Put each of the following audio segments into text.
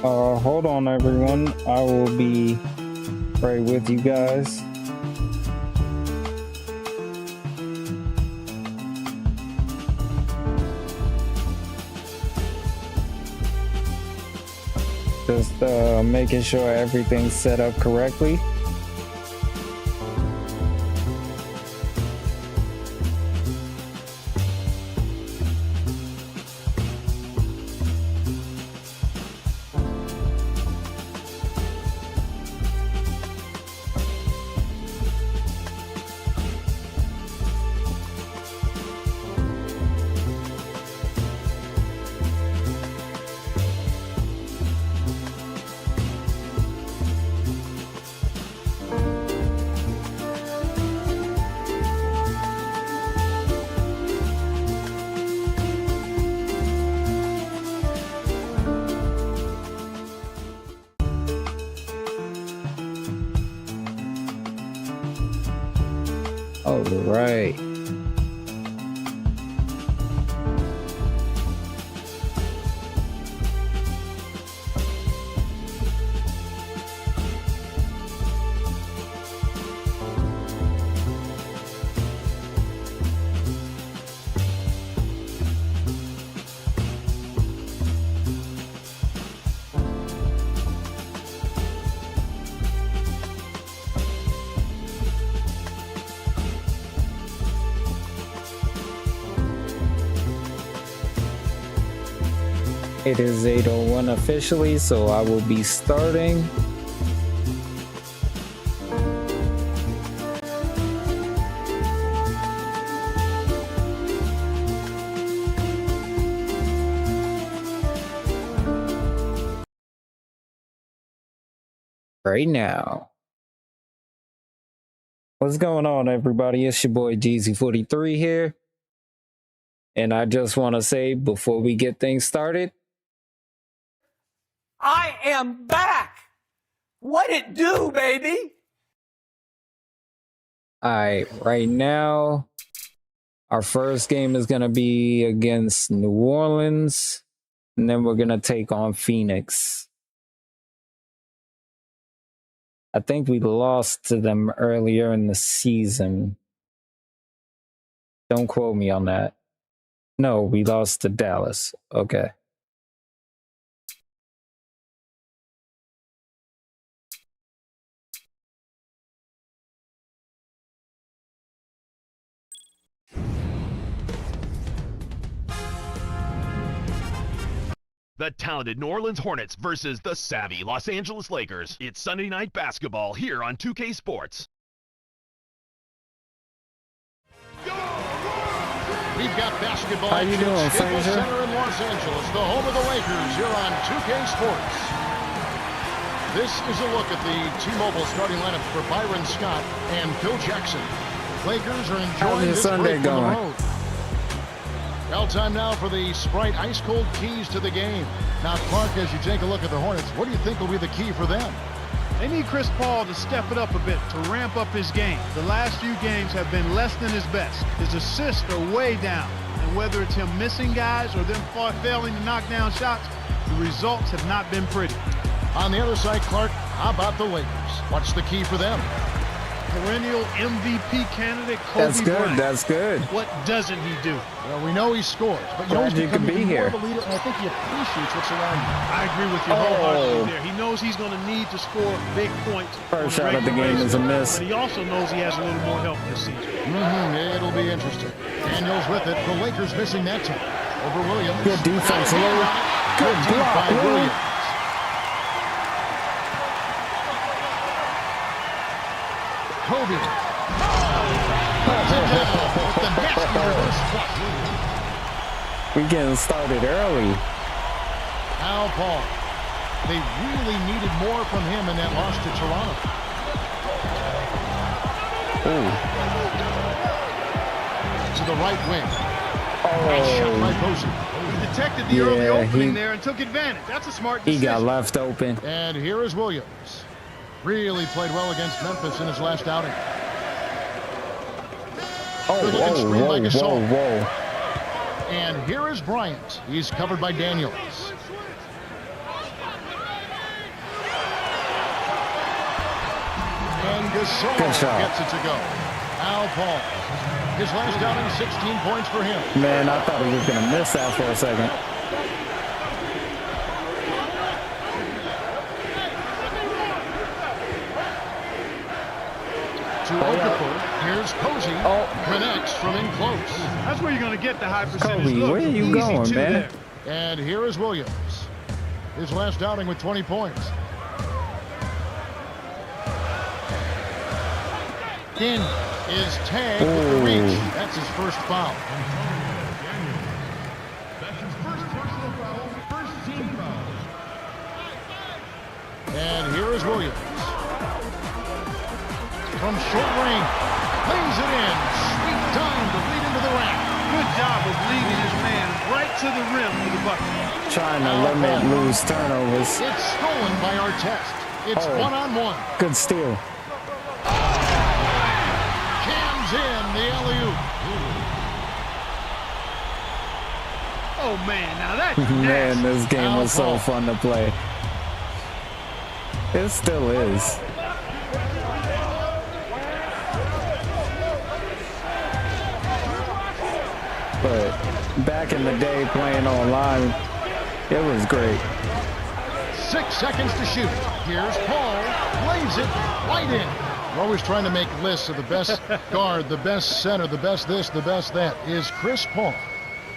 Hold on, everyone. I will be right with you guys. Just making sure everything's set up correctly. All right. It is 8:01 officially, so I will be starting. Right now. What's going on, everybody? It's your boy Jeezy43 here. And I just want to say before we get things started, I am back. What it do, baby? Alright, right now, our first game is going to be against New Orleans, and then we're going to take on Phoenix. I think we lost to them earlier in the season. Don't quote me on that. No, we lost to Dallas. Okay. The talented New Orleans Hornets versus the savvy Los Angeles Lakers. It's Sunday Night Basketball here on 2K Sports. We've got basketball How you action doing, at Staples Fraser? Center in Los Angeles, the home of the Lakers, here on 2K Sports. This is a look at the T-Mobile starting lineup for Byron Scott and Phil Jackson. Lakers are How's enjoying your this Sunday break on the going? road. Well, time now for the Sprite Ice Cold keys to the game. Now, Clark, as you take a look at the Hornets, what do you think will be the key for them? They need Chris Paul to step it up a bit, to ramp up his game. The last few games have been less than his best. His assists are way down. And whether it's him missing guys or them failing to knock down shots, the results have not been pretty. On the other side, Clark, how about the Lakers? What's the key for them? Perennial MVP candidate Kobe That's good. Bryant. That's good. What doesn't he do? Well, we know he scores, but Glad he's you could becoming be more here. of a leader, and I think he appreciates what's around him. I agree with you wholeheartedly there. He knows he's going to need to score big points. First on a shot of the regular game basis, is a miss. But he also knows he has a little more help this season. It'll be interesting. Daniels with it. The Lakers missing that time. Over Williams. Good defense, Lou. Good deep block, by Lou. Williams. Kobe. Puts it down with the nasty reverse flush. We getting started early. Al Paul. They really needed more from him in that loss to Toronto. Ooh. To the right wing. Nice shot by Posey. He detected the early opening there and took advantage. That's a smart He decision. got left open. And here is Williams. Really played well against Memphis in his last outing. Whoa. And here is Bryant. He's covered by Daniels. Gasol Good shot. gets it to go. Al Paul. His last outing, 16 points for him. Man, I thought he was going to miss that for a second. To Okafor. Here's Posey. Connects from in close. That's where you're going to get the high percentage Kobe, look. where are you Easy going, two man? there. And here is Williams. His last outing with 20 points. In is tagged with the reach. That's his first foul. And here is Williams. From short range. Lays it in. Sweet time to lead into the rack. Good job of leading his man right to the rim for the bucket. Trying to limit loose turnovers. It's stolen by Artest. It's one-on-one. Good steal. Jams in the alley-oop. Oh, man, now that's Man, this game was so Al fun to play. It still is. But back in the day playing online, it was great. 6 seconds to shoot. Here's Paul. Lays it right in. We're always trying to make lists of the best guard, the best center, the best this, the best that. Is Chris Paul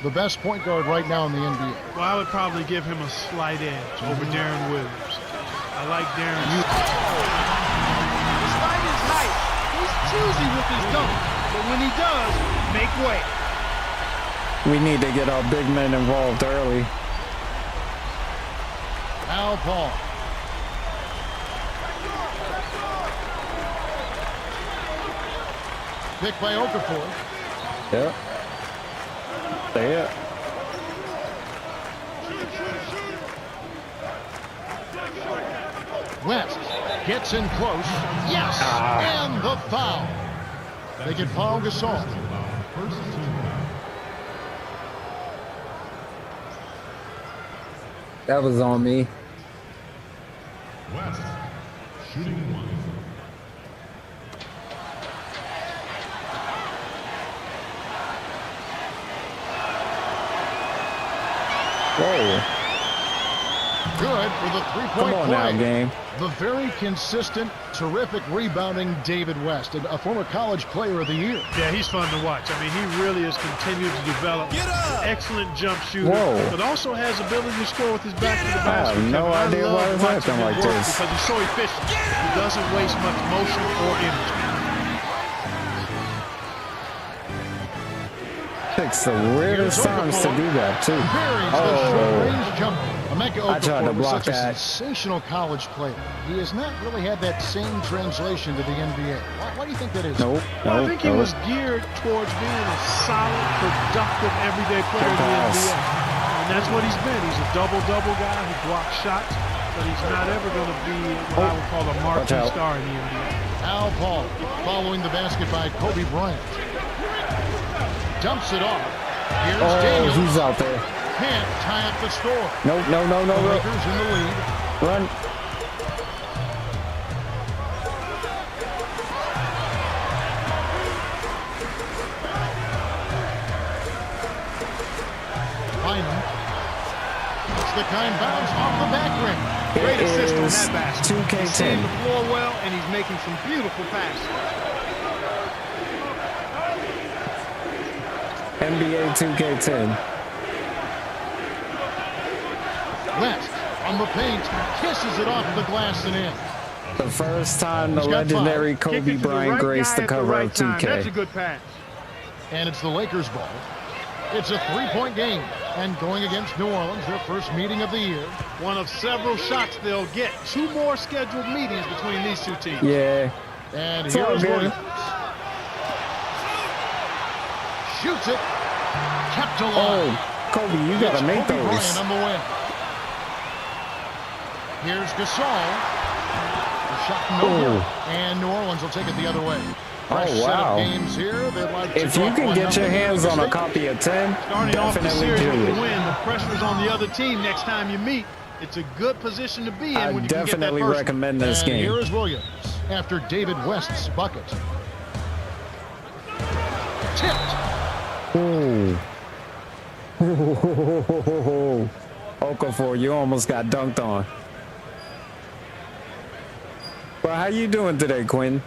the best point guard right now in the NBA? Well, I would probably give him a slight edge over Darren Williams. I like Darren. Despite his height, he's choosy with his dunk. But when he does, make way. We need to get our big men involved early. Al Paul. Picked by Okafor. Yep. Stay it. West gets in close. Yes! And the foul. They get foul Gasol. That was on me. West, shooting one. Whoa. Good for the three-point Come on play. now, game. The very consistent, terrific rebounding David West, a former college player of the year. Yeah, he's fun to watch. I mean, he really has continued to develop. Excellent jump shooter, Whoa. but also has ability to score with his back to the I basket. have no Kevin, idea love why it's watching acting him like work this. because he's so efficient. He doesn't waste much motion or energy. Takes the weirdest times to do that, too. Buries the short-range jumper. Emeka I tried to Okafor was block such a that. sensational college player. He has not really had that same translation to the NBA. Why do you think that is? Nope. Well, I think he was geared towards being a solid, productive, everyday player in the pass. NBA. And that's what he's been. He's a double-double guy who blocks shots, but he's not ever going to be what I would call a marquee out. star in the NBA. Al Paul following the basket by Kobe Bryant. Dumps it off. Here's Daniels. He's out there. Can't tie up the score. Nope, no. The Lakers in the lead. Run. Bynum. It's the kind bounce off the back rim. Great assist on is that basket. He's seeing 2K10. the floor well, and he's making some beautiful passes. NBA 2K10. West on the paint. Kisses it off the glass and in. The first time the He's got legendary Kick Kobe it to the Bryant right graced guy the at the cover right of time. That's a 2K. good pass. And it's the Lakers ball. It's a three-point game. And going against New Orleans, their first meeting of the year. One of several shots they'll get. 2 more scheduled meetings between these two teams. Yeah. And It's all here's good. Williams. Shoots it. Kept alive. Oh, Kobe, you got It's to make Kobe those. Bryant on the win. Here's Gasol. The shot no good. And New Orleans will take it the other way. Fresh set wow. of games here. They'd like to If go you up can get 1-0 your hands on a State. copy of 10, Starting off the definitely series do with it. the win, the pressure's on the other team next time you meet. It's a good position to be in I when you can get that definitely first one. recommend this And game. here is Williams. after David West's bucket. Tipped. Ooh. Okafor, you almost got dunked on. Well, how you doing today, Quinn?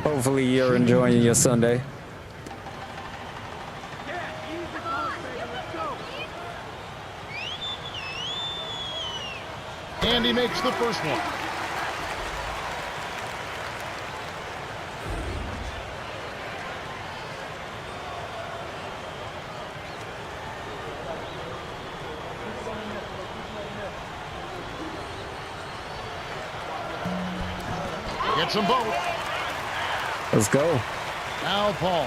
Hopefully you're enjoying your Sunday. And he makes the first one. Gets them both. Let's go. Now Paul.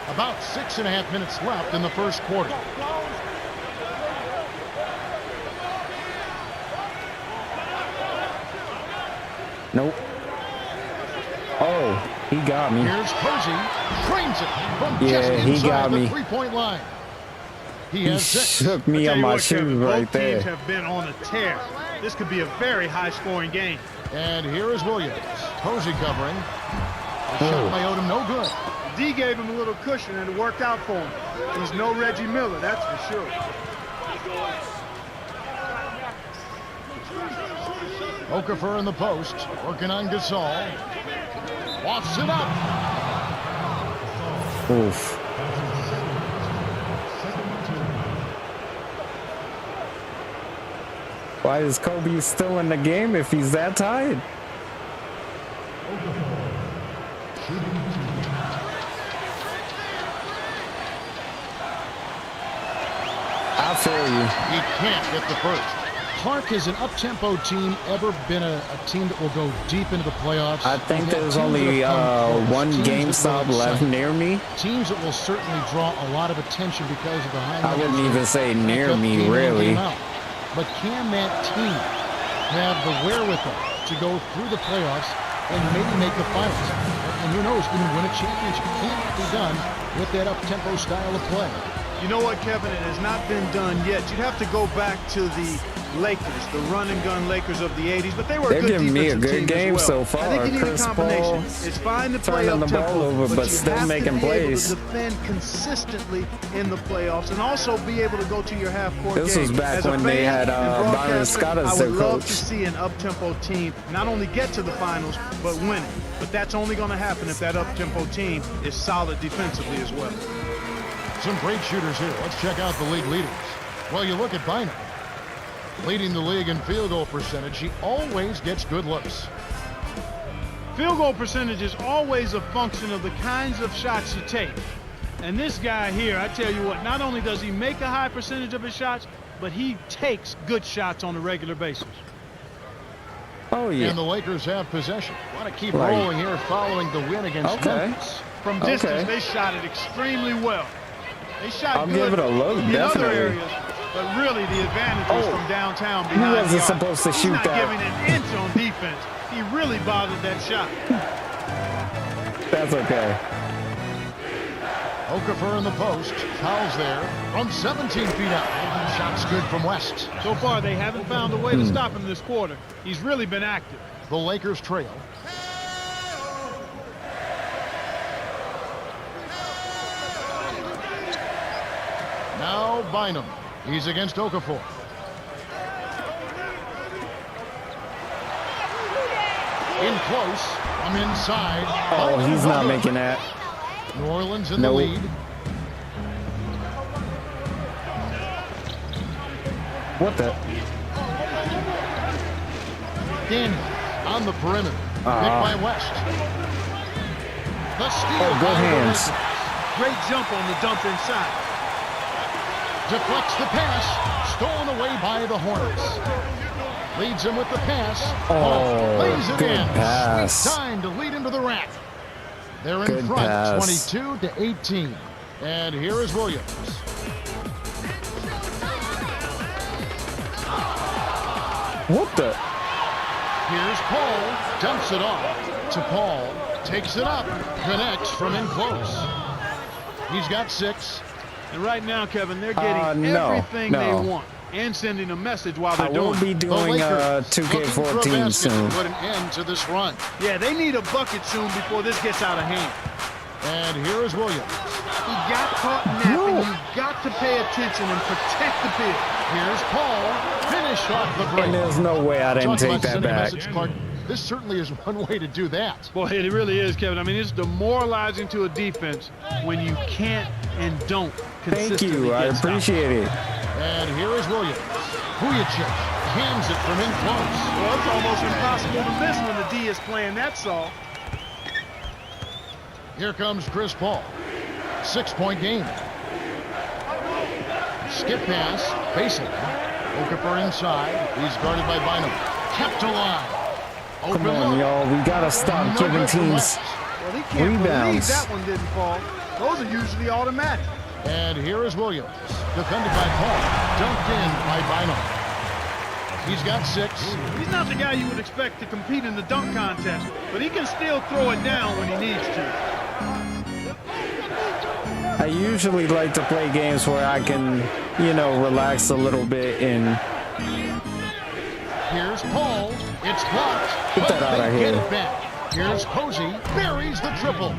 About 6.5 minutes left in the first quarter. Nope. Oh, he got me. Here's Posey. Trains it from Yeah, just he inside got the me. three-point line. He He has 6. shook me Tell on you my what, Kevin, shoes both right there. teams have been on a tear. This could be a very high-scoring game. And here is Williams. Posey covering. The shot by Odom, no good. D gave him a little cushion and it worked out for him. He's no Reggie Miller, that's for sure. Okafor in the post, working on Gasol. Wafts it up. Oof. Why is Kobe still in the game if he's that tired? I feel you. He can't get the first. Clark, has an up-tempo team ever been a team that will go deep into the playoffs? I think We've had there's teams only that have come close, one teams game that stop will left excite. near me. Teams that will certainly draw a lot of attention because of the high I wouldn't numbers even of say near backup me, game in, really. game out. But can that team have the wherewithal to go through the playoffs and maybe make the finals? And who knows, even win a championship? Can't be done with that up-tempo style of play. You know what, Kevin? It has not been done yet. You'd have to go back to the Lakers, the run-and-gun Lakers of the 80s, but they were a They're good giving me a defensive good team game as well. so far. I think you need Chris a combination. Paul It's fine to play turning the ball up-tempo, over, but you still have making to be plays. able to defend consistently in the playoffs and also be able to go to your half-court This game. was back As a when they fan had and Byron broadcaster, Scott as I their would love coach. to see an up-tempo team not only get to the finals, but win it. But that's only going to happen if that up-tempo team is solid defensively as well. Some great shooters here. Let's check out the league leaders. Well, you look at Bynum. Leading the league in field goal percentage. He always gets good looks. Field goal percentage is always a function of the kinds of shots you take. And this guy here, I tell you what, not only does he make a high percentage of his shots, but he takes good shots on a regular basis. Oh, yeah. And the Lakers have possession. Want to keep Right. rolling here following the win against Okay. Memphis. From distance, Okay. they shot it extremely well. They shot I'll good give it a look, in other definitely. areas, but really the advantage was from downtown He behind the wasn't arc. supposed to He's shoot not that. giving an inch on defense. He really bothered that shot. That's okay. Okafor in the post. Fouls there from 17 feet out. Shots good from West. So far, they haven't found a way to stop him this quarter. He's really been active. The Lakers trail. Now Bynum. He's against Okafor. In close. From inside. Oh, Bynum he's not good. making that. New Orleans in Nope. the lead. What the? Daniel on the perimeter. Picked by West. The steal. Oh, good by the hands. Lakers. Great jump on the dump inside. Deflects the pass. Stolen away by the Hornets. Leads him with the pass. Oh, Lays it good in. pass. Sweet time to lead into the rack. They're in Good front, pass. 22-18. And here is Williams. What the? Here's Paul. Dumps it off to Paul. Takes it up. Connects from in close. He's got 6. And right now, Kevin, they're getting No, everything no. they want. and sending a message while I they're will doing be it. The doing Lakers looking for a 2K14 basket to soon. put an end to this run. Yeah, they need a bucket soon before this gets out of hand. And here is Williams. He got caught napping. You've got to pay attention and protect the field. Here's Paul. Finish off the break. And there's no way I didn't Talk take about that sending a back. message, Clark. This certainly is one way to do that. Boy, it really is, Kevin. I mean, it's demoralizing to a defense when you can't and don't Thank consistently you. I get stops. appreciate it. And here is Williams. Vujacic hands it from in close. Well, it's almost impossible to miss when the D is playing that soft. Here comes Chris Paul. 6-point game. Skip pass. Facing. Okafor inside. He's guarded by Bynum. Kept alive. Come on, y'all. We got to stop No giving good from teams. West. Well, he can't believe Rebounds. that one didn't fall. Those are usually automatic. And here is Williams. Defended by Paul. Dunked in by Bynum. He's got 6. He's not the guy you would expect to compete in the dunk contest, but he can still throw it down when he needs to. I usually like to play games where I can, you know, relax a little bit and Here's Paul. It's blocked. Get that but out of they get here. it back. Here's Posey. Buries the triple.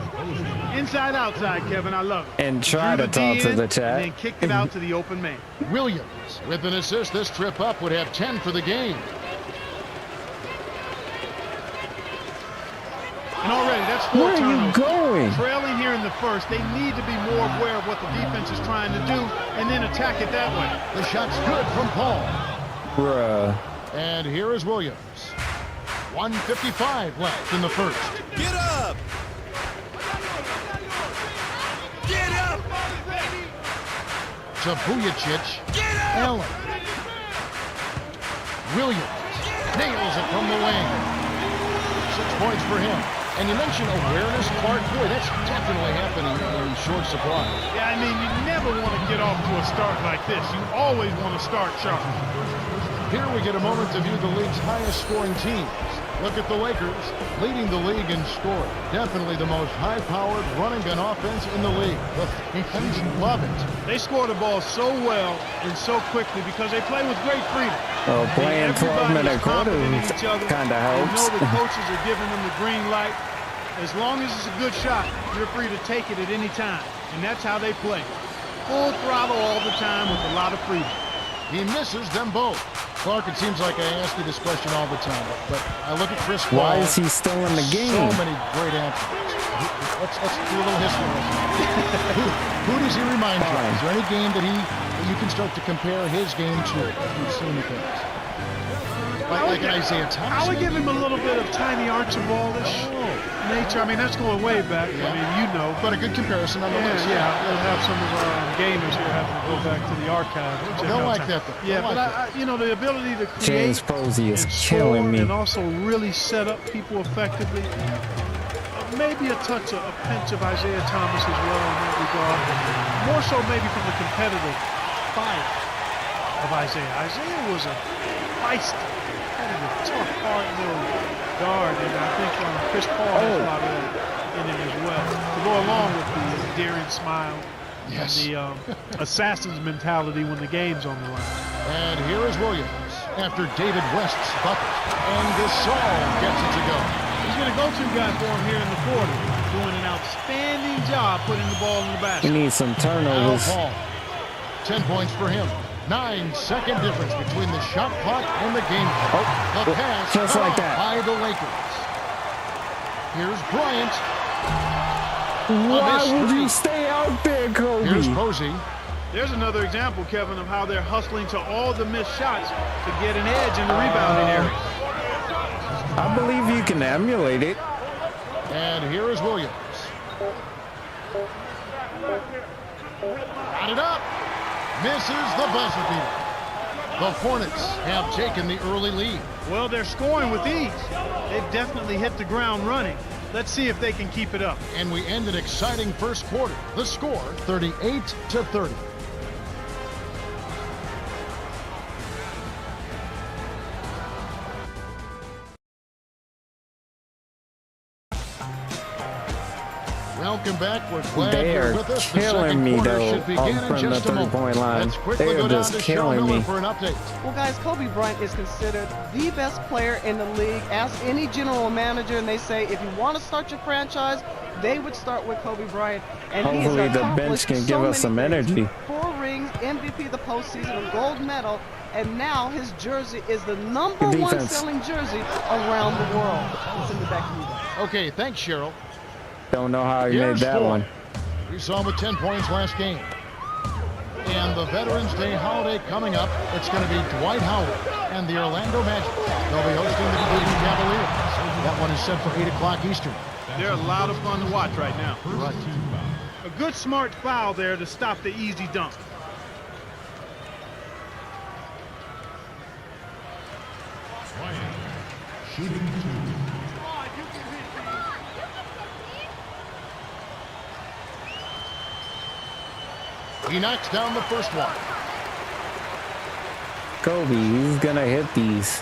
Inside, outside, Kevin, I love it. and try Drew to the talk D to in the chat. And then kicked it out to the open man. Williams with an assist. This trip up would have 10 for the game. And already, that's 4 Where are you turnovers. going? Trailing here in the first, they need to be more aware of what the defense is trying to do and then attack it that way. The shot's good from Paul. Bruh. And here is Williams. 1:55 left in the first. Get up! Get up! To Vujacic. Get up! Allen. Williams nails it from the wing. 6 points for him. And you mentioned awareness, Clark. Boy, that's definitely happening in short supply. Yeah, I mean, you never want to get off to a start like this. You always want to start sharp. Here we get a moment to view the league's highest scoring teams. Look at the Lakers, leading the league in scoring. Definitely the most high-powered running gun offense in the league. The fans love it. They score the ball so well and so quickly because they play with great freedom. Well, playing Everybody 12-minute is confident in quarters each other. kind of You helps. know the coaches are giving them the green light. As long as it's a good shot, you're free to take it at any time. And that's how they play. Full throttle all the time with a lot of freedom. He misses them both. Clark, it seems like I ask you this question all the time, but I look at Chris Paul. Why is he still in the game? So many great attributes. Let's do a little history. who does he remind you of? Is there any game that you can start to compare his game to? You've seen the things. Like an Isaiah Thomas. I would give him a little bit of Tiny Archibald-ish nature. I mean, that's going way back. Yeah. I mean, you know. But a good comparison nonetheless. Yeah, we'll have some of our gamers here having to go back to the archive. and check They'll out like time. that, though. Yeah, They'll but like you know, the ability to create James Posey is and killing score me. and also really set up people effectively. Maybe a touch, a pinch of Isaiah Thomas as well in that regard. More so maybe from the competitive fire of Isaiah. Isaiah was a feisty, competitive, tough, hard little guard, and I think Chris Paul has a lot of that in him as well. To go along with the endearing smile Yes. and the assassin's mentality when the game's on the line. And here is Williams after David West's bucket. And Gasol gets it to go. He's going to go-to guy for him here in the quarter, doing an outstanding job putting the ball in the He basket. needs some Al turnovers. Paul. 10 points for him. 9-second difference between the shot clock and the game clock. The pass just like that. by the Lakers. Here's Bryant. Why would you streak. stay out there, Here's Kobe? Posey. There's another example, Kevin, of how they're hustling to all the missed shots to get an edge in the rebounding area. I believe you can emulate it. And here is Williams. Got it up. Misses the buzzer beater. The Hornets have taken the early lead. Well, they're scoring with ease. They've definitely hit the ground running. Let's see if they can keep it up. And we end an exciting first quarter. The score, 38-30. Well, welcome back. We're glad They you're are with us. The killing second me, quarter though, should begin in from the just a moment. three-point line. Let's quickly They are go down just to Cheryl killing Miller me. for an update. Well, guys, Kobe Bryant is considered the best player in the league. Ask any general manager, and they say if you want to start your franchise, they would start with Kobe Bryant. And he has Hopefully the accomplished bench can so give us many some things. energy. 4 rings, MVP of the postseason, a gold medal, and now his jersey is the number Good one defense. selling jersey around the world. It's in the back of you guys. Okay, thanks, Cheryl. Don't know how he made Here's that four. one. We saw him with 10 points last game. And the Veterans Day holiday coming up, it's going to be Dwight Howard and the Orlando Magic. They'll be hosting the Cleveland Cavaliers. That one is set for 8 o'clock Eastern. They're a lot of fun to watch right now. Right. A good smart foul there to stop the easy dunk. Bryant shooting 2. He knocks down the first one. Kobe, he's gonna hit these.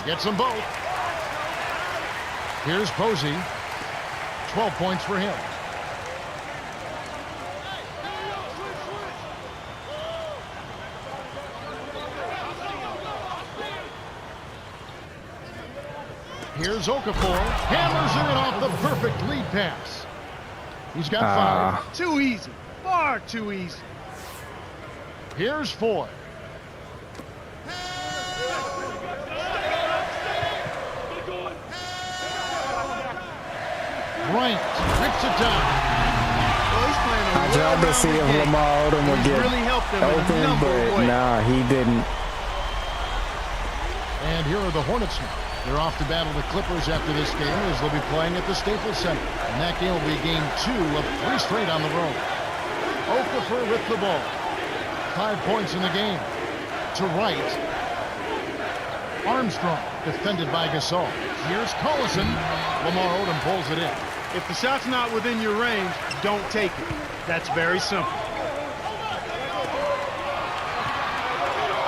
Gets them both. Here's Posey. 12 points for him. Here's Okafor. Hammers it in off the perfect lead pass. He's got 5. Too easy. Far too easy. Here's 4. Bryant rips it down. Well, he's playing a I tried to see if well-rounded game. Lamar Odom would He's get really helped them in a open, number of but ways. nah, he didn't. And here are the Hornets now. They're off to battle the Clippers after this game as they'll be playing at the Staples Center. And that game will be game 2 of 3 straight on the road. Okafor with the ball. 5 points in the game. To right. Armstrong defended by Gasol. Here's Collison. Lamar Odom pulls it in. If the shot's not within your range, don't take it. That's very simple.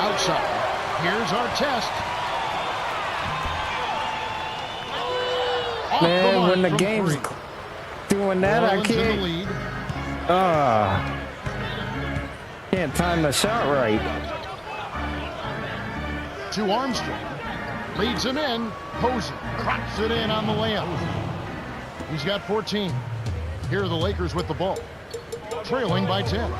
Outside. Here's our test. Off the Man, line when the from game's 3. doing that, I Orleans in the can't. lead. Can't time the shot right. To Armstrong. Leads him in. Posey cracks it in on the layup. He's got 14. Here are the Lakers with the ball. Trailing by 10.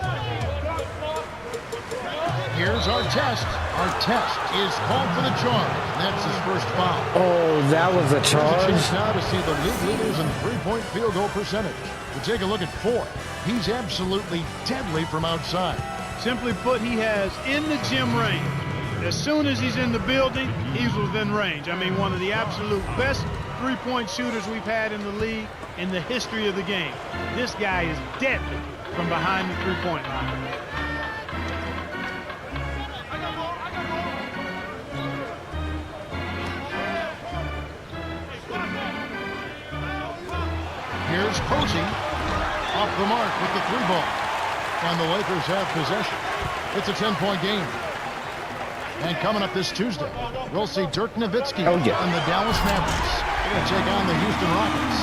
Here's our test. Our test is called for the charge. That's his first foul. Oh, that was a There's a chance charge. now to see the league leaders in three-point field goal percentage. We'll take a look at 4. He's absolutely deadly from outside. Simply put, he has in the gym range. As soon as he's in the building, he's within range. I mean, one of the absolute best three-point shooters we've had in the league in the history of the game. This guy is deadly from behind the three-point line. Here's Posey off the mark with the 3 ball. And the Lakers have possession. It's a 10-point game. And coming up this Tuesday, we'll see Dirk Nowitzki Oh, yeah. and the Dallas Mavericks. They're going to take on the Houston Rockets.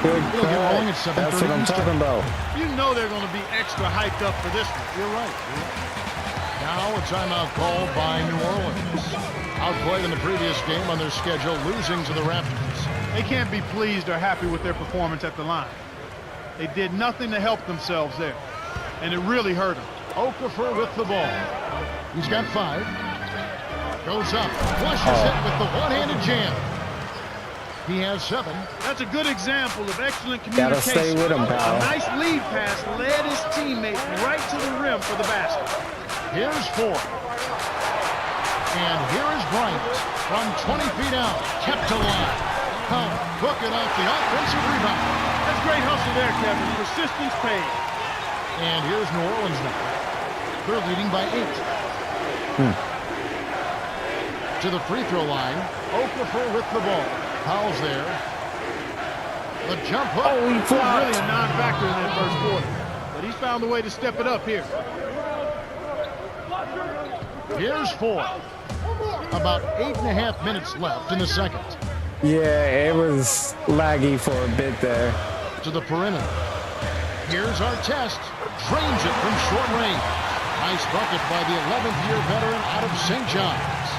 Good It'll get call. rolling at 7:30 That's what I'm Eastern. talking about. You know they're going to be extra hyped up for this one. You're right. Now a timeout called by New Orleans. Outplayed in the previous game on their schedule, losing to the Raptors. They can't be pleased or happy with their performance at the line. They did nothing to help themselves there, and it really hurt them. Okafor with the ball. He's got 5. Goes up, flushes it with the one-handed jam. He has 7. That's a good example of excellent Gotta communication. stay with him, pal. A nice lead pass led his teammate right to the rim for the basket. Here's 4. And here is Bryant from 20 feet out, kept alive. Booking off the offensive rebound. That's great hustle there, Kevin. Persistence pays. And here's New Orleans now. They're leading by 8. To the free throw line. Okafor with the ball. Fouls there. The jump hook. Oh, he He was flopped. really a non-factor in that first quarter, but he's found a way to step it up here. Here's 4. About 8.5 minutes left in the second. Yeah, it was laggy for a bit there. To the perimeter. Here's Artest. Drains it from short range. Nice bucket by the 11th year veteran out of St. John's.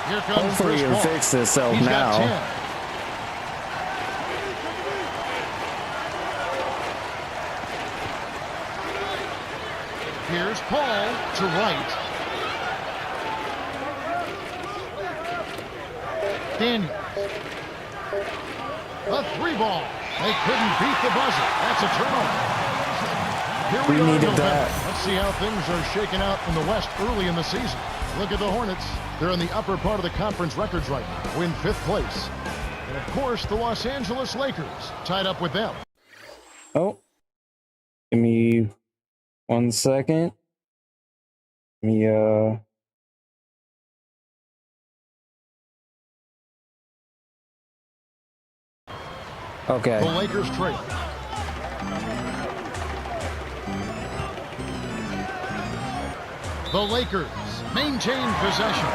Here comes Hopefully Chris it'll Paul. fix itself He's got now. 10. Here's Paul to right. Daniels. A 3-ball. They couldn't beat the buzzer. That's a turnover. Here We are in needed November. that. Let's see how things are shaking out in the West early in the season. Look at the Hornets. They're in the upper part of the conference records right now, in 5th place. And of course, the Los Angeles Lakers tied up with them. Oh, give me 1 second. Let me, okay. The Lakers trail. The Lakers maintain possession.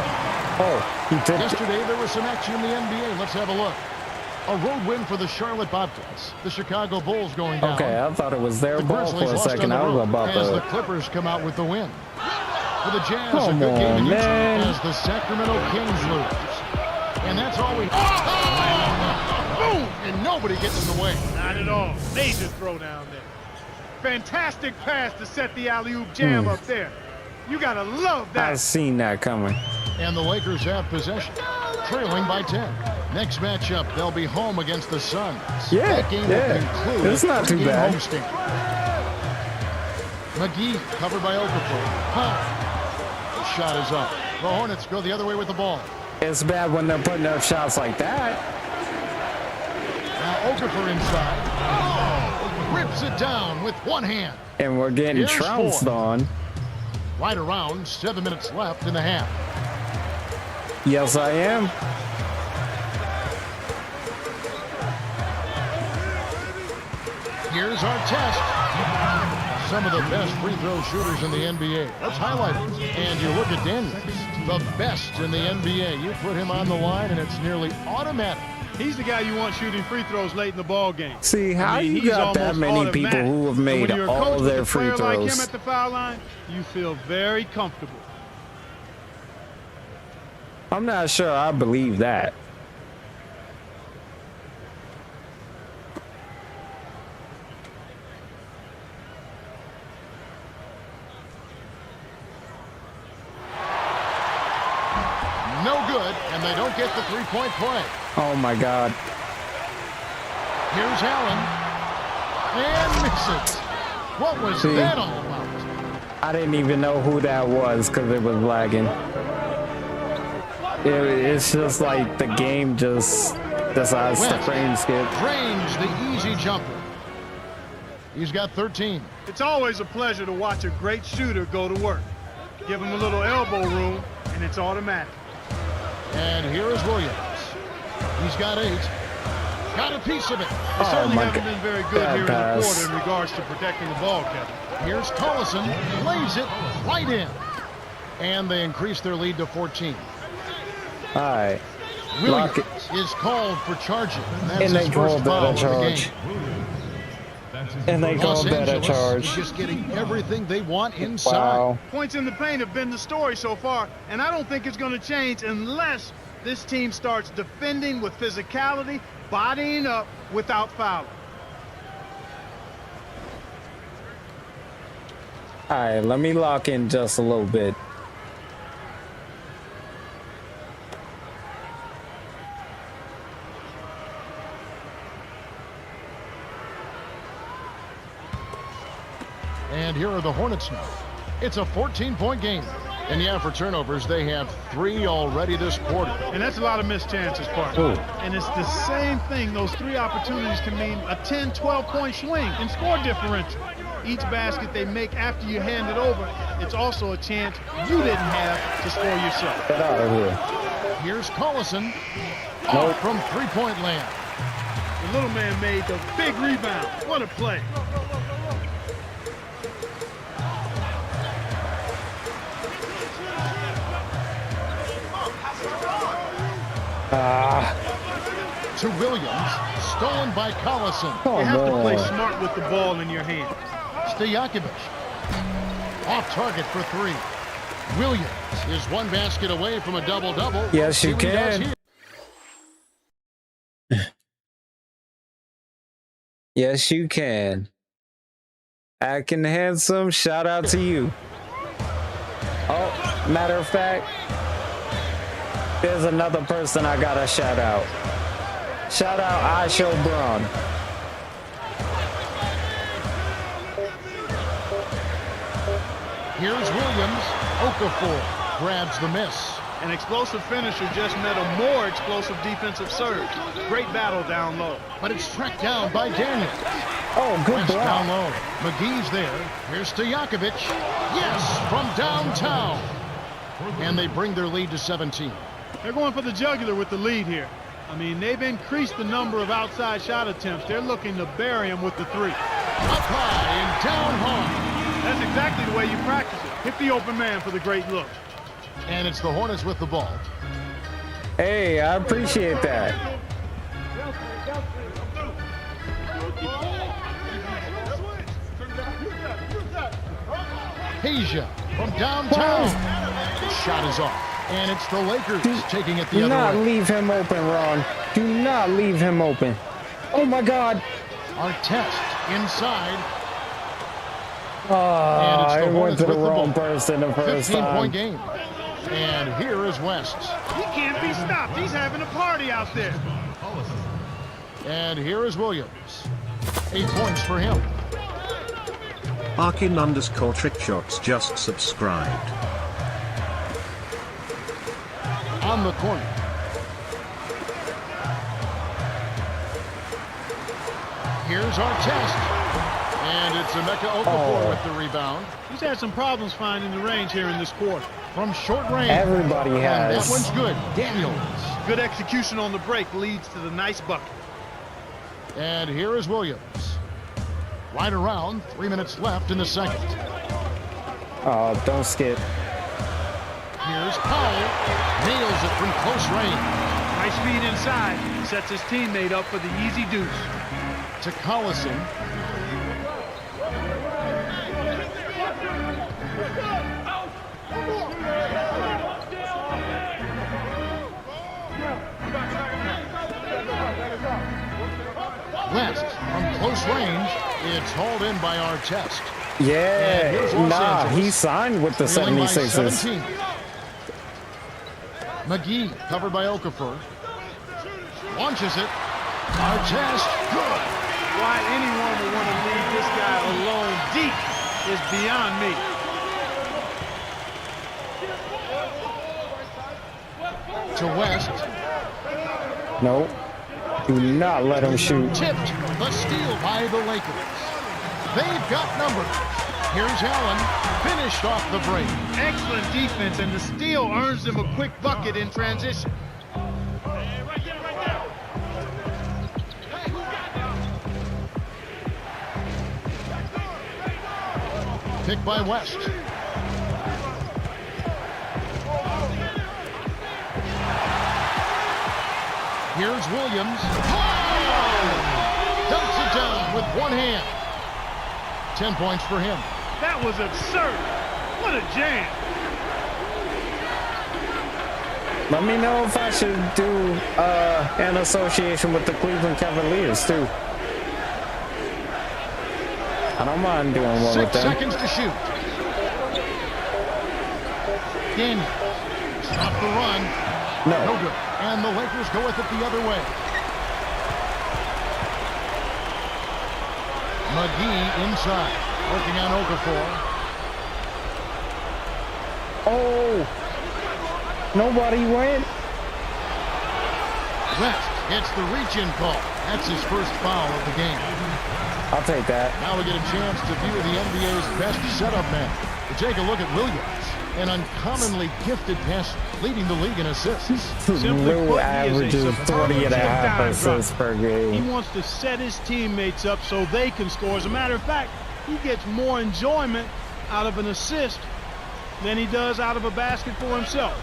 Oh, he did. Yesterday, there was some action in the NBA. Let's have a look. A road win for the Charlotte Bobcats. The Chicago Bulls going down. Okay, I thought it was their The ball Grizzlies for a lost second. on I the was road about as the to. Clippers come out with the win. For the Jazz, Come a good game in on, Utah man. as the Sacramento Kings lose. And that's all we... Boom! And nobody getting in the way. Not at all. Major throw down there. Fantastic pass to set the alley-oop jam up there. You gotta love I that. seen that coming. And the Lakers have possession, trailing by 10. Next matchup, they'll be home against the Suns. Yeah, That game yeah. will conclude It's not too three-game bad. homestand. McGee covered by Okafor. The shot is up. The Hornets go the other way with the ball. It's bad when they're putting up shots like that. Now Okafor inside. Rips it down with one hand. And we're getting Here's trounced Ford. on. Right around 7 minutes left in the half. Yes, I am. Here's our test. Some of the best free throw shooters in the NBA. Let's highlight them. And you look at Daniels, the best in the NBA. You put him on the line, and it's nearly automatic. He's the guy you want shooting free throws late in the ball game. See, how you he's got that almost many people automatic. who have And made when you're a all coach with their a free player like him throws? at the foul line, you feel very comfortable. I'm not sure I believe that. No good, and they don't get the three-point play. Oh my God. Here's Allen. And misses. What was See. that all about? I didn't even know who that was because it was lagging. It's just like the game just decides to West frame skip. drains the easy jumper. He's got 13. It's always a pleasure to watch a great shooter go to work. Give him a little elbow room, and it's automatic. And here is Williams. He's got 8. Got a piece of it. They certainly my haven't God. been very good Bad here in the pass. quarter in regards to protecting the ball, Kevin. Here's Collison. Lays it right in. And they increase their lead to 14. All right. Williams Lock it. is called for charging. That's And they his called first that foul a of the charge. game. And they Los called that a Angeles charge. is just getting everything they want inside. Wow. Points in the paint have been the story so far, and I don't think it's going to change unless this team starts defending with physicality, bodying up without fouling. All right, let me lock in just a little bit. And here are the Hornets now. It's a 14-point game. And yeah, for turnovers, they have 3 already this quarter. And that's a lot of missed chances, partner. Ooh. And it's the same thing. Those 3 opportunities can mean a 10, 12-point swing in score differential. Each basket they make after you hand it over, it's also a chance you didn't have to score yourself. Get out of here. Here's Collison. Nope. From three-point land. The little man made the big rebound. What a play. To Williams. Stolen by Collison. Come You have to play on. smart with the ball in your hand. Stojakovic. Off target for 3. Williams is one basket away from a double-double. Yes, See you what he does can. here. Yes, you can. Acting handsome, shout out to you. Oh, matter of fact, there's another person I gotta shout out. Shout out Aisha Braun. Here's Williams. Okafor grabs the miss. An explosive finisher just met a more explosive defensive surge. Great battle down low. But it's tracked down by Daniels. Oh, good West down block. low. McGee's there. Here's Stojakovic. Yes, from downtown. And they bring their lead to 17. They're going for the jugular with the lead here. I mean, they've increased the number of outside shot attempts. They're looking to bury him with the 3. Up high and down hard. That's exactly the way you practice it. Hit the open man for the great look. And it's the Hornets with the ball. Hey, I appreciate that. Asia from downtown. The shot is off. And it's the Lakers taking it the Do not other way. leave him open, Ron. Do not leave him open. Oh my God. Artest inside. Oh, it's the I went Hornets to the with the wrong ball. person the first 15-point time. game. And here is West. He can't be stopped. He's having a party out there. And here is Williams. 8 points for him. Arkin_Trick Shots just subscribed. On the corner. Here's Artest. And it's Emeka Okafor with the rebound. He's had some problems finding the range here in this quarter. From short range. Everybody And has. that one's good. Daniels. Good execution on the break leads to the nice bucket. And here is Williams. Right around. 3 minutes left in the second. Oh, don't skip. Here's Powell. Nails it from close range. Nice feed inside. Sets his teammate up for the easy deuce. To Collison. West from close range. It's hauled in by Artest. And here's Yeah, Los nah, Angeles. he signed with the Trailing by 76ers. 17. McGee covered by Okafor. Launches it. Artest. Good. Why anyone would want to leave this guy alone deep is beyond me. To West. Nope. Do not let him shoot. Tipped. The steal by the Lakers. They've got numbers. Here's Allen. Finished off the break. Excellent defense, and the steal earns them a quick bucket in transition. Pick by West. Here's Williams. Oh! Dumps it down with one hand. 10 points for him. That was absurd. What a jam. Let me know if I should do an association with the Cleveland Cavaliers too. I don't mind doing one 6 with them. seconds to shoot. Daniels. Stop the run. No No. good. And the Lakers go with it the other way. McGee inside. Working on Okafor. Oh, nobody went. West gets the reach-in call. That's his first foul of the game. I'll take that. Now we get a chance to view the NBA's best setup man. We take a look at Williams, an uncommonly gifted passer, leading the league in assists. Simply Lou put, he is a averages 30 and a half superb assists dime per drop. He game. wants to set his teammates up so they can score. As a matter of fact, he gets more enjoyment out of an assist than he does out of a basket for himself.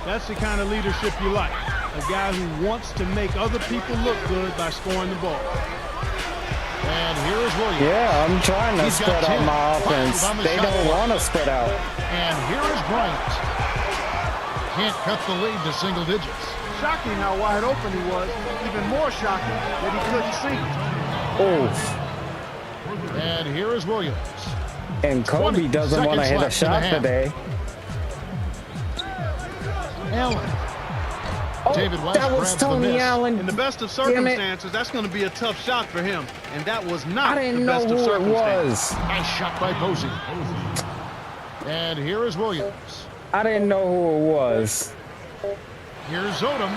That's the kind of leadership you like. a guy who wants to make other people look good by scoring the ball. And here is Williams. Yeah, I'm trying to He's got spread out 10. my 5 offense. on the They shot don't clock. want to spread out. And here is Bryant. Can't cut the lead to single digits. Shocking how wide open he was. Even more shocking that he couldn't see. Oof. And here is Williams. And Kobe 20 doesn't want to seconds hit a left in the shot half. today. Allen. Oh, David West that was grabs the Tony miss. Allen. In the best of Damn it. circumstances, that's going to be a tough shot for him. And that was not I didn't the know best of who it circumstances. was. Nice shot by Posey. And here is Williams. I didn't know who it was. Here's Odom.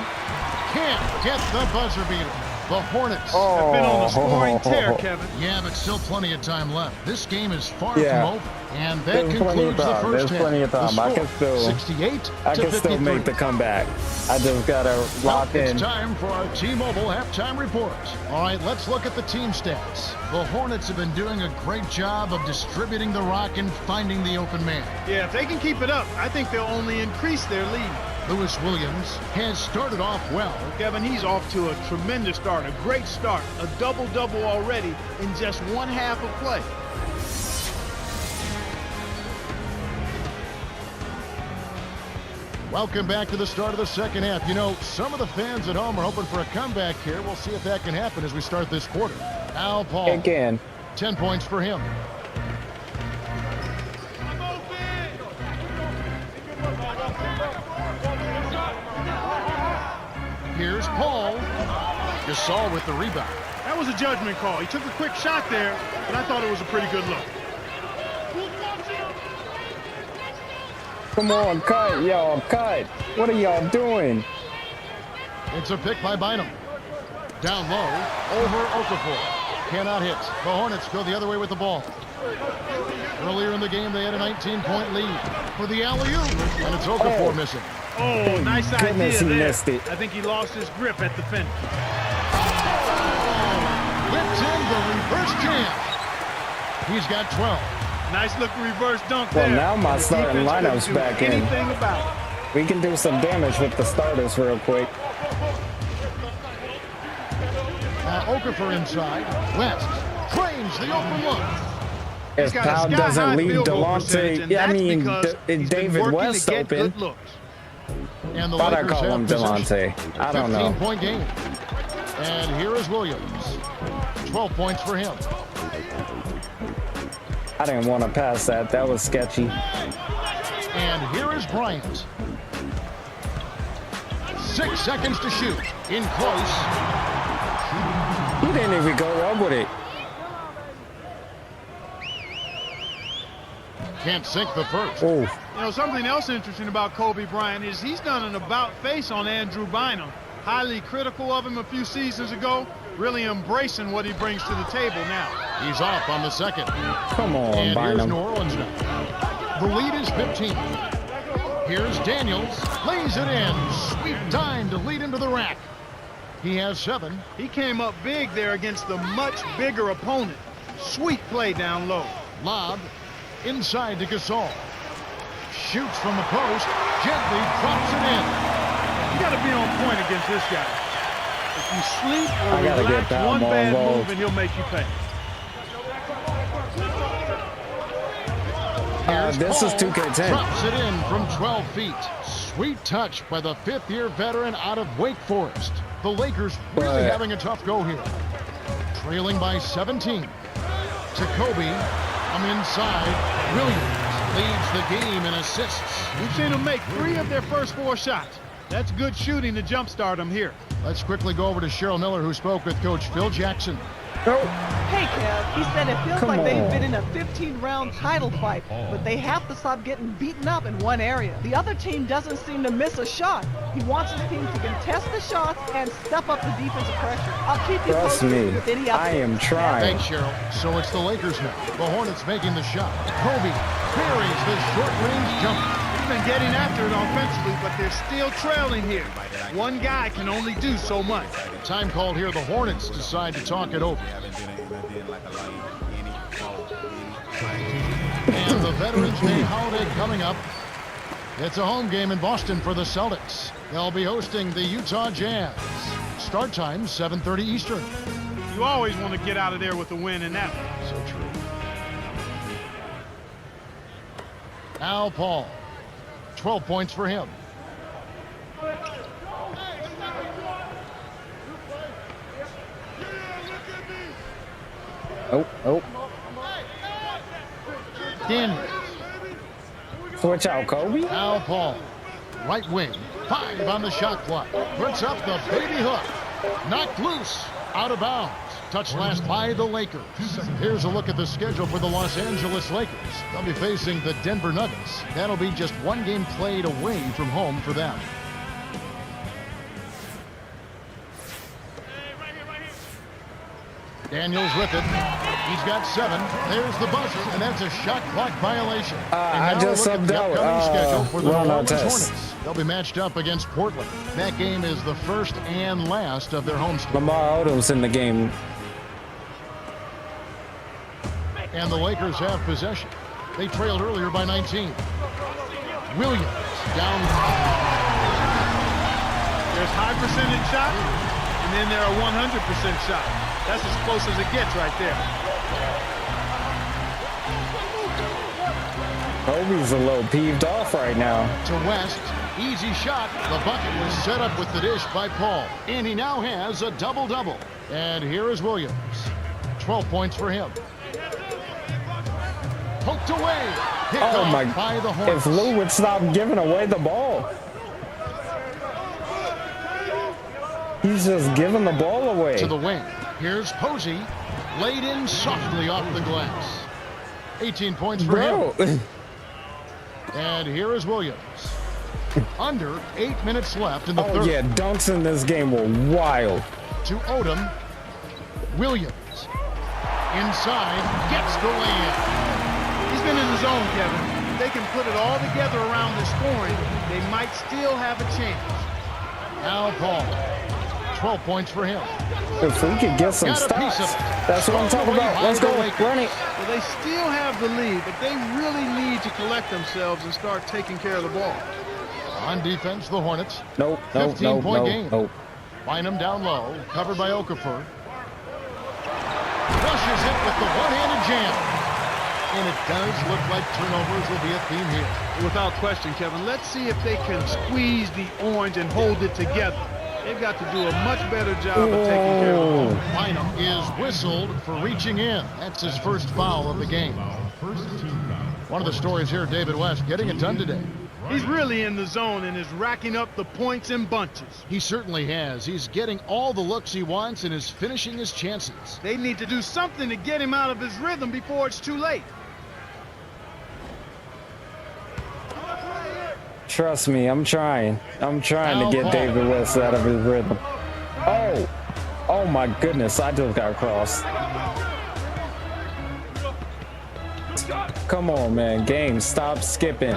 Can't get the buzzer beater. The Hornets. Oh, Been on a scoring tear, Kevin. Yeah, but still plenty of time left. This game is far Yeah. from over. And that There's plenty concludes of the time. first There's half. plenty of The time. I score, can still- 68 I to can 53. still make the comeback. I just gotta Well, lock in. it's time for our T-Mobile halftime report. All right, let's look at the team stats. The Hornets have been doing a great job of distributing the rock and finding the open man. Yeah, if they can keep it up, I think they'll only increase their lead. Lewis Williams has started off well. Kevin, he's off to a tremendous start, a great start, a double-double already in just one half of play. Welcome back to the start of the second half. You know, some of the fans at home are hoping for a comeback here. We'll see if that can happen as we start this quarter. Al Paul, Again. 10 points for him. Here's Paul. Gasol with the rebound. That was a judgment call. He took a quick shot there, but I thought it was a pretty good look. Come on, cut, y'all, cut. What are y'all doing? It's a pick by Bynum. Down low, over Okafor. Cannot hit. The Hornets go the other way with the ball. Earlier in the game, they had a 19-point lead for the alley-oop, and it's Okafor missing. Oh, nice Goodness, idea he there. missed it. I think he lost his grip at the finish. Whipped in the reverse jam. He's got 12. Nice looking reverse dunk Well, there. now my The starting defense lineup's couldn't do back in. anything about it. We can do some damage with the starters real quick. Okafor inside. West drains the open look. If He's got a Powell sky-high doesn't leave field goal percentage, Delonte, and yeah, I that's mean, because he's been David working West to get open. good looks. And the Thought I Lakers call have him possession. Delonte. I don't know. 15-point game. And here is Williams. 12 points for him. I didn't want to pass that. That was sketchy. And here is Bryant. 6 seconds to shoot. In close. He didn't even go up with it. Can't sink the first. Oh, You know, something else interesting about Kobe Bryant is he's done an about face on Andrew Bynum. Highly critical of him a few seasons ago, really embracing what he brings to the table now. He's off on the second. come on, And here's Bynum. New Orleans now. The lead is 15. Here's Daniels. Lays it in. Sweet time to lead into the rack. He has 7. He came up big there against the much bigger opponent. Sweet play down low. Lob. Inside to Gasol. Shoots from the post. Gently drops it in. You got to be on point against this guy. If you sleep or I gotta get relax that one ball bad involved. move and he'll make you pay. This is Paul 2K10. Drops it in from 12 feet. Sweet touch by the 5th-year veteran out of Wake Forest. The Lakers really But- having a tough go here. Trailing by 17. To Kobe. From inside. Williams leads the game in assists. We've seen them make 3 of their first 4 shots. That's good shooting to jumpstart them here. Let's quickly go over to Cheryl Miller, who spoke with Coach Phil Jackson. Hey, Kev, he said it feels Come like they've on. been in a 15-round title fight, but they have to stop getting beaten up in one area. The other team doesn't seem to miss a shot. He wants his team to contest the shots and step up the defensive pressure. I'll keep you Trust posted me, with any updates. I am trying. Thanks, Cheryl. So it's the Lakers now. The Hornets making the shot. Kobe buries the short-range jumper. They've been getting after it offensively, but they're still trailing here. One guy can only do so much. Time called here. The Hornets decide to talk it over. And the Veterans Day holiday coming up. It's a home game in Boston for the Celtics. They'll be hosting the Utah Jazz. Start time, 7:30 Eastern. You always want to get out of there with a win in that one. So true. Al Paul, 12 points for him. Oh. Daniels. Switch out, Kobe. Al Paul, right wing, 5 on the shot clock. Puts up the baby hook. Knocked loose, out of bounds. Touched last by the Lakers. Here's a look at the schedule for the Los Angeles Lakers. They'll be facing the Denver Nuggets. That'll be just one game played away from home for them. Daniels with it. He's got 7. There's the buzzer, and that's a shot clock violation. I just look at the subbed upcoming schedule out for the New Ron Orleans Artest. Hornets. They'll be matched up against Portland. That game is the first and last of their homestand. Lamar Odom's in the game. And the Lakers have possession. They trailed earlier by 19. Williams down. There's high percentage shot, and then there are 100% shot. That's as close as it gets right there. Kobe's a little peeved off right now. To West. Easy shot. The bucket was set up with the dish by Paul. And he now has a double-double. And here is Williams. 12 points for him. Poked away. Picked Oh off my! by the Hornets. If Lou would stop giving away the ball, he's just giving the ball away. To the wing. Here's Posey. Laid in softly off the glass. 18 points for him. Bro, And here is Williams. Under 8 minutes left in the oh third. yeah, dunks in this game were wild. To Odom. Williams. Inside. Gets the lay-in. He's been in the zone, Kevin. If they can put it all together around the scoring, they might still have a chance. Al Paul. 12 points for him. If we could get some Got a piece stops, of it. that's what I'm talking about. Let's go, run it. Well, they still have the lead, but they really need to collect themselves and start taking care of the ball. On defense, the Hornets. Nope. 15-point game. Bynum down low, covered by Okafor. Rushes it with the one-handed jam. And it does look like turnovers will be a theme here. Without question, Kevin. Let's see if they can squeeze the orange and hold it together. They've got to do a much better job of taking care of the ball. Bynum is whistled for reaching in. That's his first foul of the game. One of the stories here, David West, getting it done today. He's really in the zone and is racking up the points in bunches. He certainly has. He's getting all the looks he wants and is finishing his chances. They need to do something to get him out of his rhythm before it's too late. Trust me, I'm trying. I'm trying to get David West out of his rhythm. Oh my goodness, I just got crossed. Come on, man. Game, stop skipping.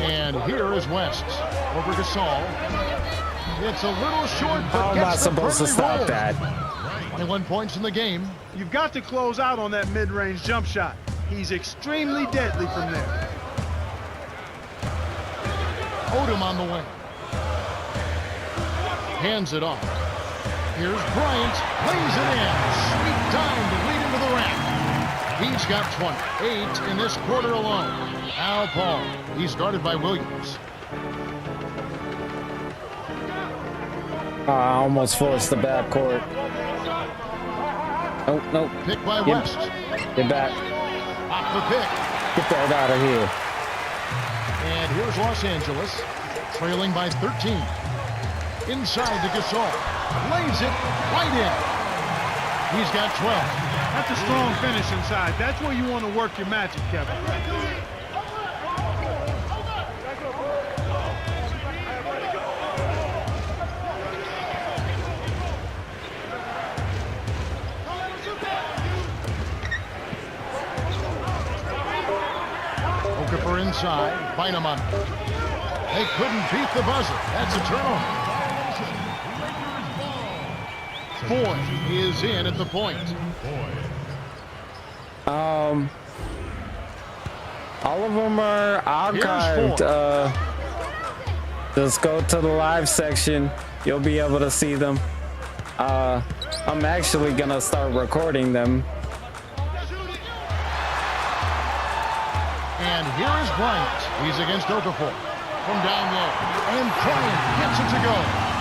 And here is West over Gasol. It's a little short, but How am I gets the supposed to perfect stop roll. that? 21 points in the game. You've got to close out on that mid-range jump shot. He's extremely deadly from there. Odom on the wing. Hands it off. Here's Bryant. Lays it in. Sweet time to lead into the rack. He's got 28 in this quarter alone. Al Paul. He's guarded by Williams. I almost forced the backcourt. Nope. Pick by West. Get back. Off the pick. Get that out of here. And here's Los Angeles, trailing by 13. Inside to Gasol. Lays it right in. He's got 12. That's a strong finish inside. That's where you want to work your magic, Kevin. Okafor inside. Bynum on. They couldn't beat the buzzer. That's a turnover. Ford is in at the point. All of them are archived. Just go to the live section. You'll be able to see them. I'm actually gonna start recording them. And here is Bryant. He's against Okafor. From down low. And Bryant gets it to go.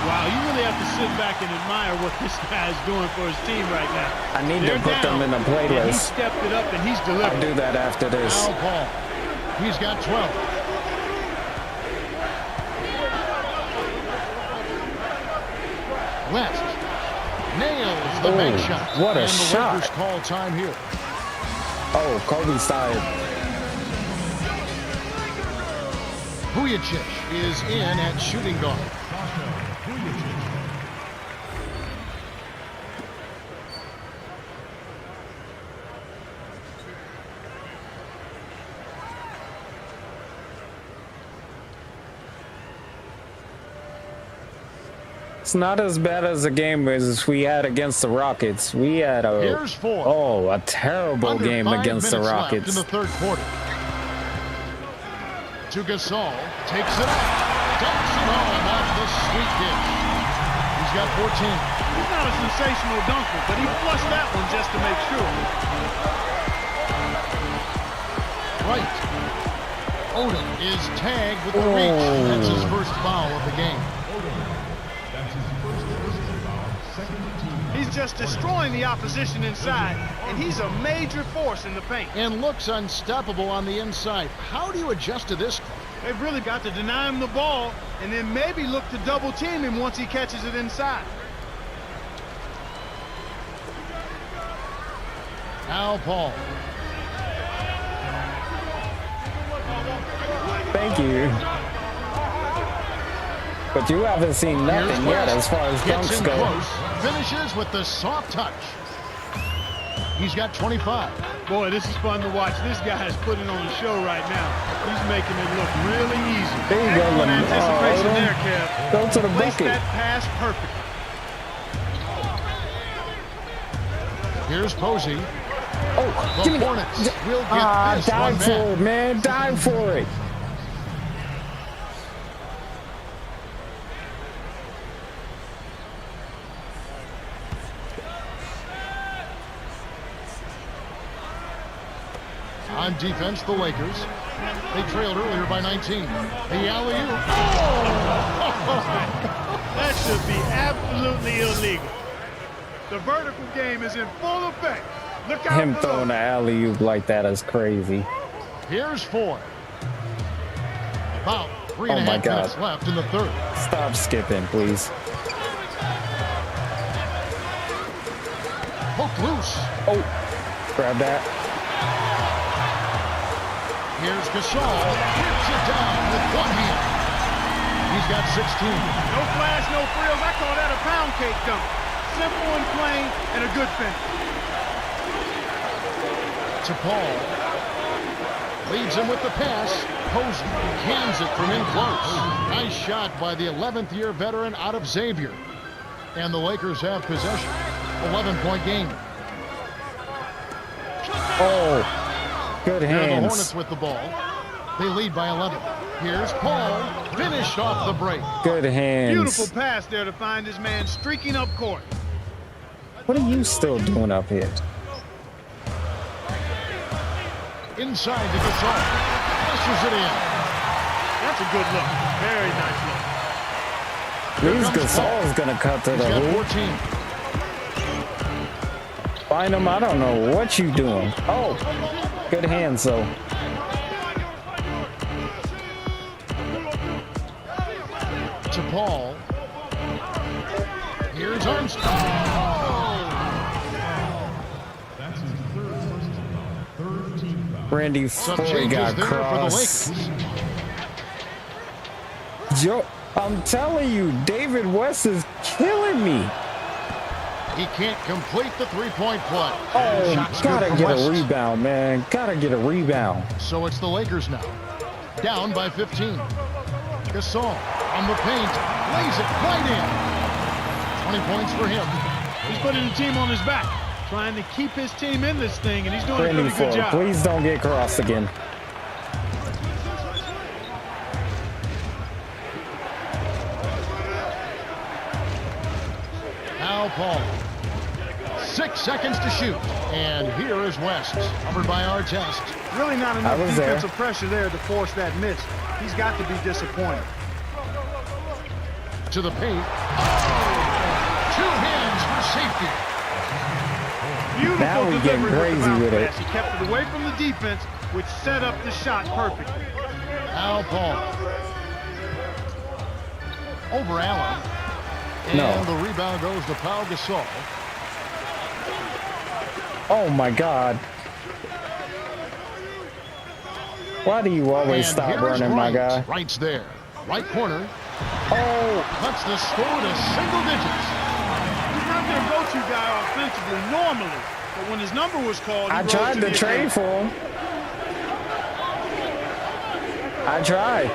Wow, you really have to sit back and admire what this guy is doing for his team right now. I need They're to put down, them in the and he playlist. stepped it up and he's I'll delivered. do that after this. Al Paul. He's got 12. West nails the bank shot. what a and the shot. Lakers call time here. Oh, Kobe's tired. Vujacic is in at shooting guard. It's not as bad as the game as we had against the Rockets. We had Here's four. a terrible Under game 5 against the minutes left Rockets. in the third quarter. To Gasol, takes it up, dunks it home off the sweet dish. He's got 14. He's not a sensational dunker, but he flushed that one just to make sure. Right. Odom is tagged with the reach. That's his first foul of the game. He's just destroying the opposition inside, and he's a major force in the paint. And looks unstoppable on the inside. How do you adjust to this? They've really got to deny him the ball and then maybe look to double team him once he catches it inside. Al Paul. Thank you. But you haven't seen nothing yet as far as Gets dunks in go. close. Finishes with the soft touch. He's got 25. Boy, this is fun to watch. This guy is putting on a show right now. He's making it look really easy. There you go, Excellent anticipation Odom. there, Kev. Go to the Placed bucket. that pass perfectly. Here's Posey. Oh, The give me Hornets will get this dive one for back. it, man. Dive for it. On defense, the Lakers. They trailed earlier by 19. The alley-oop. That should be absolutely illegal. The vertical game is in full effect. Look out Him below. throwing the alley-oop like that is crazy. Here's 4. About 3 Oh and a my half God. minutes left in the third. Stop skipping, please. Hooked loose. Oh, grab that. Here's Gasol. Hits it down with one hand. He's got 16. No flash, no frills. I call that a pound cake dunk. Simple and plain and a good finish. To Paul. Leads him with the pass. Posey cans it from in close. Nice shot by the 11th year veteran out of Xavier. And the Lakers have possession. 11-point game. Oh, good Here are the Hornets hands. with the ball. They lead by 11. Here's Paul. Finished off the break. Good hands. Beautiful pass there to find his man streaking up court. What are you still doing up here? Inside to Gasol. Pushes it in. That's a good look. Very nice look. Here These comes Paul. Gasol's gonna cut to He's the got hoop. 14. Find him. I don't know what you doing. Oh, good hands though. To Paul. Here's Armstrong. That's his third personal foul. Third team foul. Randy Some Floyd changes got there for the crossed. Lakers. Yo, I'm telling you, David West is killing me. He can't complete the three-point play. Oh, Shots good gotta from get West. a rebound, man. Gotta get a rebound. So it's the Lakers now. Down by 15. Gasol on the paint. Lays it right in. 20 points for him. He's putting the team on his back, trying to keep his team in this thing, and he's doing a Randy really good Floyd, job. please don't get crossed again. Paul. 6 seconds to shoot. And here is West, covered by Artest. Really not I enough was there. defensive pressure there to force that miss. He's got to be disappointed. To the paint. Oh! 2 hands for safety. Beautiful Now we getting delivery with the crazy bounce with it. pass. He kept it away from the defense, which set up the shot perfectly. Al Paul. Over Allen. And No. the rebound goes to Pau Gasol. Oh my God. Why do you always And stop here's running, my guy? Bryant. Wright's there. Right corner. Oh, Cuts the score to single digits. He's not their go-to guy offensively normally, but when his number was called, he I rose tried to to the trade occasion. for him. I tried.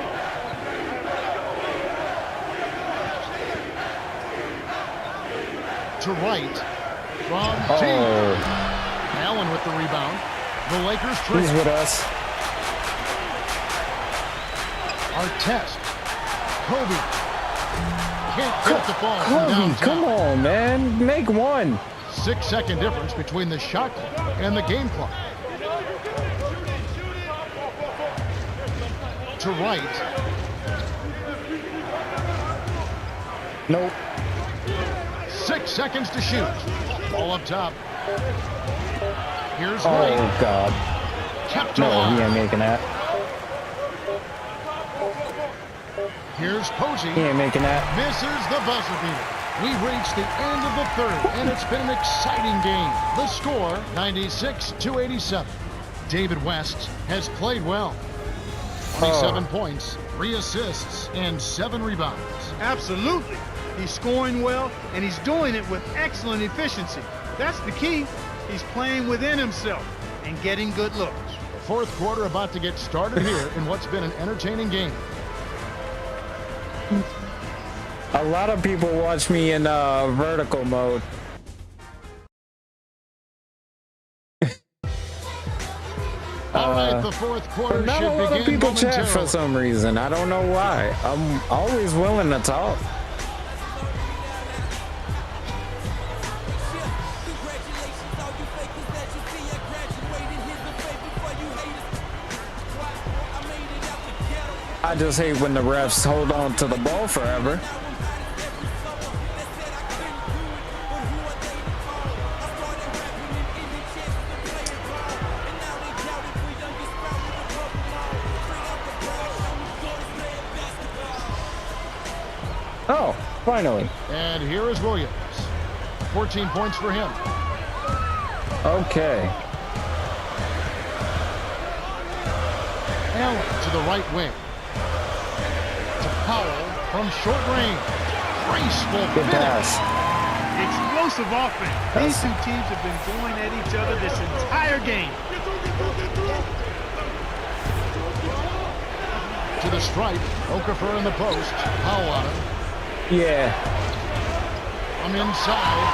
To Wright. From Oh, deep. Allen with the rebound. The Lakers he's trail. with us. Artest. Kobe. Can't get the ball from Kobe, downtown. come on, man. Make one. 6-second difference between the shot clock and the game clock. To Wright. Nope. 6 seconds to shoot. Ball up top. Here's Wright. Oh, God. Kept No, alive. he ain't making that. Here's Posey. He ain't making that. Misses the buzzer beater. We've reached the end of the third, and it's been an exciting game. The score, 96-87. David West has played well. 27 points, 3 assists, and 7 rebounds. Absolutely. He's scoring well, and he's doing it with excellent efficiency. That's the key. He's playing within himself and getting good looks. The fourth quarter about to get started here in what's been an entertaining game. A lot of people watch me in vertical mode. All right, the fourth quarter But not should a lot of begin people chat momentarily. for some reason. I don't know why. I'm always willing to talk. I just hate when the refs hold on to the ball forever. Oh, finally. And here is Williams. 14 points for him. Okay. Allen to the right wing. To Powell from short range. Graceful Good finish. pass. Explosive offense. These two teams have been going at each other this entire game. To the stripe. Okafor in the post. Powell on it. Yeah. From inside.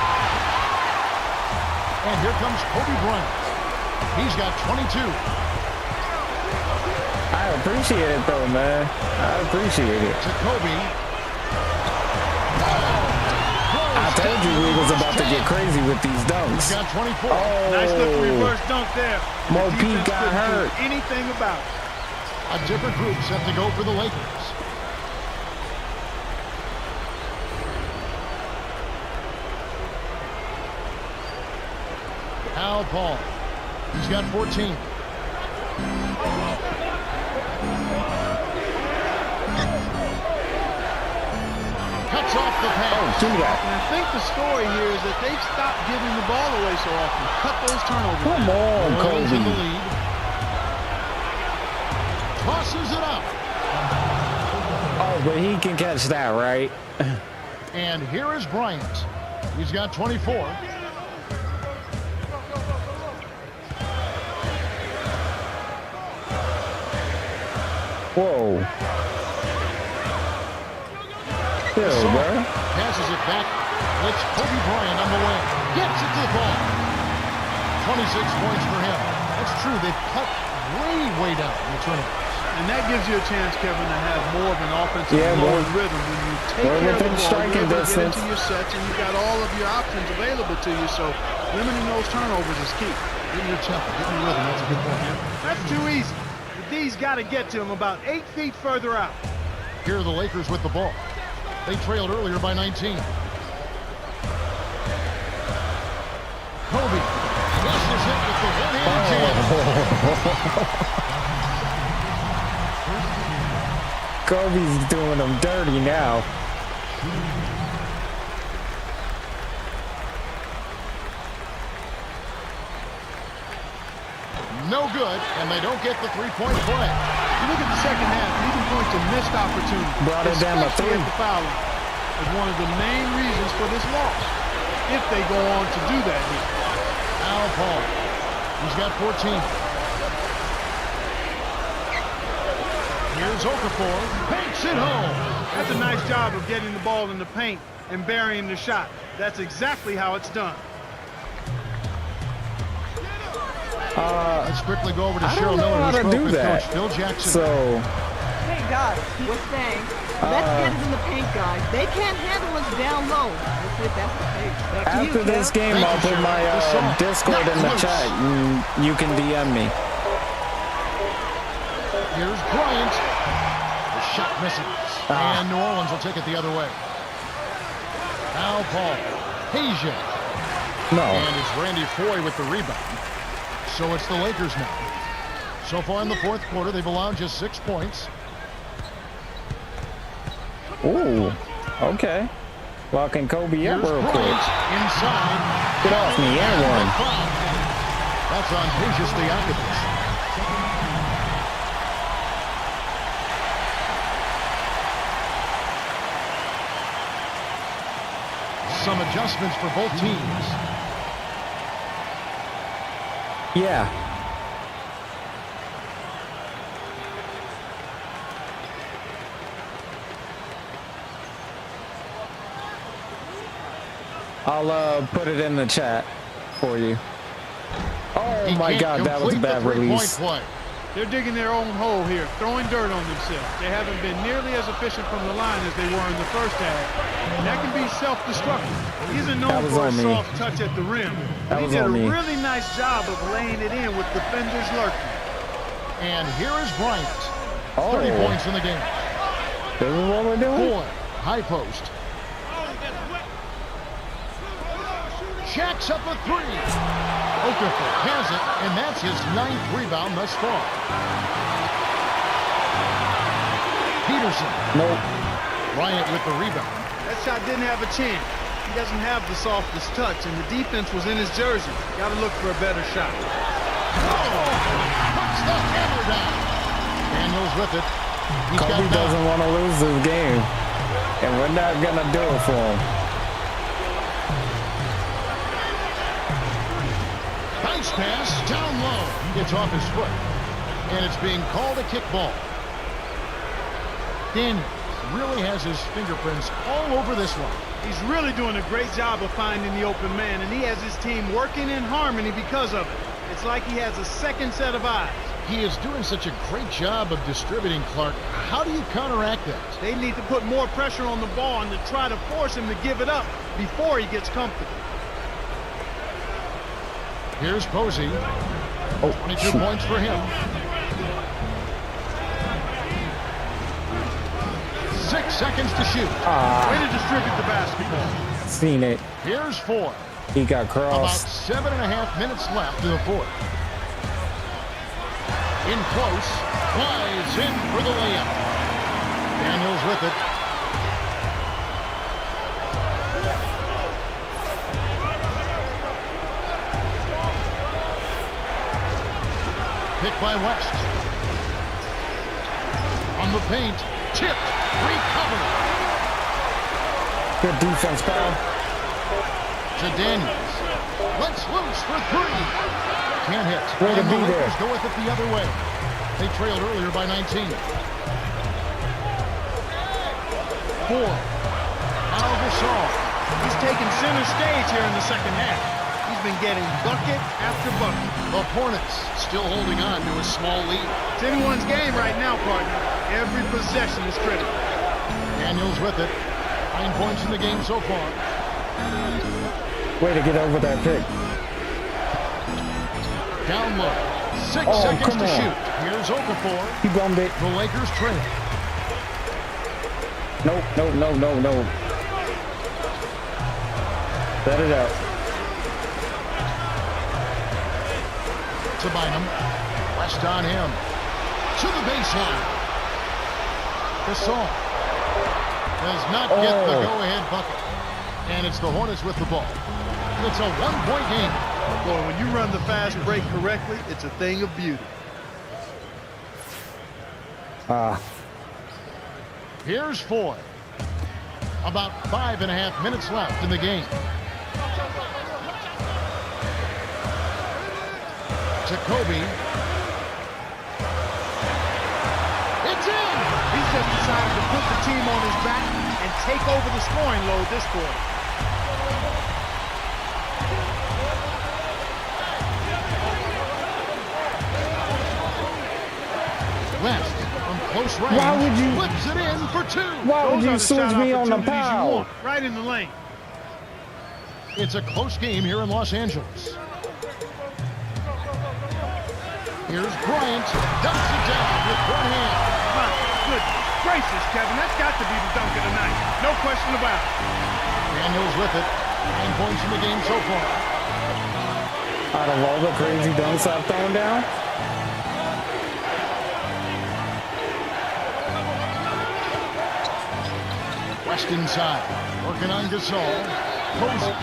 And here comes Kobe Bryant. He's got 22. I appreciate it though, man. I appreciate it. To Kobe. I told you we was about to get crazy with these He's dunks. got 24. Nice little Oh, reverse dunk there. Mo The Pete defense got couldn't do hurt. anything about it. A different group set to go for the Lakers. Al Paul. He's got 14. Cuts off the pass. give me that. And I think the story here is that they've stopped giving the ball away so often. Cut those turnovers. Come on, Orleans in the Kobe. lead. Tosses it up. Oh, but he can catch that, right? And here is Bryant. He's got 24. Whoa. Chill, Saw bro. passes it back. It's Kobe Bryant on the wing. Gets it to the ball. 26 points for him. That's true. They've cut way down in the turnovers. And that gives you a chance, Kevin, to have more of an offensive flow and rhythm when you take care of the ball, you're able to get into your sets, and you've got all of your options available to you. So limiting those turnovers is key. Getting your tempo, getting your rhythm, that's a good point. That's too easy. The D's got to get to him about 8 feet further out. Here are the Lakers with the ball. They trailed earlier by 19. Kobe flushes it with the one-hand jam. Kobe's doing them dirty now. No good, and they don't get the three-point play. You look at the second half, you can point to missed opportunities. Brought it down to 3. Especially at the foul line is one of the main reasons for this loss, if they go on to do that here. Al Paul, he's got 14. Here's Okafor, banks it home. That's a nice job of getting the ball in the paint and burying the shot. That's exactly how it's done. Let's quickly go over to I Cheryl don't know Miller, how who to spoke do with that. Coach Phil Jackson. So, Hey guys, we're saying, let's get it in the paint, guys. They can't handle us down low. Let's see if that's the case. Back to after you, this Kev. game, Thank I'll you, put Cheryl. my This song, Discord in the Knocked chat, Loose. and you can DM me. Here's Bryant. The shot misses. And New Orleans will take it the other way. Al Paul. Asia. No. And it's Randy Foye with the rebound. So it's the Lakers now. So far in the fourth quarter, they've allowed just 6 points. Ooh. Okay. Locking Kobe up Here's real Bryant quick. inside. Get off me, and one. That's on Pejus Stojakovic. Some adjustments for both teams. Yeah. I'll put it in the chat for you. Oh He my can't God, that was a complete the bad three-point release. play. They're digging their own hole here, throwing dirt on themselves. They haven't been nearly as efficient from the line as they were in the first half. And that can be self-destructive. He isn't known was for a on me. soft touch at the rim. That He was did a on me. really nice job of laying it in with defenders lurking. And here is Bryant. Oh. 30 points in the game. This is what we're doing? Four. High post. Shaq's up a three. Okafor has it, and that's his 9th rebound thus far. Peterson. Nope. Bryant with the rebound. That shot didn't have a chance. He doesn't have the softest touch, and the defense was in his jersey. Got to look for a better shot. Puts the hammer down. Daniels with it. He's Kobe got doesn't want to lose this game, and we're not going to do it for him. nice pass down low. He gets off his foot, and it's being called a kick ball. Daniels really has his fingerprints all over this one. He's really doing a great job of finding the open man, and he has his team working in harmony because of it. It's like he has a second set of eyes. He is doing such a great job of distributing, Clark. How do you counteract that? They need to put more pressure on the ball and to try to force him to give it up before he gets comfortable. Here's Posey. 22 points for him. 6 seconds to shoot. Way to distribute the basketball. Seen it. Here's 4. He got About crossed. 7.5 minutes left in the fourth. In close, flies in for the layup. Daniels with it. Picked by West. On the paint, tipped, recovered. Good defense, pal. To Daniels. Let's loose for 3. Can't hit. Way to And be the there. Lakers go with it the other way. They trailed earlier by 19. 4. Al Gasol. He's taking center stage here in the second half. He's been getting bucket after bucket. The Hornets still holding on to a small lead. It's anyone's game right now, partner. Every possession is critical. Daniels with it. 9 points in the game so far. Way to get over that pick. Down low. 6 Oh, seconds come to on. shoot. Here's Okafor. He bumped it. The Lakers trail. Nope, nope, no, no, no. Set it up. To Bynum. West on him. To the baseline. Gasol does not get the Oh. go-ahead bucket. And it's the Hornets with the ball. It's a 1-point game. Boy, when you run the fast break correctly, it's a thing of beauty. Here's Foy. About 5.5 minutes left in the game. To Kobe. It's in! He's just decided to put the team on his back and take over the scoring load this quarter. West from close range. Why would you- Flips it in for 2. Why would Those you are the switch shot me on the opportunities you foul? want, right in the lane. It's a close game here in Los Angeles. Here's Bryant. Dumps it down with one hand. My goodness gracious, Kevin, that's got to be the dunk of the night. No question about it. Daniels with it. 9 points in the game so far. Out of all the crazy dunks I've thrown down. West inside. Working on Gasol. Posey.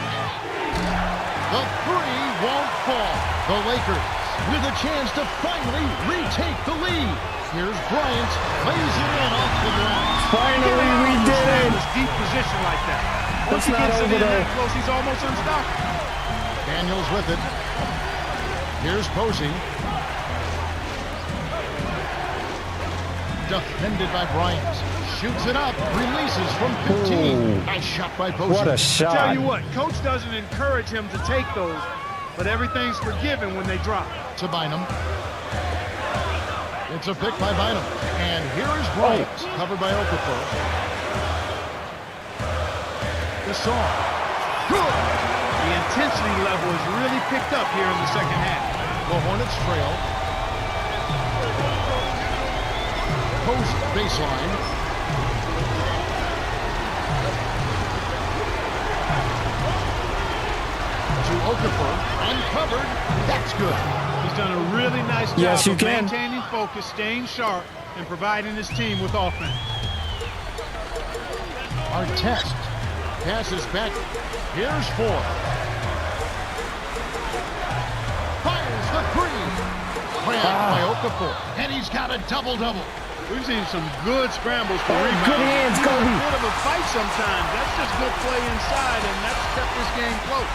The 3 won't fall. The Lakers with a chance to finally retake the lead. Here's Bryant. Lays it in off the ground. Finally, we did it. This deep position like that. Once It's he not gets it over in though. that close, he's almost unstoppable. Daniels with it. Here's Posey. Defended by Bryant. Shoots it up. Releases from 15. Ooh. Nice shot by Posey. What a Tell shot. you what, coach doesn't encourage him to take those, but everything's forgiven when they drop. To Bynum. It's a pick by Bynum. And here is Bryant. Covered by Okafor. Gasol. Good. The intensity level is really picked up here in the second half. The Hornets trail. Post baseline. To Okafor. Uncovered. That's good. He's done a really nice job Yes, you of can. maintaining focus, staying sharp, and providing his team with offense. Our test. Passes back. Here's 4. Fires the 3. Grabbed by Okafor. And he's got a double-double. We've seen some good scrambles for Oh, rebounds. good hands, It's a Kobe. bit of a fight sometimes. That's just good play inside, and that's kept this game close.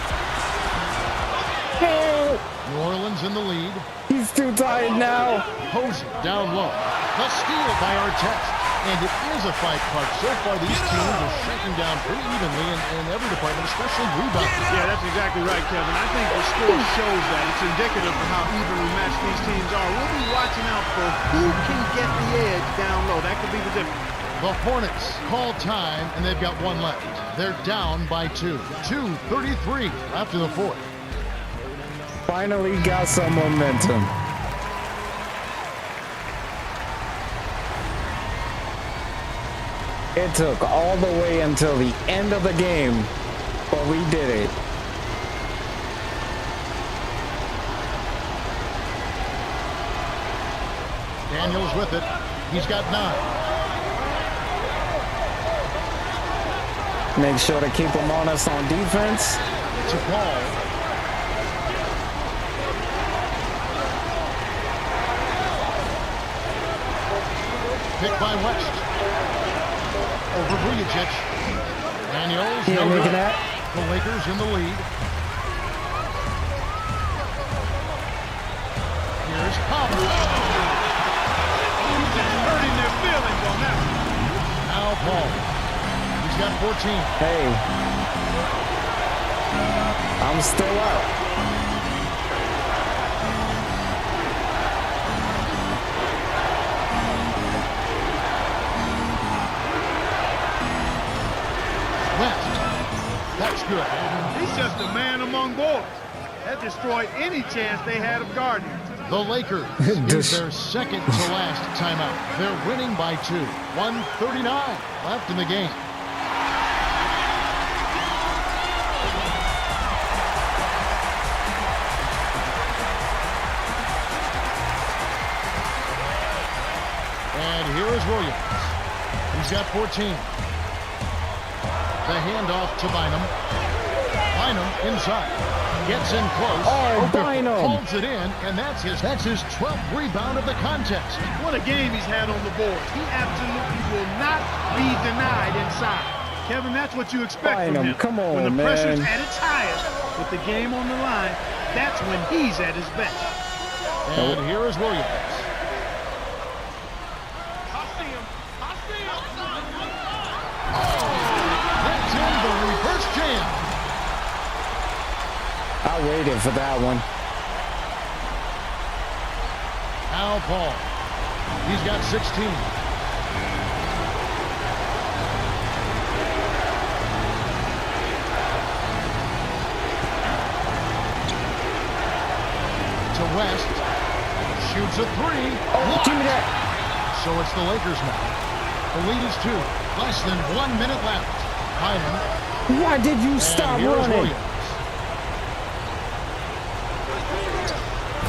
New Orleans in the lead. He's too tired now. Posey down low. The steal by Artest. And it is a fight, Clark. So far, these teams are shaking down pretty evenly in every department, especially rebounding. Yeah, that's exactly right, Kevin. I think the score shows that. It's indicative of how evenly matched these teams are. We'll be watching out for who can get the edge down low. That could be the difference. The Hornets call time, and they've got 1 left. They're down by 2. 2:33 after the 4th. Finally got some momentum. It took all the way until the end of the game, but we did it. Daniels with it. He's got 9. Make sure to keep them on us on defense. It's a ball. Picked by West. Over Vujacic. Daniels. Yeah, no making good. that. The Lakers in the lead. Here's Powell. Hurting their feelings on that one. Now Paul. He's got 14. Hey, I'm still up. them boards. That destroyed any chance they had of guarding. The Lakers use their second to last timeout. They're winning by 2. 1:39 left in the game. And here is Williams. He's got 14. The handoff to Bynum. Bynum inside. Gets in close. Oh, Bynum. Holds it in, and that's his 12th rebound of the contest. What a game he's had on the board. He absolutely will not be denied inside. Kevin, that's what you expect from Bynum, him. come on, when the man. pressure's at its highest, with the game on the line, that's when he's at his best. And here is Williams. That's in the reverse jam. I waited for that one. Al Paul. He's got 16. To West. Shoots a 3. Oh, give me that. So it's the Lakers now. The lead is 2. Less than 1 minute left. Bynum. Why did you stop And here's running? Williams.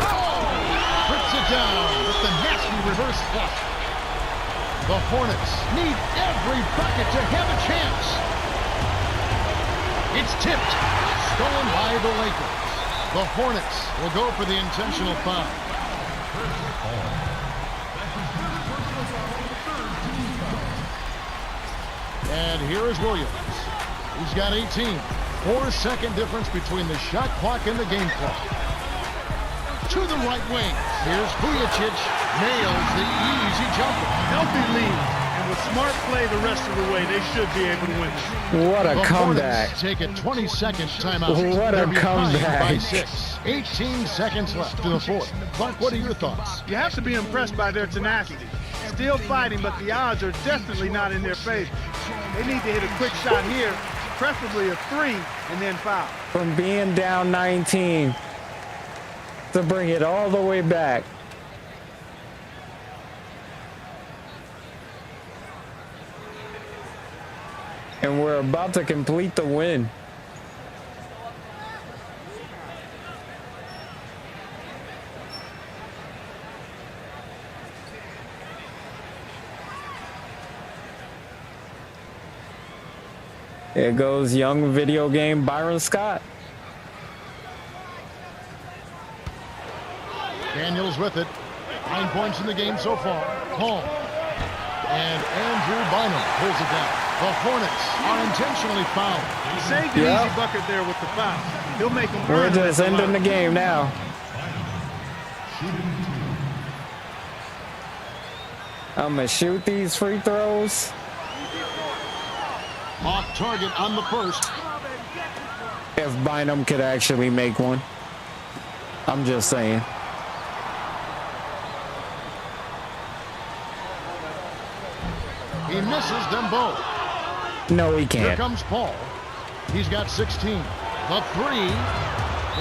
Puts it down with the nasty reverse flush. The Hornets need every bucket to have a chance. It's tipped. Stolen by the Lakers. The Hornets will go for the intentional foul. And here is Williams. He's got 18. 4-second difference between the shot clock and the game clock. To the right wing. Here's Vujicic. Nails the easy jumper. Healthy lead. And with smart play the rest of the way, they should be able to win this. What a The comeback. Hornets take a 20-second timeout. What a They're behind comeback. By 6. 18 seconds left in the fourth. Clark, what are your thoughts? You have to be impressed by their tenacity. Still fighting, but the odds are definitely not in their favor. They need to hit a quick shot here, preferably a 3, and then foul. From being down 19 to bring it all the way back. And we're about to complete the win. There goes young video game Byron Scott. Daniels with it. 9 points in the game so far. Hall. And Andrew Bynum pulls it down. The Hornets are intentionally fouled. He saved an easy bucket there with the foul. He'll make them We're earn just that ending the line. game now. I'm gonna shoot these free throws. Off target on the first. If Bynum could actually make one. I'm just saying. He misses them both. No, he Here can't. comes Paul. He's got 16. The 3.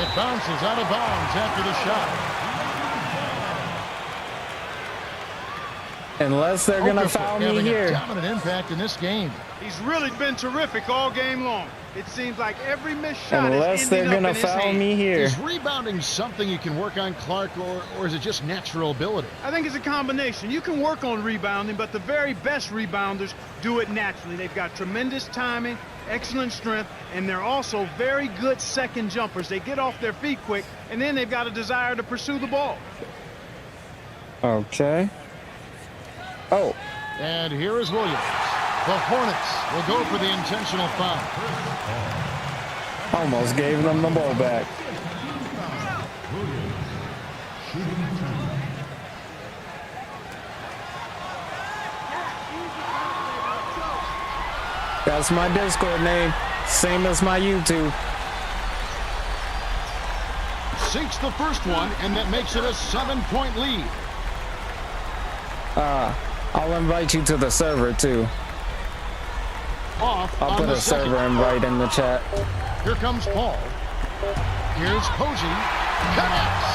It bounces out of bounds after the shot. Unless they're gonna Okafor foul me having a here. dominant impact in this game. He's really been terrific all game long. It seems like every missed shot Unless is they're ending gonna up in his foul hand. me here. Is rebounding something you can work on, Clark, or is it just natural ability? I think it's a combination. You can work on rebounding, but the very best rebounders do it naturally. They've got tremendous timing, excellent strength, and they're also very good second jumpers. They get off their feet quick, and then they've got a desire to pursue the ball. Okay. Oh, And here is Williams. The Hornets will go for the intentional foul. almost gave them the ball back. That's my Discord name. Same as my YouTube. Sinks the first one, and that makes it a 7-point lead. I'll invite you to the server too. Off I'll on put the a server second. invite in the chat. Here comes Paul. Here's Posey. Connects.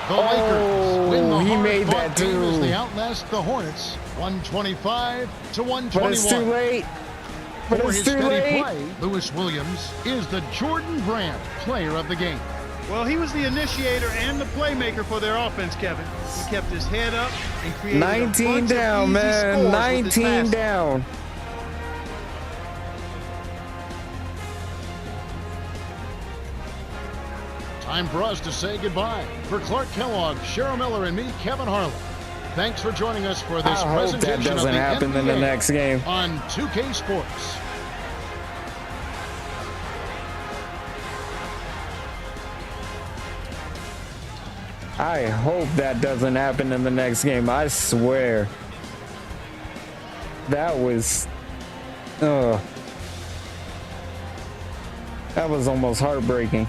The Lakers win the he made hard-fought that game as too. they outlast the Hornets 125 to 121. But it's too late. But For it's his too steady late. play, Lewis Williams is the Jordan Brand player of the game. Well, he was the initiator and the playmaker for their offense, Kevin. He kept his head up and created 19 a bunch down, of easy man. scores with his 19 passing. down. Time for us to say goodbye. For Clark Kellogg, Cheryl Miller, and me, Kevin Harlan. Thanks for joining us for this I hope that presentation of doesn't the happen NBA in the next game. on 2K Sports. I hope that doesn't happen in the next game. I swear. That was... that was almost heartbreaking.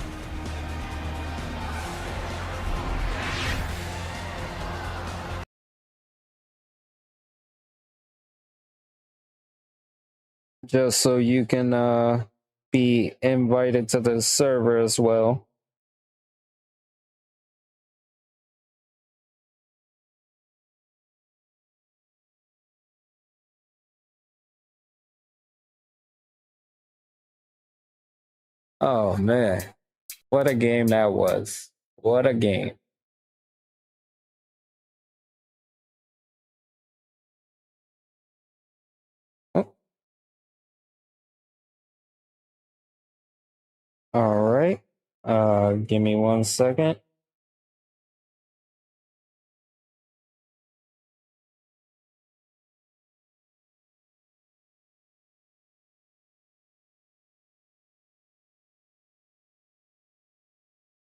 Just so you can be invited to the server as well. Oh man, what a game that was. What a game. Oh. All right. Give me 1 second.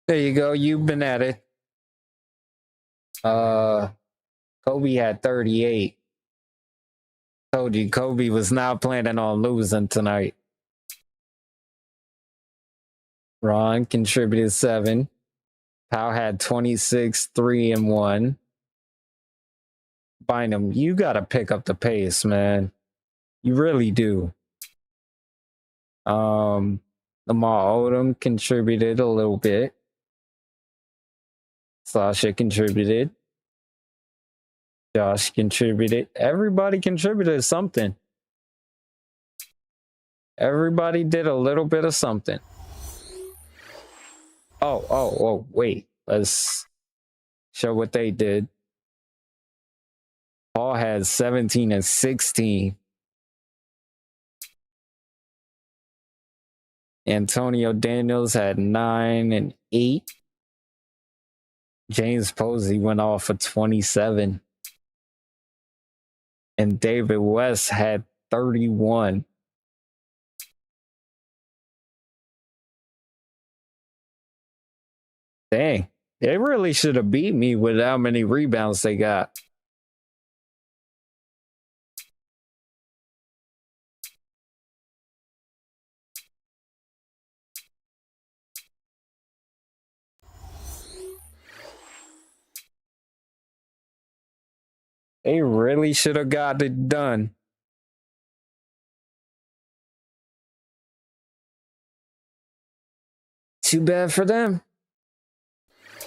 There you go. You've been at it. Kobe had 38. Told you Kobe was not planning on losing tonight. Ron contributed 7. Powell had 26, 3, and 1. Bynum, you gotta pick up the pace, man. You really do. Lamar Odom contributed a little bit. Sasha contributed. Josh contributed. Everybody contributed something. Everybody did a little bit of something. Oh, wait. Let's show what they did. Paul had 17 and 16. Antonio Daniels had 9 and 8. James Posey went off for 27. And David West had 31. Dang, they really should have beat me with how many rebounds they got. They really should have got it done. Too bad for them.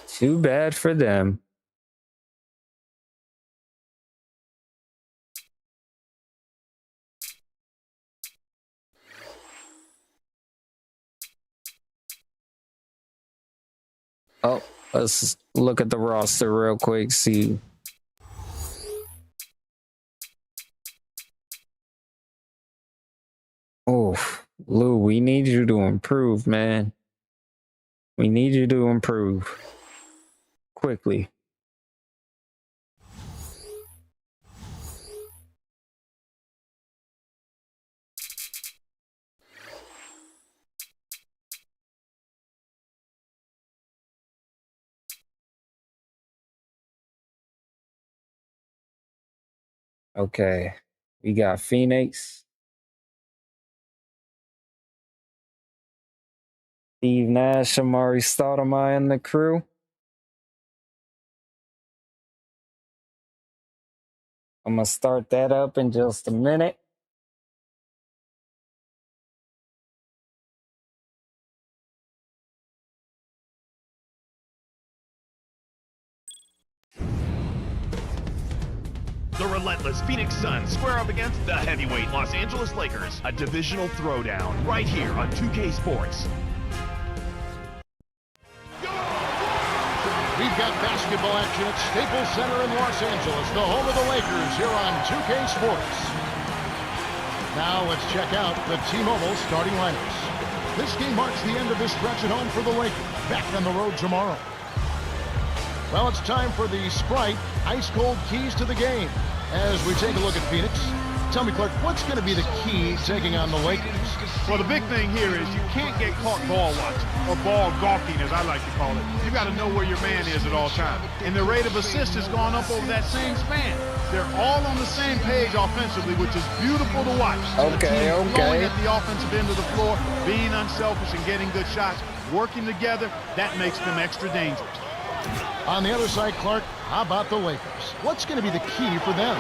Too bad for them. Oh, let's look at the roster real quick, see. Oh, Lou, we need you to improve, man. We need you to improve. Quickly. Okay, we got Phoenix. Steve Nash, Amari Stoudemire, and the crew. I'm going to start that up in just a minute. The relentless Phoenix Suns square up against the heavyweight Los Angeles Lakers. A divisional throwdown right here on 2K Sports. We've got basketball action at Staples Center in Los Angeles, the home of the Lakers, here on 2K Sports. Now let's check out the T-Mobile starting lineups. This game marks the end of this stretch at home for the Lakers. Back on the road tomorrow. Well, it's time for the Sprite ice-cold keys to the game. As we take a look at Phoenix, tell me, Clark, what's going to be the key taking on the Lakers? Well, the big thing here is you can't get caught ball watching, or ball gawking, as I like to call it. You got to know where your man is at all times. And the rate of assist has gone up over that same span. They're all on the same page offensively, which is beautiful to watch. Okay, the team flowing okay. at the offensive end of the floor, being unselfish and getting good shots, working together, that makes them extra dangerous. On the other side, Clark, how about the Lakers? What's going to be the key for them?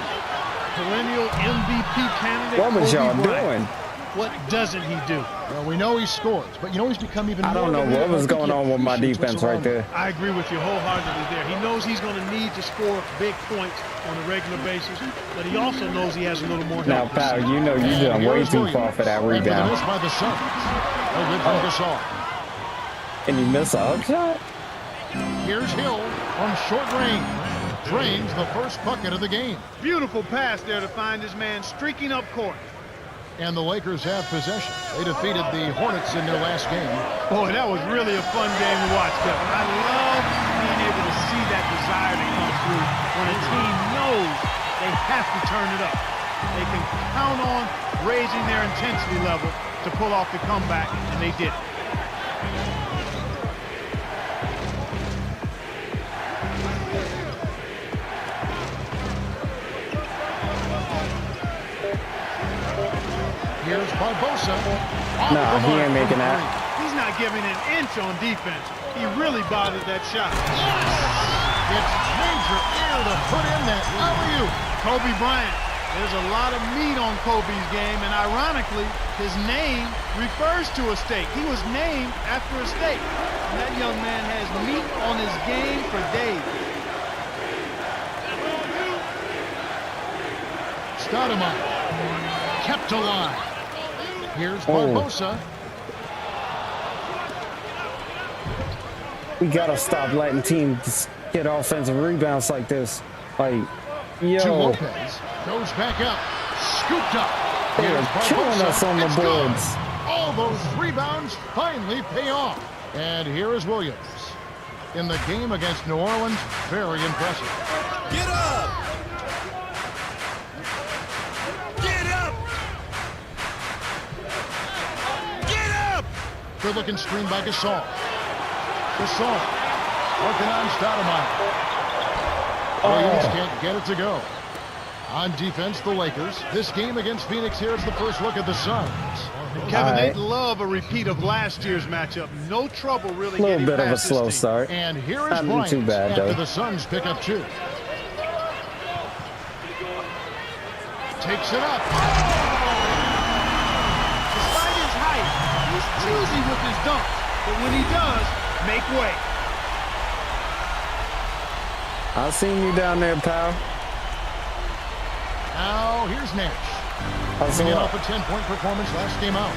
Perennial MVP candidate. What was Kobe y'all Bryant. doing? What doesn't he do? Well, we know he scores, but you know he's become even more... I don't know what was going on with my defense right there. I agree with you wholeheartedly there. He knows he's going to need to score big points on a regular basis, but he also knows he has a little more Now, help. pal, you know you done way too far for that And for the rebound. miss by the Suns. No good from Gasol. And you miss a hook shot? Here's Hill from short range. Drains the first bucket of the game. Beautiful pass there to find his man streaking up court. And the Lakers have possession. They defeated the Hornets in their last game. Boy, that was really a fun game to watch, Kevin. I love being able to see that desire to come through when a team knows they have to turn it up. They can count on raising their intensity level to pull off the comeback, and they did it. Here's Barbosa. Nah, he ain't making that. He's not giving an inch on defense. He really bothered that shot. It's major air to put in that alley-oop. Kobe Bryant. There's a lot of meat on Kobe's game, and ironically, his name refers to a steak. He was named after a steak. And that young man has meat on his game for days. Stoudemire kept alive. Here's Barbosa. We gotta stop letting teams get offensive rebounds like this. Like, To yo, Lopez. Goes back up. Scooped up. they Here's are killing Barbosa. us on the It's good. boards. All those rebounds finally pay off. And here is Williams. In the game against New Orleans, very impressive. Get up! Get up! Get up! Good looking screen by Gasol. Gasol working on Stoudemire. Williams can't get it to go. On defense, the Lakers. This game against Phoenix here is the first look at the Suns. Kevin, Right. they'd love a repeat of last year's matchup. No trouble really A little getting bit of a past this slow team. start. And here is Not Bryant too bad, after though. the Suns pick up two. Takes it up. Despite his height, he's choosy with his dunks. But when he does, make way. I seen you down there, pal. Now here's Nash. Hustle Coming up. off a 10-point performance last game out.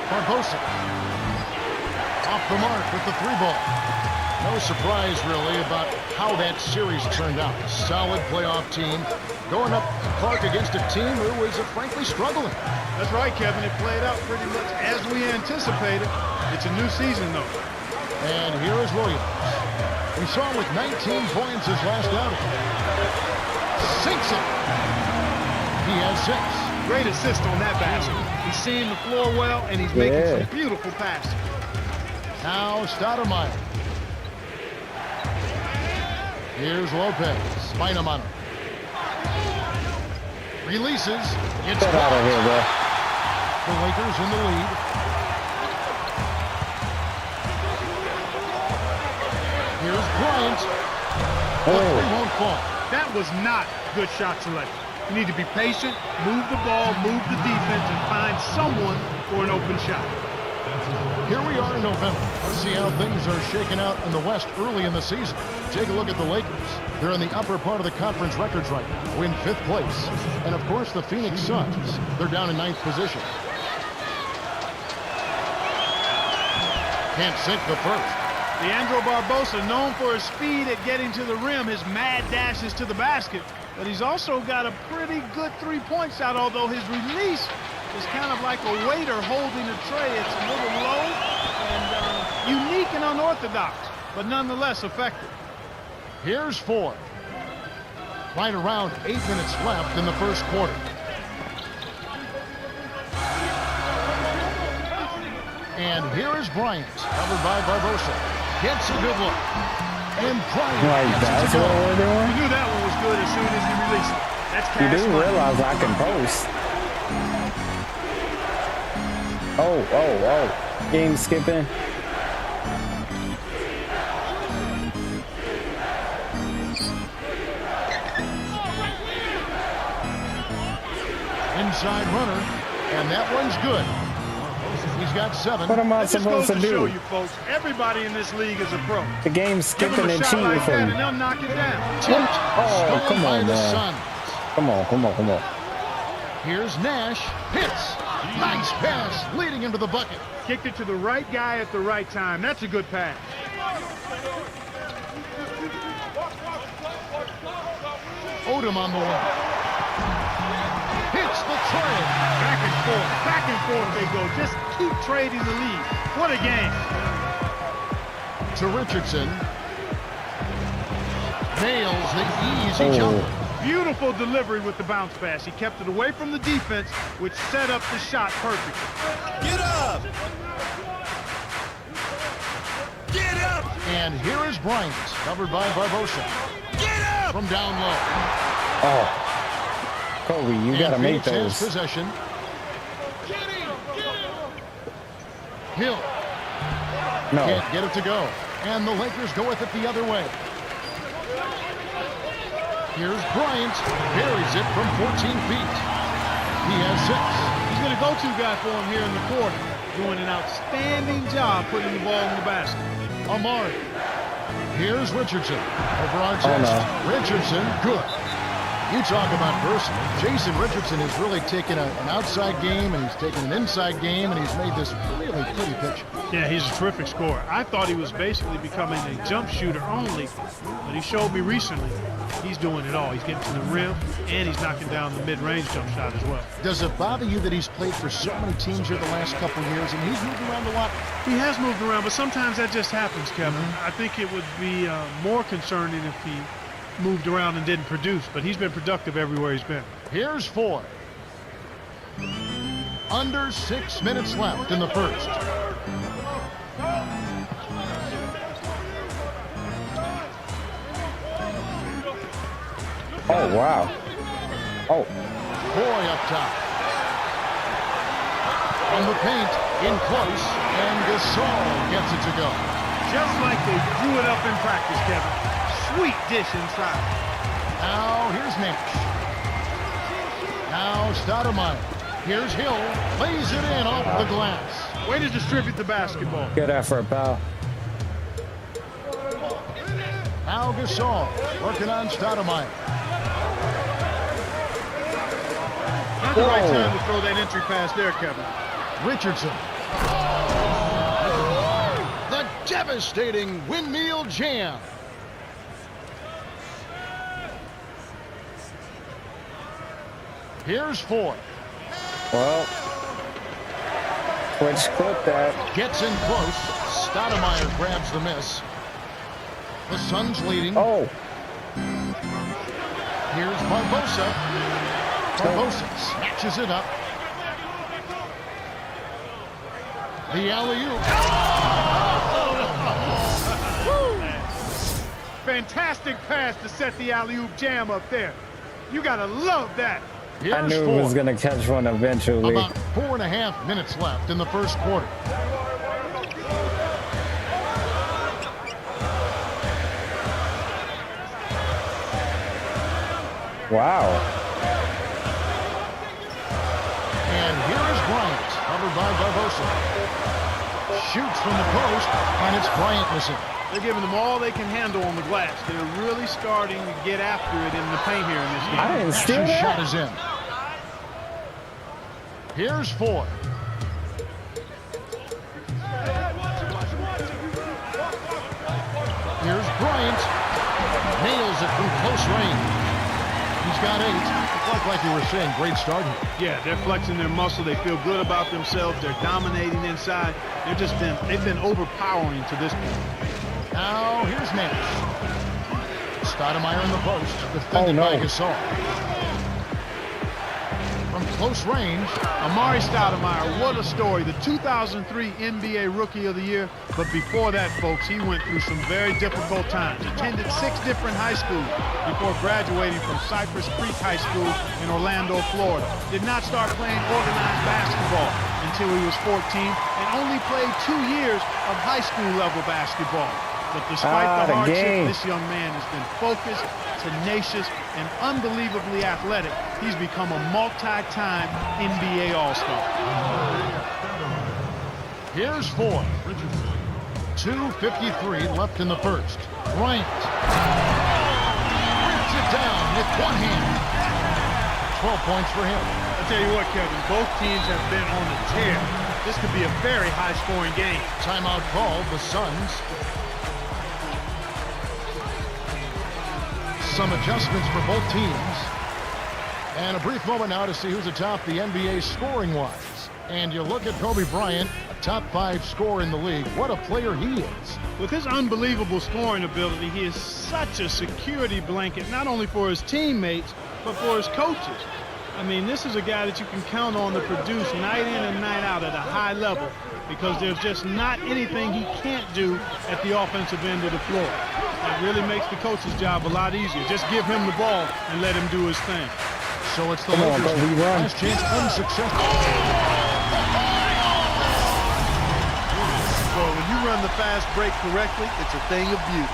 Barbosa. Off the mark with the three ball. No surprise, really, about how that series turned out. Solid playoff team. Going up, Clark, against a team who was frankly struggling. That's right, Kevin. It played out pretty much as we anticipated. It's a new season, though. And here is Williams. We saw him with 19 points his last outing. Sinks it. He has 6. Great assist on that basket. He's seeing the floor well, and he's making Yeah. some beautiful passes. Now Stoudemire. Here's Lopez. Bynum on him. Releases. It's Get out of blocked. here, bro. The Lakers in the lead. Here's Bryant. The three won't fall. That was not good shot selection. You need to be patient, move the ball, move the defense, and find someone for an open shot. Here we are in November. Let's see how things are shaking out in the West early in the season. Take a look at the Lakers. They're in the upper part of the conference records right now. We're in 5th place. And, of course, the Phoenix Suns. They're down in 9th position. Can't sink the first. Leandro Barbosa, known for his speed at getting to the rim, his mad dashes to the basket. But he's also got a pretty good three-point shot, although his release is kind of like a waiter holding a tray. It's a little low and unique and unorthodox, but nonetheless effective. Here's 4. Right around 8 minutes left in the first quarter. And here is Bryant, covered by Barbosa. Gets a good look. And Bryant Like gets that's it to what go. we're doing? You knew that one was good as soon as you released it. That's You cash do money. realize I can post. Oh. Game skipping. Inside runner. And that one's good. He's got 7. What am I That just supposed goes to to show do? you folks, everybody in this league is a pro. The game's Give them skipping a and shot cheating like for that and you. they'll knock it down. Tipped. Oh, Stolen come by on, the man. Suns. Come on. Here's Nash. Hits. Nice pass. Leading into the bucket. Kicked it to the right guy at the right time. That's a good pass. Odom on the wing. Hits the trail. Back and forth they go. Just keep trading the lead. What a game. To Richardson. Nails the easy jumper. Beautiful delivery with the bounce pass. He kept it away from the defense, which set up the shot perfectly. Get up! Get up! And here is Bryant, covered by Barbosa. Get up! From down low. Oh. Kobe, you gotta And make Phoenix has those. possession. Hill No. can't get it to go. And the Lakers go with it the other way. Here's Bryant. Buries it from 14 feet. He has 6. He's been a go-to guy for him here in the quarter, doing an outstanding job putting the ball in the basket. Amari. Here's Richardson. Over on Oh, chest. no. Richardson, good. You talk about versatile. Jason Richardson has really taken an outside game, and he's taken an inside game, and he's made this really pretty picture. Yeah, he's a terrific scorer. I thought he was basically becoming a jump shooter only, but he showed me recently he's doing it all. He's getting to the rim, and he's knocking down the mid-range jump shot as well. Does it bother you that he's played for so many teams here the last couple of years, and he's moved around a lot? He has moved around, but sometimes that just happens, Kevin. I think it would be more concerning if he moved around and didn't produce, but he's been productive everywhere he's been. Here's 4. Under 6 minutes left in the first. Oh, wow. Oh. Boy up top. From the paint, in close, and Gasol gets it to go. Just like they drew it up in practice, Kevin. Sweet dish inside. Now, here's Nash. Now, Stoudemire. Here's Hill. Lays it in off the glass. Way to distribute the basketball. Good effort, pal. Now Gasol working on Stoudemire. Not the right Whoa. time to throw that entry pass there, Kevin. Richardson. The devastating windmill jam. Here's 4. Well, Twitch clip that. Gets in close. Stoudemire grabs the miss. The Suns leading. Oh. Here's Barbosa. Barbosa snatches it up. The alley-oop. Fantastic pass to set the alley-oop jam up there. You gotta love that. Here's I knew 4. he was gonna catch one eventually. About 4.5 minutes left in the first quarter. Wow. And here is Bryant, covered by Barbosa. Shoots from the post, and it's Bryant missing. They're giving them all they can handle on the glass. They're really starting to get after it in the paint here in this game. I didn't steal Nash's shot that. is in. Here's Ford. Here's Bryant. Nails it from close range. He's got 8. Like you were saying, great start here. Yeah, they're flexing their muscle. They feel good about themselves. They're dominating inside. They've been overpowering to this point. Now here's Nash. Stoudemire in the post. Defended by Gasol. From close range. Amari Stoudemire, what a story. The 2003 NBA Rookie of the Year. But before that, folks, he went through some very difficult times. Attended 6 different high schools before graduating from Cypress Creek High School in Orlando, Florida. Did not start playing organized basketball until he was 14 and only played 2 years of high school level basketball. But despite the hardship, this young man has been focused, tenacious, and unbelievably athletic. He's become a multi-time NBA All-Star. Here's Ford. 2:53 left in the first. Bryant rips it down with one hand. 12 points for him. I'll tell you what, Kevin, both teams have been on the tear. This could be a very high-scoring game. Timeout called, the Suns. Some adjustments for both teams. And a brief moment now to see who's atop the NBA scoring-wise. And you look at Kobe Bryant, a top 5 scorer in the league. What a player he is. With his unbelievable scoring ability, he is such a security blanket, not only for his teammates, but for his coaches. I mean, this is a guy that you can count on to produce night in and night out at a high level, because there's just not anything he can't do at the offensive end of the floor. That really makes the coach's job a lot easier. Just give him the ball and let him do his thing. So it's the Lakers' last chance unsuccessful. Well, when you run the fast break correctly, it's a thing of beauty.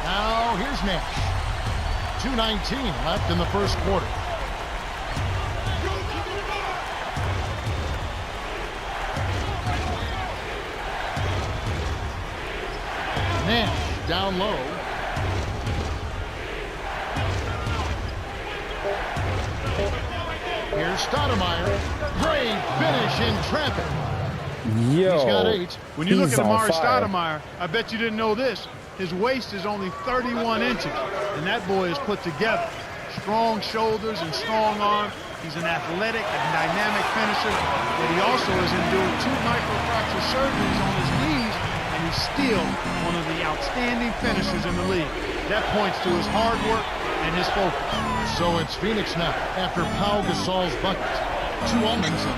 Now here's Nash. 2:19 left in the first quarter. Nash down low. Here's Stoudemire. Great finish in traffic. Yo, he's got 8. When you look he's at Amari on fire. Stoudemire, I bet you didn't know this. His waist is only 31 inches, and that boy is put together. Strong shoulders and strong arms. He's an athletic and dynamic finisher, but he also has endured 2 microfracture surgeries on his knees, and he's still one of the outstanding finishers in the league. That points to his hard work and his focus. So it's Phoenix now after Pau Gasol's bucket. 2 Wilmington.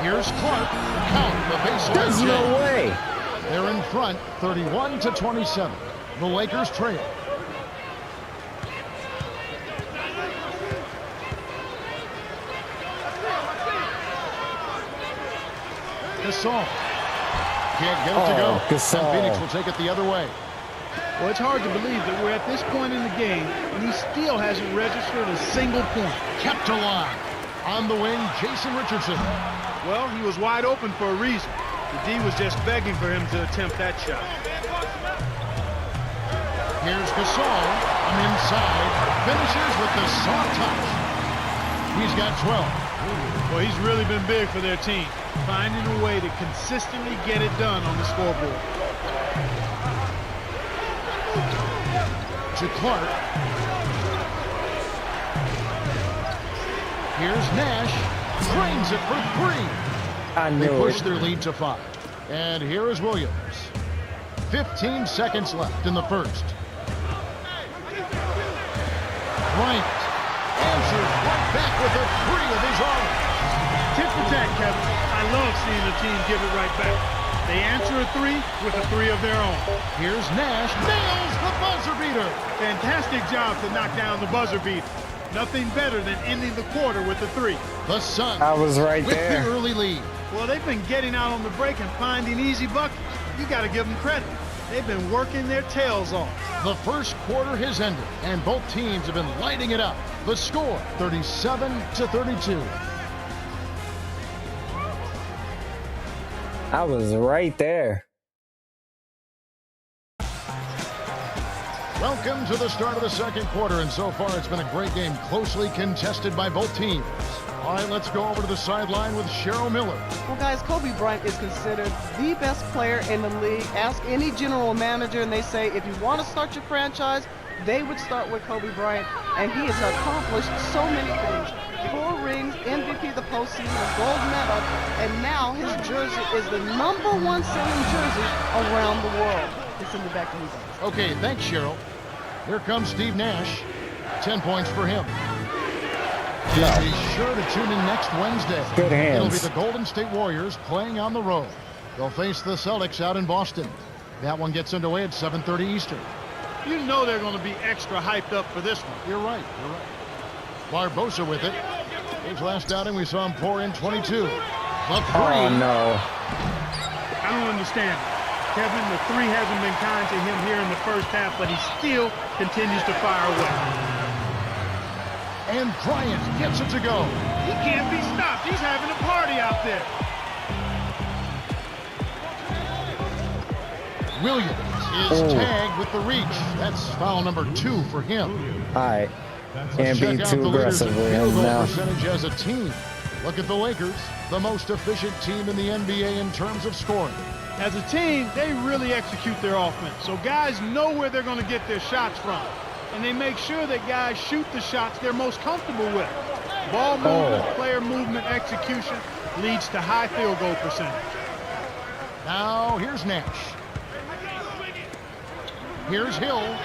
Here's Clark. Count the baseline. There's no way. They're in front, 31-27. The Lakers trail. Gasol. Can't get it to go. Gasol. And Phoenix will take it the other way. Well, it's hard to believe that we're at this point in the game, and he still hasn't registered a single point. Kept alive. On the wing, Jason Richardson. Well, he was wide open for a reason. The D was just begging for him to attempt that shot. Here's Gasol. I'm inside. Finishes with the soft touch. He's got 12. Well, he's really been big for their team, finding a way to consistently get it done on the scoreboard. To Clark. Here's Nash. Drains it for 3. I They knew push it. their lead to 5. And here is Williams. 15 seconds left in the first. Bryant answers right back with a 3 of his own. Tip for tat, Kevin. I love seeing the team give it right back. They answer a 3 with a 3 of their own. Here's Nash. Nails the buzzer beater. Fantastic job to knock down the buzzer beater. Nothing better than ending the quarter with a 3. The Suns I was right with there. the early lead. Well, they've been getting out on the break and finding easy buckets. you got to give them credit. They've been working their tails off. The first quarter has ended, and both teams have been lighting it up. The score, 37-32. I was right there. Welcome to the start of the second quarter, and so far it's been a great game, closely contested by both teams. All right, let's go over to the sideline with Cheryl Miller. Well, guys, Kobe Bryant is considered the best player in the league. Ask any general manager, and they say if you want to start your franchise, they would start with Kobe Bryant, and he has accomplished so many things. 4 rings, MVP of the postseason, a gold medal, and now his jersey is the #1 selling jersey around the world. Let's send it back to you guys. Okay, thanks, Cheryl. Here comes Steve Nash. 10 points for him. No. Be sure to tune in next Wednesday. Good hands. It'll be the Golden State Warriors playing on the road. They'll face the Celtics out in Boston. That one gets underway at 7:30 Eastern. You know they're going to be extra hyped up for this one. You're right. Barbosa with it. His last outing, we saw him pour in 22. The 3. Oh, no. I don't understand. Kevin, the 3 hasn't been kind to him here in the first half, but he still continues to fire away. And Bryant gets it to go. He can't be stopped. He's having a party out there. Williams is tagged with the reach. That's foul number 2 for him. All right. Can't Check be out too the leaders aggressive in with field him goal now. percentage as a team. Look at the Lakers, the most efficient team in the NBA in terms of scoring. As a team, they really execute their offense. So guys know where they're going to get their shots from. And they make sure that guys shoot the shots they're most comfortable with. Ball movement, player movement, execution leads to high field goal percentage. Now, here's Nash. Here's Hill.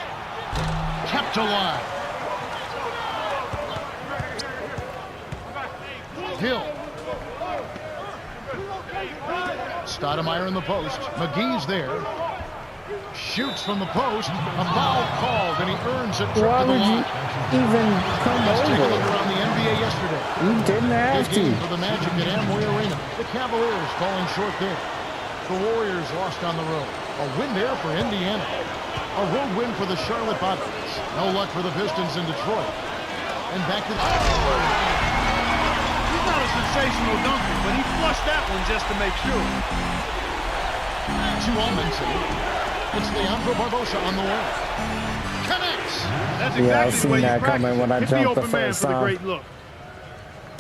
Kept alive. Hill. Stoudemire in the post. McGee's there. Shoots from the post. A foul called, and he earns a trip Why to the would you line. even come Let's take a look over? around the NBA yesterday. You didn't have Big game to. for the Magic at Amway Arena. The Cavaliers falling short there. The Warriors lost on the road. A win there for Indiana. A road win for the Charlotte Bobcats. No luck for the Pistons in Detroit. And back to... He's not a sensational dunker, but he flushed that one just to make sure. 2 on Minson. It's Leandro Barbosa on the way. Connects. That's Yeah, I exactly seen where you that practice. coming when I Hit jumped the open man first for the time. great look.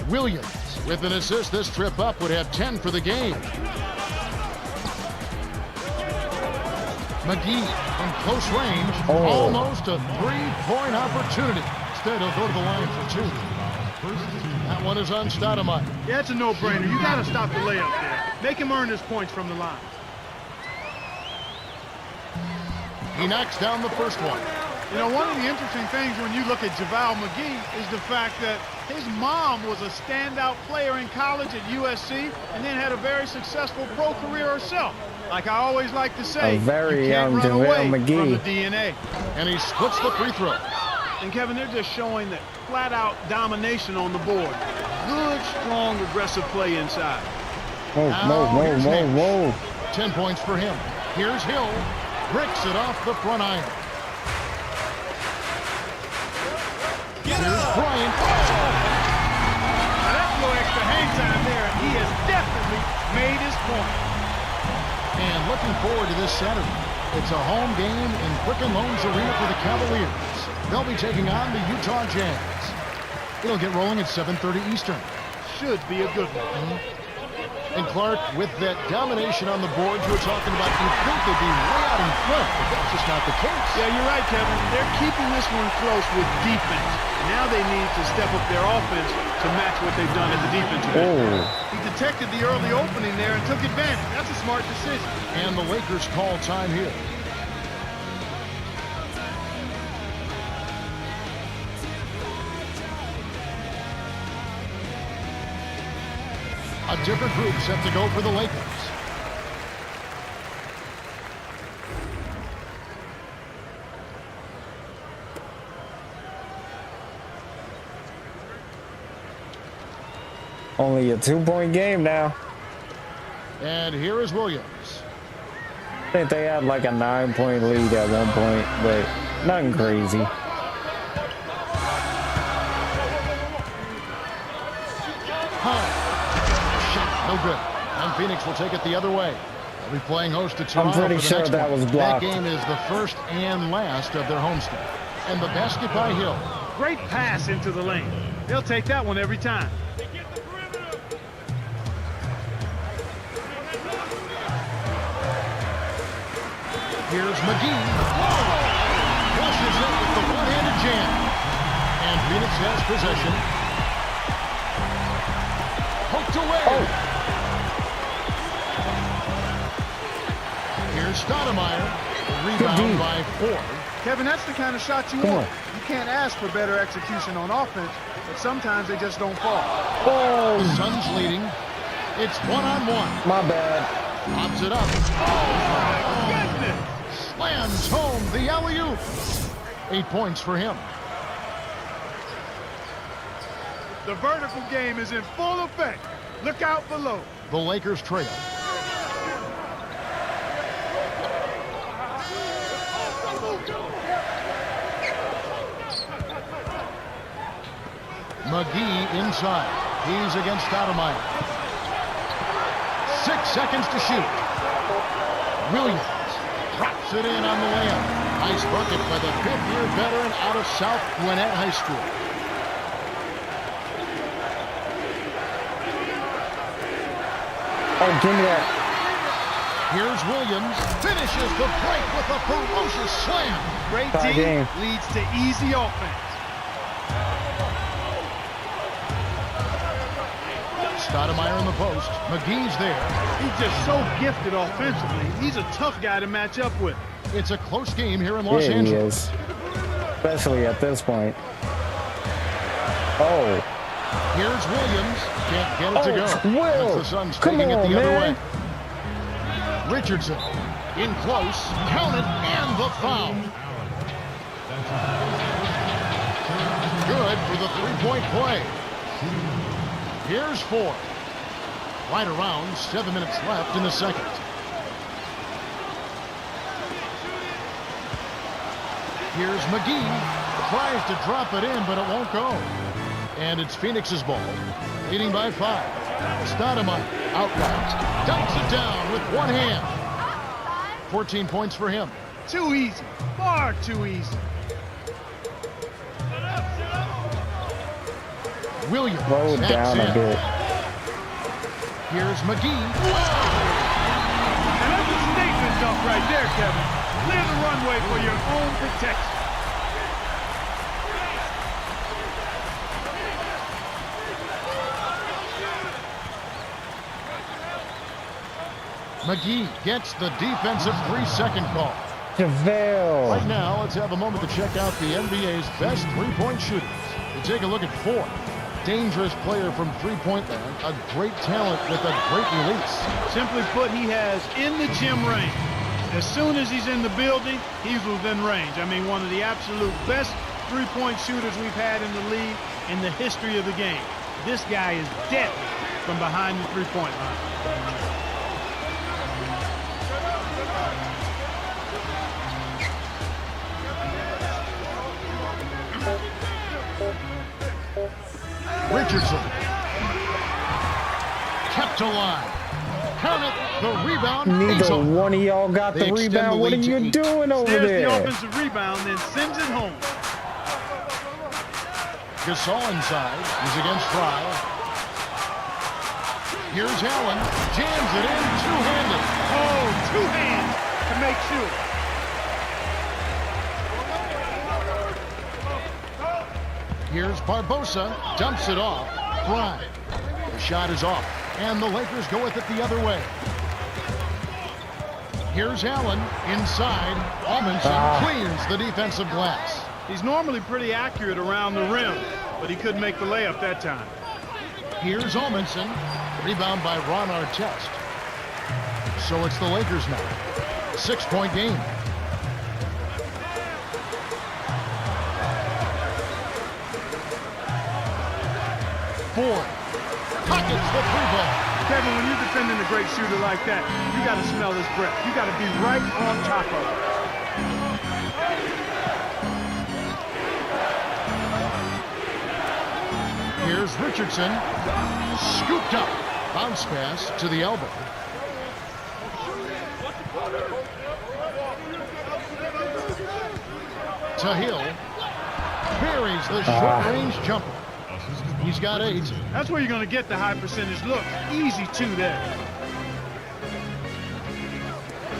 Williams with an assist. This trip up would have 10 for the game. McGee from close range. Almost a 3-point opportunity. Instead, he'll go to the line for 2. That one is on Stoudemire. Yeah, it's a no-brainer. You got to stop the layup there. Make him earn his points from the line. He knocks down the first one. You know, one of the interesting things when you look at JaVale McGee is the fact that his mom was a standout player in college at USC and then had a very successful pro career herself. Like I always like to say, A very you can't young run JaVale away from McGee. the DNA. And he splits the free throw. And Kevin, they're just showing that flat-out domination on the board. Good, strong, aggressive play inside. Whoa, Here's Nash. whoa. 10 points for him. Here's Hill. Bricks it off the front iron. Here's Bryant. Now that's no extra hang time there, and he has definitely made his point. And looking forward to this Saturday. It's a home game in Quicken Loans Arena for the Cavaliers. They'll be taking on the Utah Jazz. It'll get rolling at 7:30 Eastern. Should be a good one. And Clark, with that domination on the board you were talking about, you'd think they'd be way out in front, but that's just not the case. Yeah, you're right, Kevin. They're keeping this one close with defense. Now they need to step up their offense to match what they've done at the defensive end. He detected the early opening there and took advantage. That's a smart decision. And the Lakers call time here. A different group set to go for the Lakers. Only a 2-point game now. And here is Williams. think they had like a 9-point lead at one point, but nothing crazy. Shot, no good. And Phoenix will take it the other way. They'll be playing host to Toronto. I'm pretty for the sure next that one. was blocked. That game is the first and last of their homestand. And the basket by Hill. Great pass into the lane. They'll take that one every time. Here's McGee. Flushes it with the one-handed jam. And Phoenix has possession. Poked away. Here's Stoudemire. Rebound by Ford. Kevin, that's the kind of shot you want. You can't ask for better execution on offense, but sometimes they just don't fall. The Suns leading. It's one-on-one. My bad. Lobs it up. Oh, goodness! Slams home the alley-oop. 8 points for him. The vertical game is in full effect. Look out below. The Lakers trail. McGee inside. He's against Stoudemire. 6 seconds to shoot. Williams drops it in on the layup. Nice bucket by the fifth-year veteran out of South Gwinnett High School. Oh, give me that. Here's Williams. Finishes the break with a ferocious slam. Great Tie D game. leads to easy offense. Stoudemire in the post. McGee's there. He's just so gifted offensively. He's a tough guy to match up with. It's a close game here in Los Yeah, he Angeles. is. Especially at this point. Oh. Here's Williams. Can't get it to go. Will. As the Suns Come taking on, it the other man. way. Richardson in close. Count it and the foul. Good for the three-point play. Here's Ford. Right around 7 minutes left in the second. Here's McGee. Tries to drop it in, but it won't go. And it's Phoenix's ball. Leading by 5. Stoudemire outright. Dunks it down with one hand. 14 points for him. Too easy. Far too easy. Williams Slow backs down a in. bit. Here's McGee. And that's a statement dunk right there, Kevin. Clear the runway for your own protection. McGee gets the defensive 3-second call. JaVale. Right now, let's have a moment to check out the NBA's best three-point shooters. We take a look at Ford. Dangerous player from three-point land. A great talent with a great release. Simply put, he has in the gym range. As soon as he's in the building, he's within range. I mean, one of the absolute best three-point shooters we've had in the league in the history of the game. This guy is deadly from behind the three-point line. Richardson. Kept alive. Count it. The rebound. Neither Azar. one of y'all got They the extend rebound. the What are lead to you 8. doing over There's the there? offensive rebound, then sends it home. Gasol inside. He's against Fry. Here's Allen. Jams it in two-handed. Oh, two hands to make sure. Here's Barbosa. Dumps it off. Fry. The shot is off. And the Lakers go with it the other way. Here's Allen. Inside. Amundsen clears the defensive glass. He's normally pretty accurate around the rim, but he couldn't make the layup that time. Here's Amundsen. Rebound by Ron Artest. So it's the Lakers now. 6-point game. Ford pockets the three ball. Kevin, when you're defending a great shooter like that, you got to smell his breath. You got to be right on top of it. Here's Richardson. Scooped up. Bounce pass to the elbow. To Hill. Buries the short-range jumper. He's got 8. That's where you're going to get the high percentage look. Easy 2 there.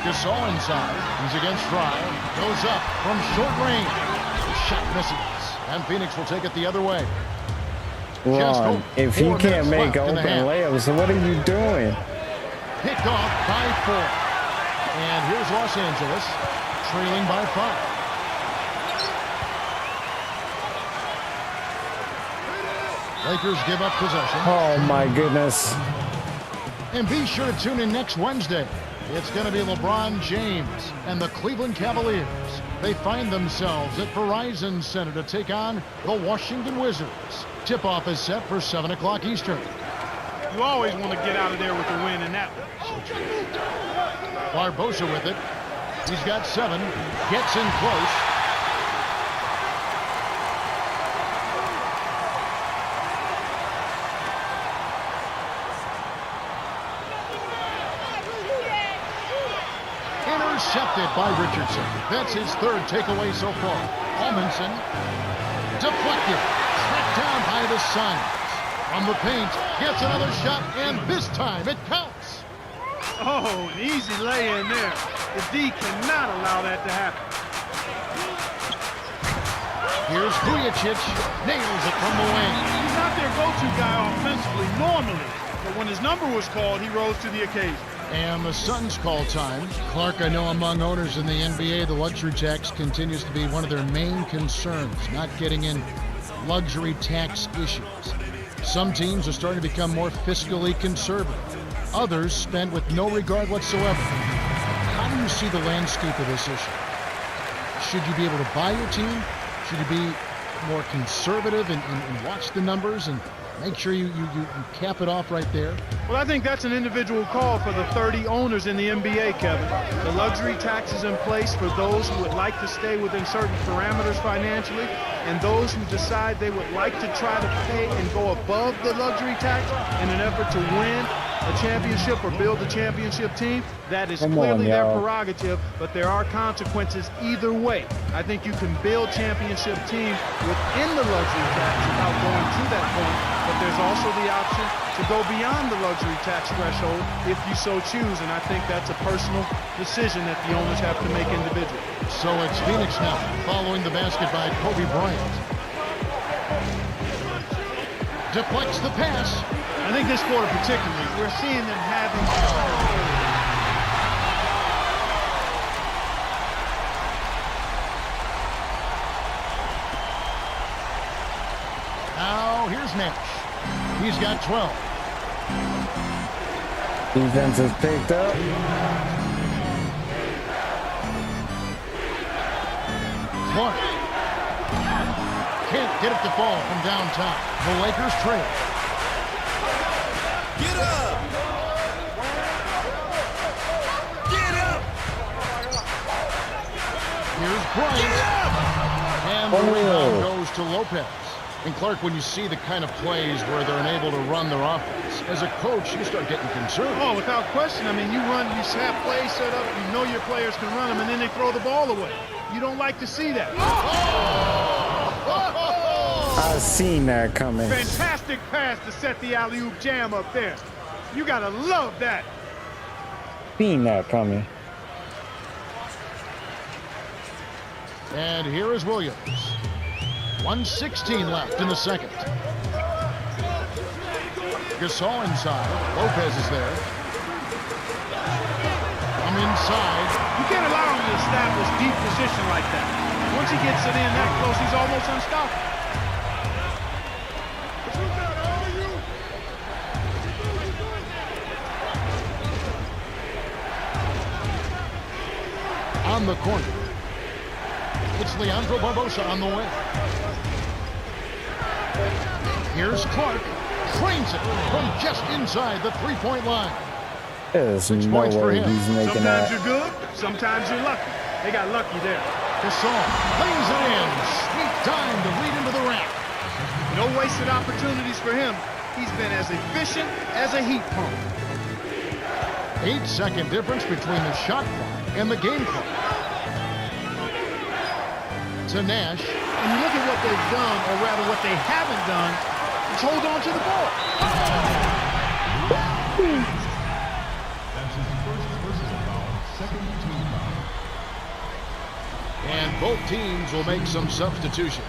Gasol inside. He's against Fry. Goes up from short range. The shot misses. And Phoenix will take it the other way. Ron, if you can't make open layups, what are you doing? Picked off by 4. And here's Los Angeles, trailing by 5. Lakers give up possession. Oh, my goodness. And be sure to tune in next Wednesday. It's going to be LeBron James and the Cleveland Cavaliers. They find themselves at Verizon Center to take on the Washington Wizards. Tip-off is set for 7 o'clock Eastern. You always want to get out of there with a win in that one. Barbosa with it. He's got 7. Gets in close. Intercepted by Richardson. That's his 3rd takeaway so far. Almanson. Deflected. Tracked down by the Suns. From the paint. Gets another shot. And this time it counts. Oh, an easy lay-in there. The D cannot allow that to happen. Here's Vujacic. Nails it from the wing. He's not their go-to guy offensively normally. But when his number was called, he rose to the occasion. And the Suns call time. Clark, I know among owners in the NBA, the luxury tax continues to be one of their main concerns, not getting in luxury tax issues. Some teams are starting to become more fiscally conservative. Others spend with no regard whatsoever. How do you see the landscape of this issue? Should you be able to buy your team? Should you be more conservative and watch the numbers and make sure you cap it off right there? Well, I think that's an individual call for the 30 owners in the NBA, Kevin. The luxury tax is in place for those who would like to stay within certain parameters financially, and those who decide they would like to try to pay and go above the luxury tax in an effort to win a championship or build a championship team. That is clearly their prerogative, but there are consequences either way. I think you can build championship teams within the luxury tax without going to that point, but there's also the option to go beyond the luxury tax threshold if you so choose, and I think that's a personal decision that the owners have to make individually. So it's Phoenix now, following the basket by Kobe Bryant. Deflects the pass. I think this quarter particularly, we're seeing them having now here's Nash. He's got 12. Defense is picked up. Clark. Can't get it to fall from downtown. The Lakers trail. Get up! Get up! Here's Bryant. And the rebound goes to Lopez. And Clark, when you see the kind of plays where they're unable to run their offense, as a coach, you start getting concerned. Oh, without question. I mean, you have plays set up, you know your players can run them, and then they throw the ball away. You don't like to see that. I seen that coming. Fantastic pass to set the alley-oop jam up there. You gotta love that. Seen that coming. And here is Williams. 1:16 left in the second. Gasol inside. Lopez is there. From inside. You can't allow him to establish deep position like that. Once he gets it in that close, he's almost unstoppable. On the corner. It's Leandro Barbosa on the way. Here's Clark. Drains it from just inside the three-point line. There's 6 no points for way him. he's making Sometimes that. you're good, sometimes you're lucky. They got lucky there. Gasol lays it in. Sweet time to lead into the rack. No wasted opportunities for him. He's been as efficient as a heat pump. 8-second difference between the shot clock and the game clock. To Nash. And you look at what they've done, or rather what they haven't done, is hold on to the ball. That's his first personal foul, second team foul. And both teams will make some substitutions.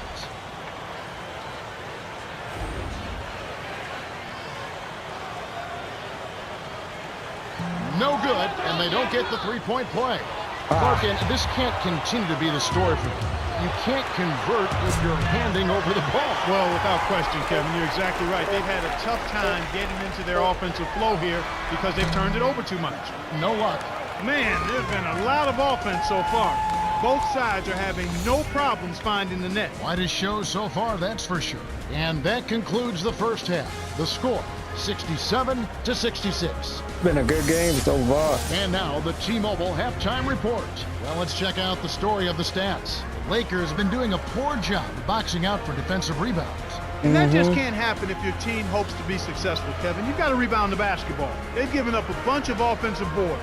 No good, and they don't get the three-point play. Clark, and this can't continue to be the story for you. You can't convert if you're handing over the ball. Well, without question, Kevin, you're exactly right. They've had a tough time getting into their offensive flow here because they've turned it over too much. No luck. Man, there's been a lot of offense so far. Both sides are having no problems finding the net. Widest show so far, that's for sure. And that concludes the first half. The score, 67-66. Been a good game so far. And now the T-Mobile halftime report. Well, let's check out the story of the stats. Lakers have been doing a poor job boxing out for defensive rebounds. And that just can't happen if your team hopes to be successful, Kevin. You've got to rebound the basketball. They've given up a bunch of offensive boards.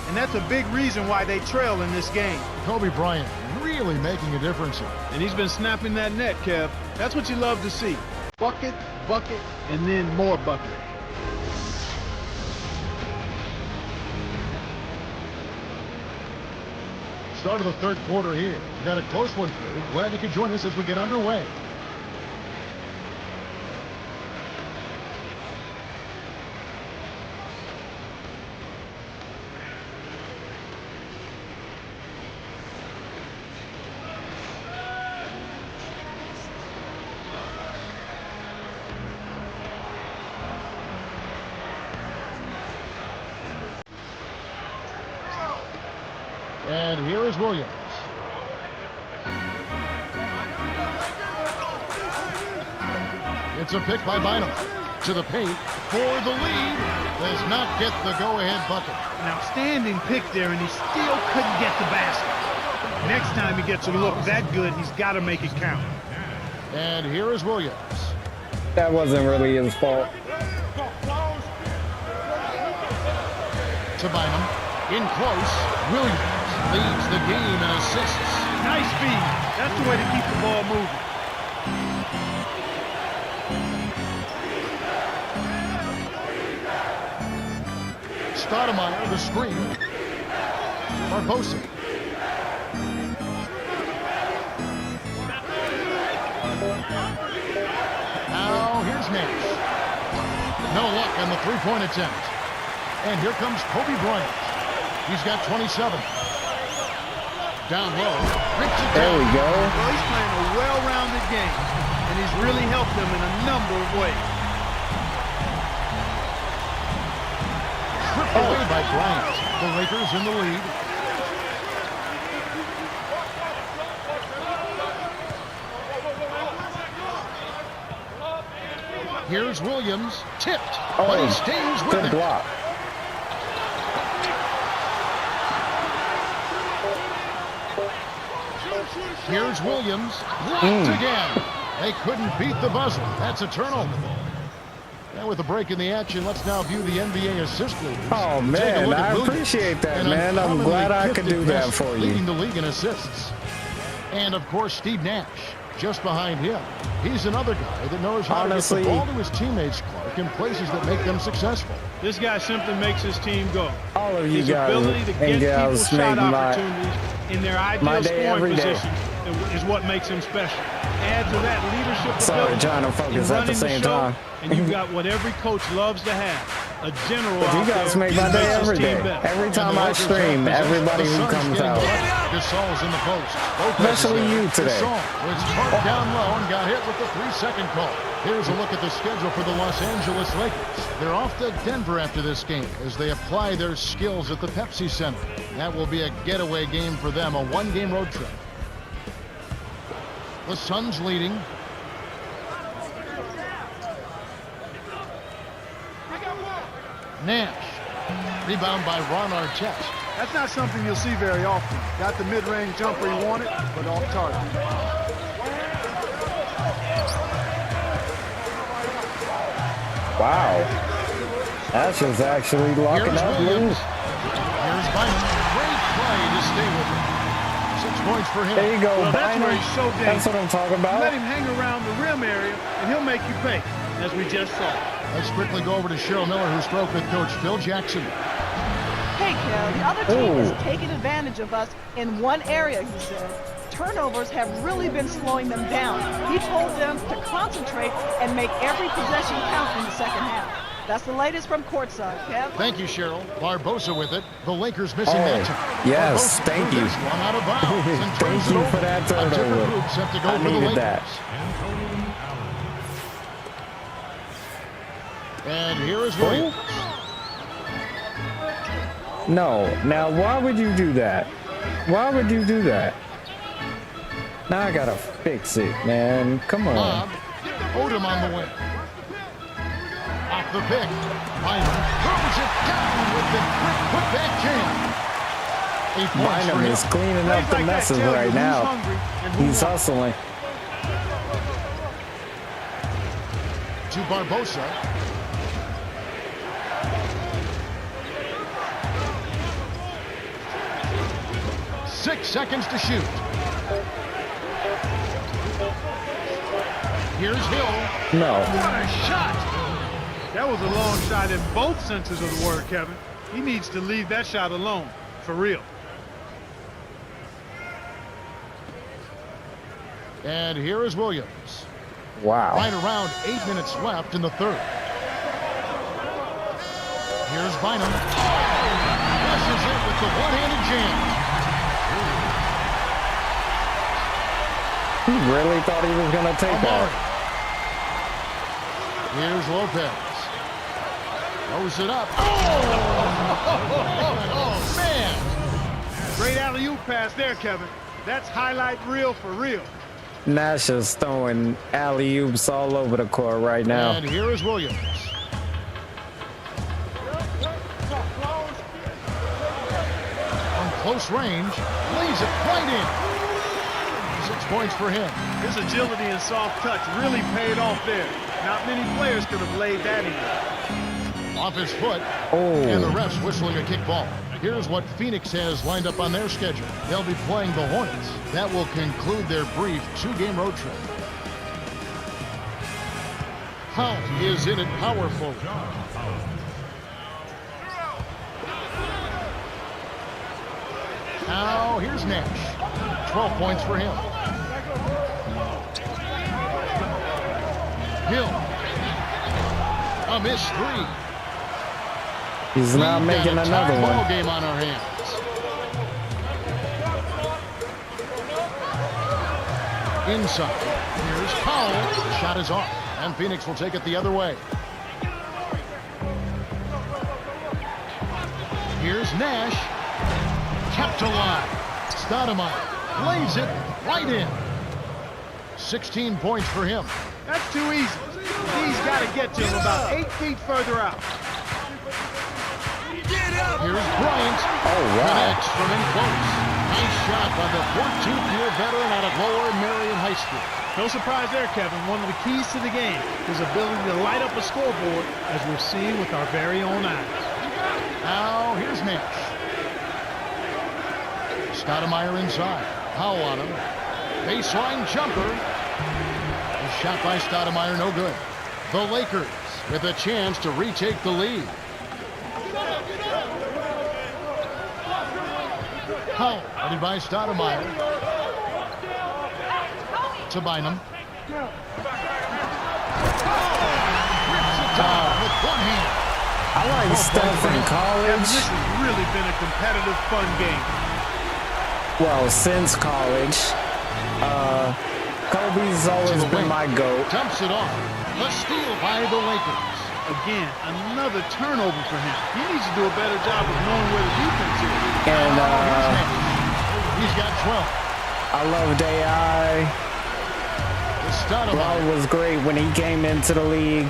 And that's a big reason why they trail in this game. Kobe Bryant really making a difference here. And he's been snapping that net, Kev. That's what you love to see. Bucket, bucket, and then more bucket. Start of the third quarter here. We got a close one for you. Glad you could join us as we get underway. And here is Williams. It's a pick by Bynum. To the paint for the lead. Does not get the go-ahead bucket. An outstanding pick there, and he still couldn't get the basket. Next time he gets a look that good, he's got to make it count. And here is Williams. That wasn't really his fault. To Bynum. In close. Williams leads the game in assists. Nice feed. That's the way to keep the ball moving. Stoudemire, the screen. Barbosa. Now here's Nash. No luck on the three-point attempt. And here comes Kobe Bryant. He's got 27. Down low. There we go. Well, he's playing a well-rounded game, and he's really helped them in a number of ways. Stripped away by Bryant. The Lakers in the lead. Here's Williams. Tipped. But he stays with good it. block. Here's Williams. Blocked again. They couldn't beat the buzzer. That's a turnover. And with a break in the action, let's now view the NBA assist leaders. Oh, Take a man, look at I Williams, appreciate that, an man. I'm uncommonly glad I could gifted do that miss, for you. leading the league in assists. And, of course, Steve Nash, just behind him. He's another guy that knows how Honestly, to get the ball to his teammates, Clark, in places that make them successful. This guy simply makes his team go. all of you His guys ability to get and people gals shot make opportunities in their my ideal day scoring every day. position is what makes him special. Add to that leadership Sorry, ability trying to in focus at the running same show, time. and you've got what every coach loves to have. A general But you out guys there make my who day makes his every team day. better. Every And time the I Lakers stream, have possession. everybody The who Suns comes getting out. left. Gasol's in the post. Especially you today. Gasol was parked down low and got hit with the 3-second call. Here's a look at the schedule for the Los Angeles Lakers. They're off to Denver after this game as they apply their skills at the Pepsi Center. That will be a getaway game for them, a one-game road trip. The Suns leading. Nash. Rebound by Ron Artest. That's not something you'll see very often. Got the mid-range jumper he wanted, but off target. Wow. That's just actually locking Here's up Williams. loose. Here's Bynum. Great play to stay with him. 6 points for him. There you go, Well, that's Bynum. where he's so dangerous. That's what I'm talking about. Let him hang around the rim area, and he'll make you pay, as we just saw. Let's quickly go over to Cheryl Miller, who spoke with Coach Phil Jackson. Hey, Kel, the other team Ooh. is taking advantage of us in one area, he said. Turnovers have really been slowing them down. He told them to concentrate and make every possession count in the second half. That's the latest from courtside, Kev. Thank you, Cheryl. Barbosa with it. The Lakers missing Oh, that time. yes, Barbosa thank threw you. this one out of bounds and Thank turns it you over. for that A different turnover. group set to go I for the needed Lakers. that. And here is Williams. No. Now, why would you do that? Why would you do that? Now I gotta fix it, man. Come on. Bob. Odom on the wing. Off the pick. Bynum throws it down with the quick putback jam. 8 points for Bynum him. is cleaning Plays up the like that messes tell you right who's now. hungry and who He's won't. hustling. To Barbosa. Six seconds to shoot. Here's Hill. No. What a shot! That was a long shot in both senses of the word, Kevin. He needs to leave that shot alone, for real. And here is Williams. Wow. Right around 8 minutes left in the third. Here's Bynum. Flushes it with the one-handed jam. He really thought he was gonna take Amari. that. Here's Lopez. Throws it up. Oh, man. Great alley-oop pass there, Kevin. That's highlight reel for real. Nash is throwing alley-oops all over the court right now. And here is Williams. On close range, lays it right in. 6 points for him. His agility and soft touch really paid off there. Not many players could have laid that in. Off his foot. Oh. And the refs whistling a kick ball. Here's what Phoenix has lined up on their schedule. They'll be playing the Hornets. That will conclude their brief 2-game road trip. Hull is in it powerful. Now here's Nash. 12 points for him. Hill. A missed three. He's not We've making got a another tie ball one. game on our hands. Inside. Here's Powell. The shot is off. And Phoenix will take it the other way. Here's Nash. Kept alive. Stoudemire lays it right in. 16 points for him. That's too easy. He's got to get to him about 8 feet further out. Here's Bryant. Oh, wow. Connects from in close. Nice shot by the 14th-year veteran out of Lower Marion High School. No surprise there, Kevin. One of the keys to the game, his ability to light up a scoreboard, as we're seeing with our very own eyes. Now, here's Nash. Stoudemire inside. Powell on him. Baseline jumper. The shot by Stoudemire, no good. The Lakers with a chance to retake the lead. Powell, headed by Stoudemire. To Bynum. Rips it down with one hand. I like stuff in Kevin, college. this has really been a competitive, fun game. Well, since college, Kobe's always been my GOAT. Dumps it off. The steal by the Lakers. Again, another turnover for him. He needs to do a better job of knowing where the defense is. And He's got 12. I love Day. The Stoudemire. Bro was great when he came into the league.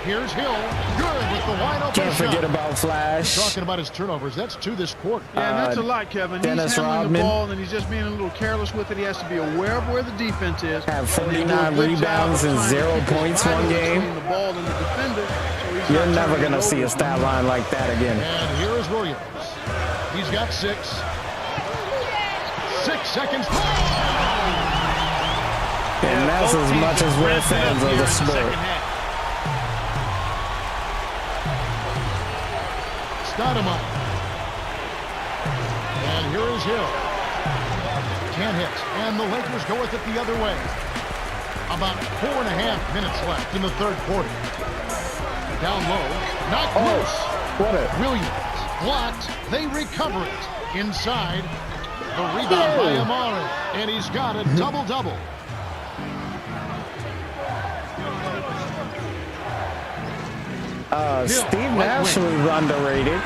Here's Hill. Good with the wide open Can't shot. forget about Flash. Talking about his turnovers. That's 2 this quarter. Yeah, and that's a lot, Kevin. Dennis He's handling Rodman. the ball, and he's just being a little careless with it. He has to be aware of where the defense is. Have And they do a 49 good job rebounds of and trying 0 to get points the one balance game. between the ball and the defender, so he's You're not never turning going to it see a over. stat line like that again. And here is Williams. He's got 6. 6 seconds. And that's Both as teams much as have we're ramped it up fans of here the in sport. second half. Stoudemire. And here is Hill. Can't hit. And the Lakers go with it the other way. About 4.5 minutes left in the third quarter. Down low. Knocked loose. What a... Williams. Blocked. They recover it. Inside. The rebound by Amari. And he's got a double-double. Steve Nash was underrated.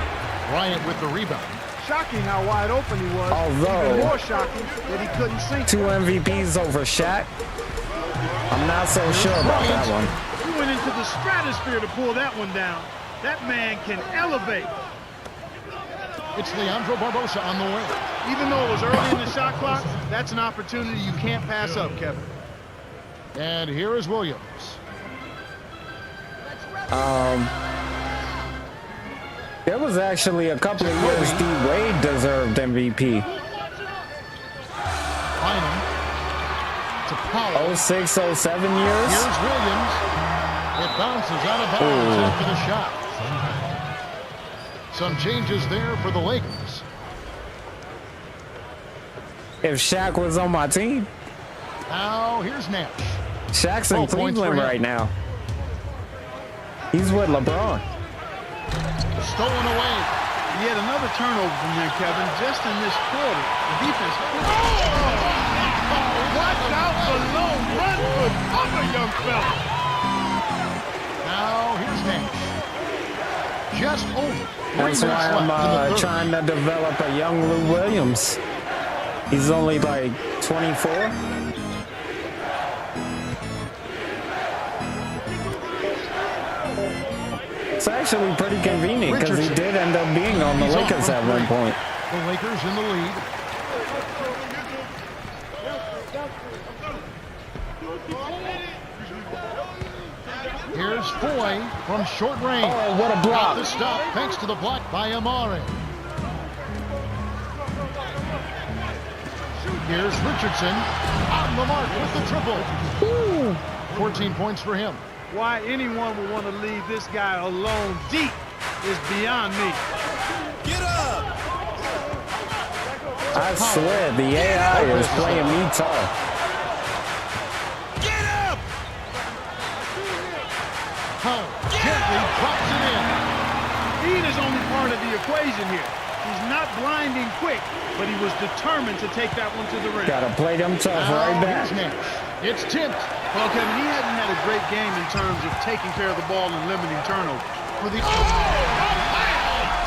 Bryant with the rebound. Shocking how wide open he was. Although- Even more shocking that he couldn't sink. 2 MVPs over Shaq. I'm not so sure about that one. He went into the stratosphere to pull that one down. That man can elevate. It's Leandro Barbosa on the way. Even though it was early in the shot clock, that's an opportunity you can't pass up, Kevin. And here is Williams. There was actually a couple of years D. Wade deserved MVP. Bynum to Powell. 06, 07 years. Here's Williams. It bounces out of bounds after the shot. Some changes there for the Lakers. If Shaq was on my team, Now here's Nash. Shaq's in 12 points for Cleveland him. right now. He's with LeBron. Stolen away. He had another turnover from there, Kevin, just in this quarter. The defense. Watch out for low run foot cover, young fella. Now here's Nash. Just over 3 That's minutes why left in the I'm third. trying to develop a young Lou Williams. He's only like 24. It's actually pretty convenient because he Richardson. did end up being on the He's off Lakers from at one 3. point. The Lakers in the lead. Here's Foy from short range. Oh, what a Got block. the stop thanks to the block by Amari. Here's Richardson on the mark with the triple. 14 points for him. Why anyone would want to leave this guy alone deep is beyond me. I swear, the AI is playing me tough. Hull gently drops it in. Speed is only part of the equation here. He's not blinding quick, but he was determined to take that one to the rim. Gotta play them tough right Now back. here's Nash. It's tipped Well, Kevin, he hasn't had a great game in terms of taking care of the ball and limiting turnovers. for the...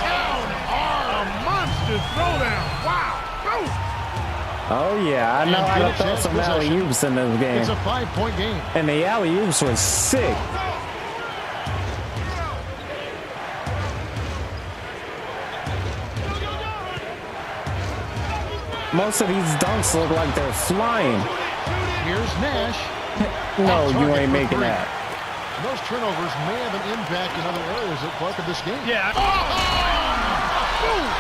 Down are a monster throwdown. Wow. Boom. Oh yeah, I know how to Phoenix throw has some possession. alley-oops in this game. It's a 5-point game. And the alley-oops were sick. Most of these dunks look like they're flying. Here's Nash. No, Off you target ain't for making 3. that. Those turnovers may have an impact in other areas at Clark of this game. Yeah.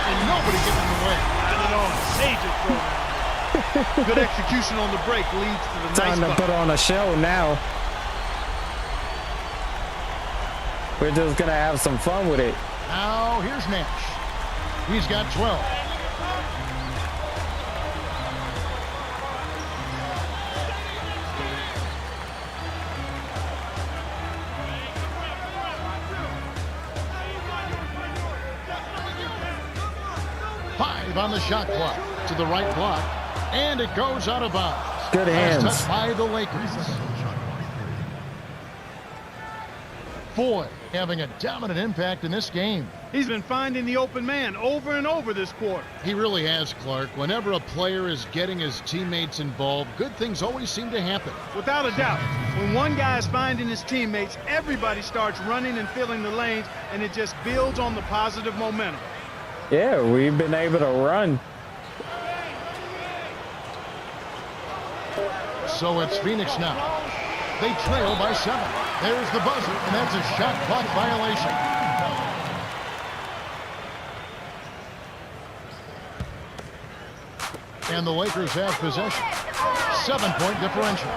And nobody getting in the way. Got it on. Sage it throwdown. Good execution on the break leads to the Time to nice put bucket. on a show now. We're just gonna have some fun with it. Now here's Nash. He's got 12. Five on the shot clock to the right block, and it goes out of bounds. Good Last hands. touch by the Lakers. Foy having a dominant impact in this game. He's been finding the open man over and over this quarter. He really has, Clark. Whenever a player is getting his teammates involved, good things always seem to happen. Without a doubt, when one guy is finding his teammates, everybody starts running and filling the lanes, and it just builds on the positive momentum. Yeah, we've been able to run. So it's Phoenix now. They trail by 7. There's the buzzer, and that's a shot clock violation. And the Lakers have possession. 7-point differential.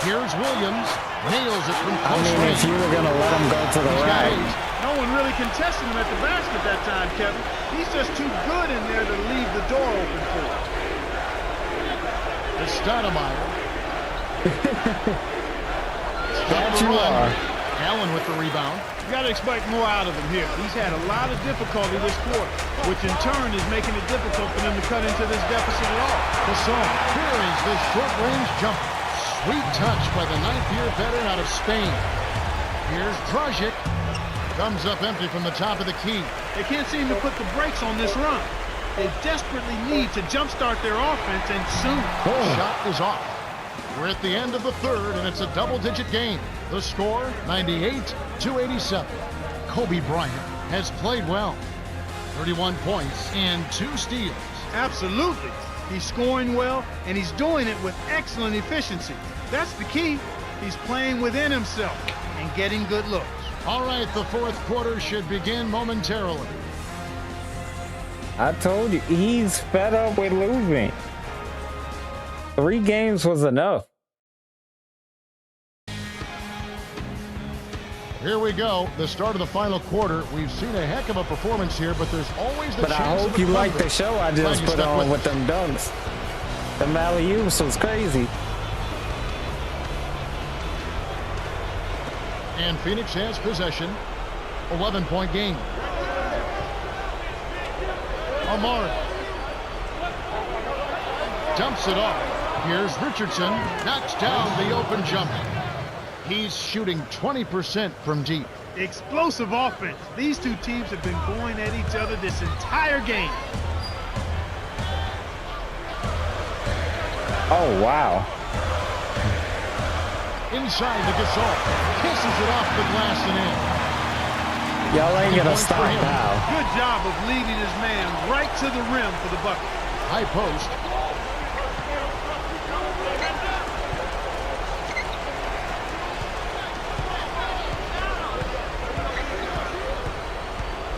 Here's Williams. Nails it from close I mean, range. if you were going to let him go to the He's got right. 8. No one really contested him at the basket that time, Kevin. He's just too good in there to leave the door open for him. To Stoudemire. That you are. Allen with the rebound. You got to expect more out of him here. He's had a lot of difficulty this quarter, which in turn is making it difficult for them to cut into this deficit at all. Gasol. Here is the short-range jumper. Sweet touch by the 9th-year veteran out of Spain. Here's Dragic. Comes up empty from the top of the key. They can't seem to put the brakes on this run. They desperately need to jumpstart their offense, and soon. Shot is off. We're at the end of the third, and it's a double-digit game. The score, 98-87. Kobe Bryant has played well. 31 points and 2 steals. Absolutely. He's scoring well, and he's doing it with excellent efficiency. That's the key. He's playing within himself and getting good looks. All right, the fourth quarter should begin momentarily. I told you, he's fed up with losing. 3 games was enough. Here we go, the start of the final quarter. We've seen a heck of a performance here, but there's always the But chance I of hope a you like comeback. the show I Glad just you put stuck on with it. them dunks. The alley-oops was crazy. And Phoenix has possession. 11-point game. Amari dumps it off. Here's Richardson. Knocks down the open jumper. He's shooting 20% from deep. Explosive offense. These two teams have been going at each other this entire game. Oh, wow. Inside to Gasol. Kisses it off the glass and in. Y'all ain't gonna Points for stop him. now. Good job of leading his man right to the rim for the bucket. High post.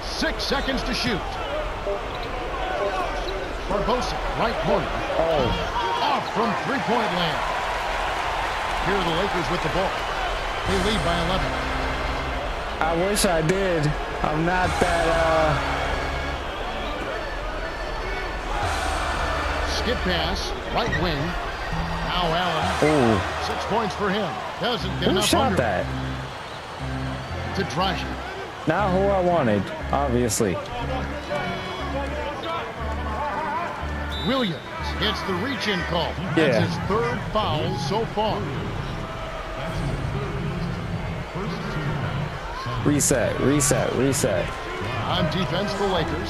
Six seconds to shoot. Barbosa, right corner. Oh, Off from three-point land. Here are the Lakers with the ball. They lead by 11. I wish I did. I'm not that, Skip pass, right wing. Now Allen. ooh. 6 points for him. Doesn't get Who enough shot under that? to Dragic. Not who I wanted, obviously. Williams gets the reach-in call. Yeah. That's his 3rd foul so far. Reset, reset, reset. On defense, the Lakers.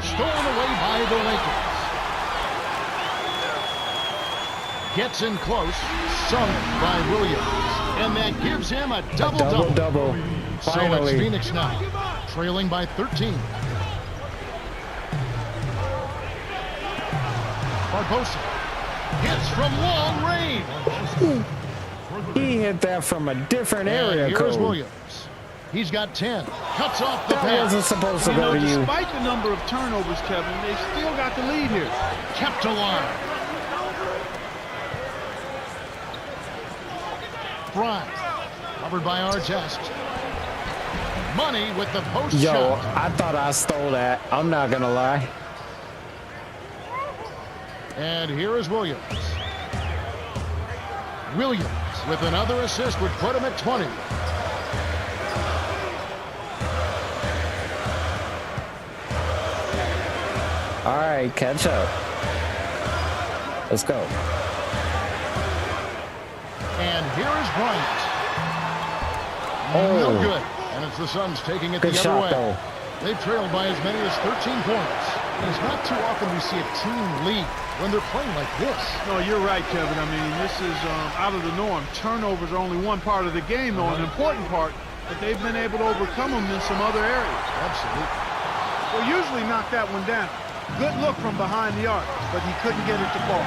Stolen away by the Lakers. Gets in close. Sung by Williams. And that gives him a double-double. Double. So it's Finally. Phoenix now, trailing by 13. Barbosa hits from long range. He hit that from a different area And here's code. Williams. He's got 10. Cuts off the That wasn't pass. supposed to You go know, to you. despite the number of turnovers, Kevin, they still got the lead here. Kept alive. Bryant, covered by Artest. Money with the post Yo, shot. I thought I stole that. I'm not gonna lie. And here is Williams. Williams with another assist would put him at 20. All right, catch up. Let's go. And here is Bryant. No good. And it's the Suns taking it Good the other shot, way. though. They've trailed by as many as 13 points. And it's not too often we see a team lead when they're playing like this. No, you're right, Kevin. I mean, this is out of the norm. Turnovers are only one part of the game, though, an important part, but they've been able to overcome them in some other areas. Absolutely. Well, usually knock that one down. Good look from behind the arc, but he couldn't get it to fall.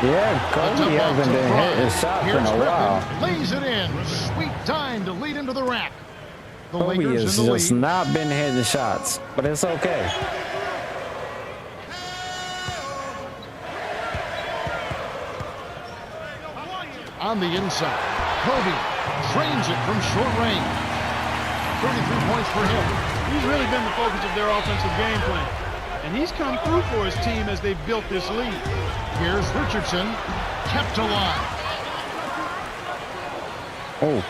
Yeah, Kobe hasn't been hitting shots in a while. Lays it in. Sweet time to lead into the rack. The Kobe Lakers has in the just lead. not been hitting shots, but it's okay. On the inside, Kobe drains it from short range. 33 points for him. He's really been the focus of their offensive game plan. And he's come through for his team as they've built this lead. Here's Richardson, kept alive. Oh,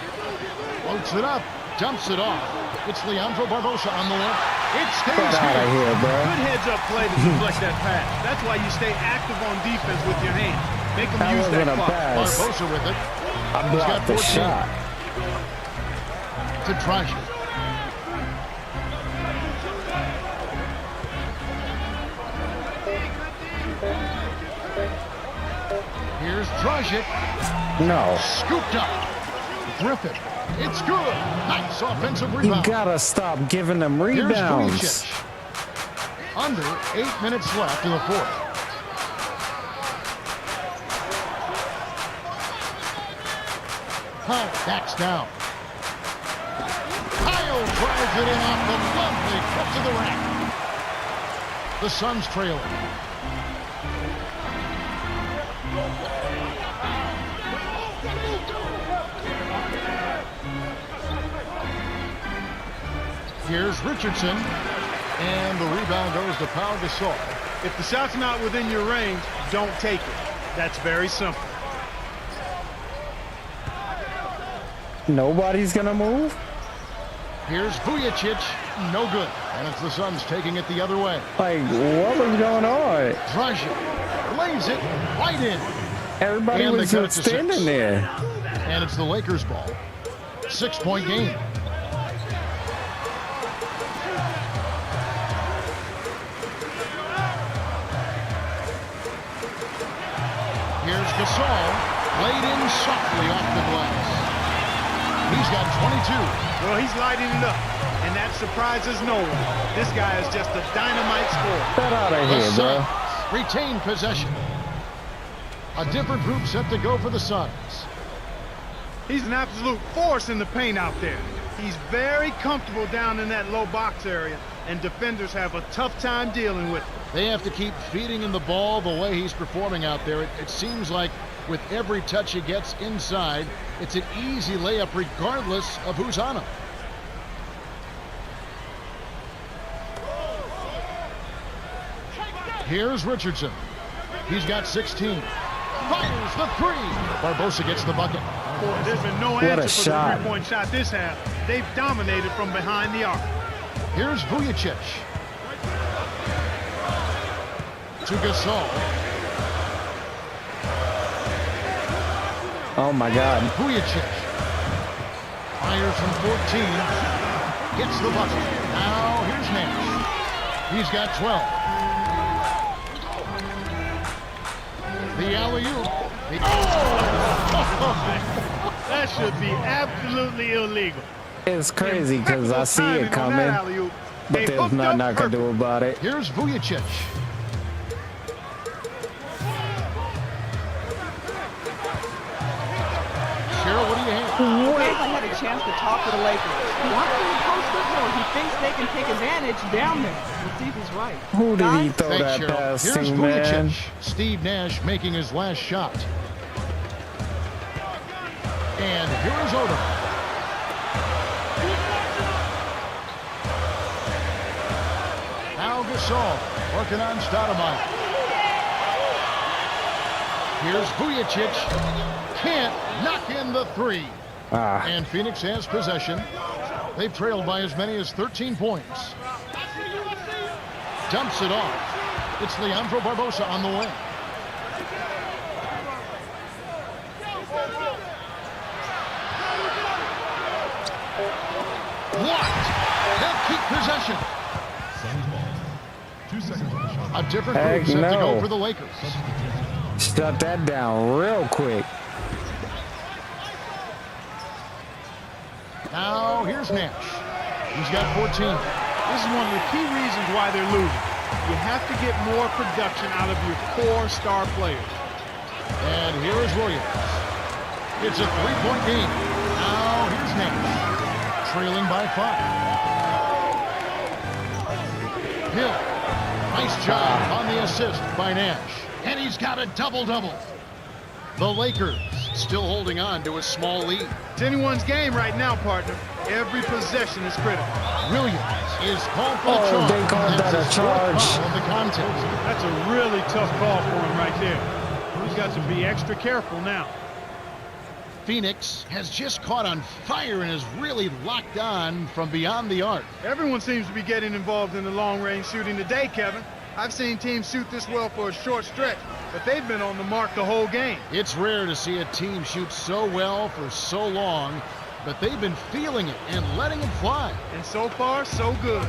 Floats it up, dumps it off. It's Leandro Barbosa on the left. It stays get out of here. here, bro. Good heads-up play to deflect that pass. That's why you stay active on defense with your hands. Make them That use wasn't that a clock. pass. Barbosa with it. I He's got blocked the 14. shot. To Dragic. Here's Dragic. No, Scooped up. Griffin. It's good. Nice offensive you rebound. gotta stop giving them Here's rebounds. Vujicic. Under 8 minutes left in the fourth. Powell backs down. Kyle drives it in off the lovely cut to the rack. The Suns trailing. Here's Richardson, and the rebound goes to Pau Gasol. If the shot's not within your range, don't take it. That's very simple. Nobody's gonna move. Here's Vujicic, no good. And it's the Suns taking it the other way. Like, what was going on? Dragic lays it right in. Everybody And they was cut it just to standing 6. there. And it's the Lakers' ball. 6-point game. Here's Gasol, laid in softly off the glass. He's got 22. Well, he's lighting it up, and that surprises no one. This guy is just a dynamite scorer. Get out of The here, bro. Suns retain possession. A different group set to go for the Suns. He's an absolute force in the paint out there. He's very comfortable down in that low box area, and defenders have a tough time dealing with him. They have to keep feeding him the ball the way he's performing out there. It seems like with every touch he gets inside, it's an easy layup regardless of who's on him. Here's Richardson. He's got 16. Fires the three. Barbosa gets the bucket. Boy, there's been no What a answer for the shot. three-point shot this half. They've dominated from behind the arc. Here's Vujicic. To Gasol. Oh my God. Vujicic. Fires from 14. Gets the bucket. Now here's Nash. He's got 12. The alley-oop. That should be absolutely illegal. It's crazy because I see Timing it on coming, that alley-oop. but They there's hooked nothing up I can do perfect. about it. Here's Vujicic. Cheryl, what do you have? Cleveland had a chance to talk to the Lakers. He wants them to post it, or he thinks they can take advantage down there. We'll see if he's right. Who did he Guys, throw Thanks, that Cheryl. pass Here's to, man? Vujicic. Steve Nash making his last shot. And here is Odom. Now Gasol working on Stoudemire. Here's Vujicic. Can't knock in the three. Ah, And Phoenix has possession. They've trailed by as many as 13 points. Dumps it off. It's Leandro Barbosa on the way. Blocked. They'll keep possession. Suns ball. 2 seconds on the shot. A different Heck group set to go no. for the Lakers. Shut that down real quick. Now here's Nash. He's got 14. This is one of the key reasons why they're losing. You have to get more production out of your core star players. And here is Williams. It's a three-point game. Now here's Nash. Trailing by 5. Hill. Nice job on the assist by Nash. And he's got a double-double. The Lakers still holding on to a small lead. It's anyone's game right now, partner. Every possession is critical. Williams is called for Oh, a charge. they called That's that a his fourth charge. foul of the contest. That's a really tough call for him right there. He's got to be extra careful now. Phoenix has just caught on fire and is really locked on from beyond the arc. Everyone seems to be getting involved in the long-range shooting today, Kevin. I've seen teams shoot this well for a short stretch, but they've been on the mark the whole game. It's rare to see a team shoot so well for so long, but they've been feeling it and letting it fly. And so far, so good.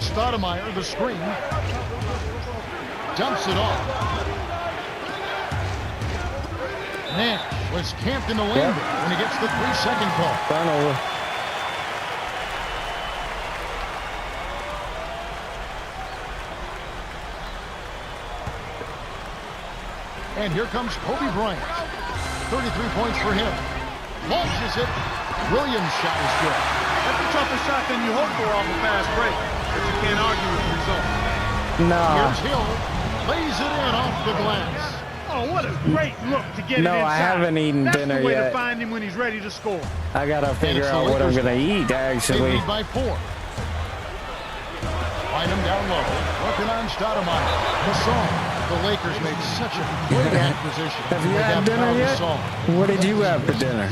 Stoudemire, the screen. Dumps it off. Nash was camped in the lane when he gets the 3-second call. Turnover. And here comes Kobe Bryant. 33 points for him. Launches it. Williams' shot is good. That's a tougher shot than you hope for off a fast break, but you can't argue with the result. Nah. Here's Hill. Lays it in off the glass. Oh, what a great look to get it No, inside. I haven't eaten That's dinner the way yet. to find him when he's ready to score. I gotta figure it's the out what I'm Lakers' gonna eat, They actually. lead by 4. Find him down low. Working on Stoudemire. Gasol. The Lakers made such a great acquisition. Have you They had got dinner Pau yet? Gasol. What did you have for dinner?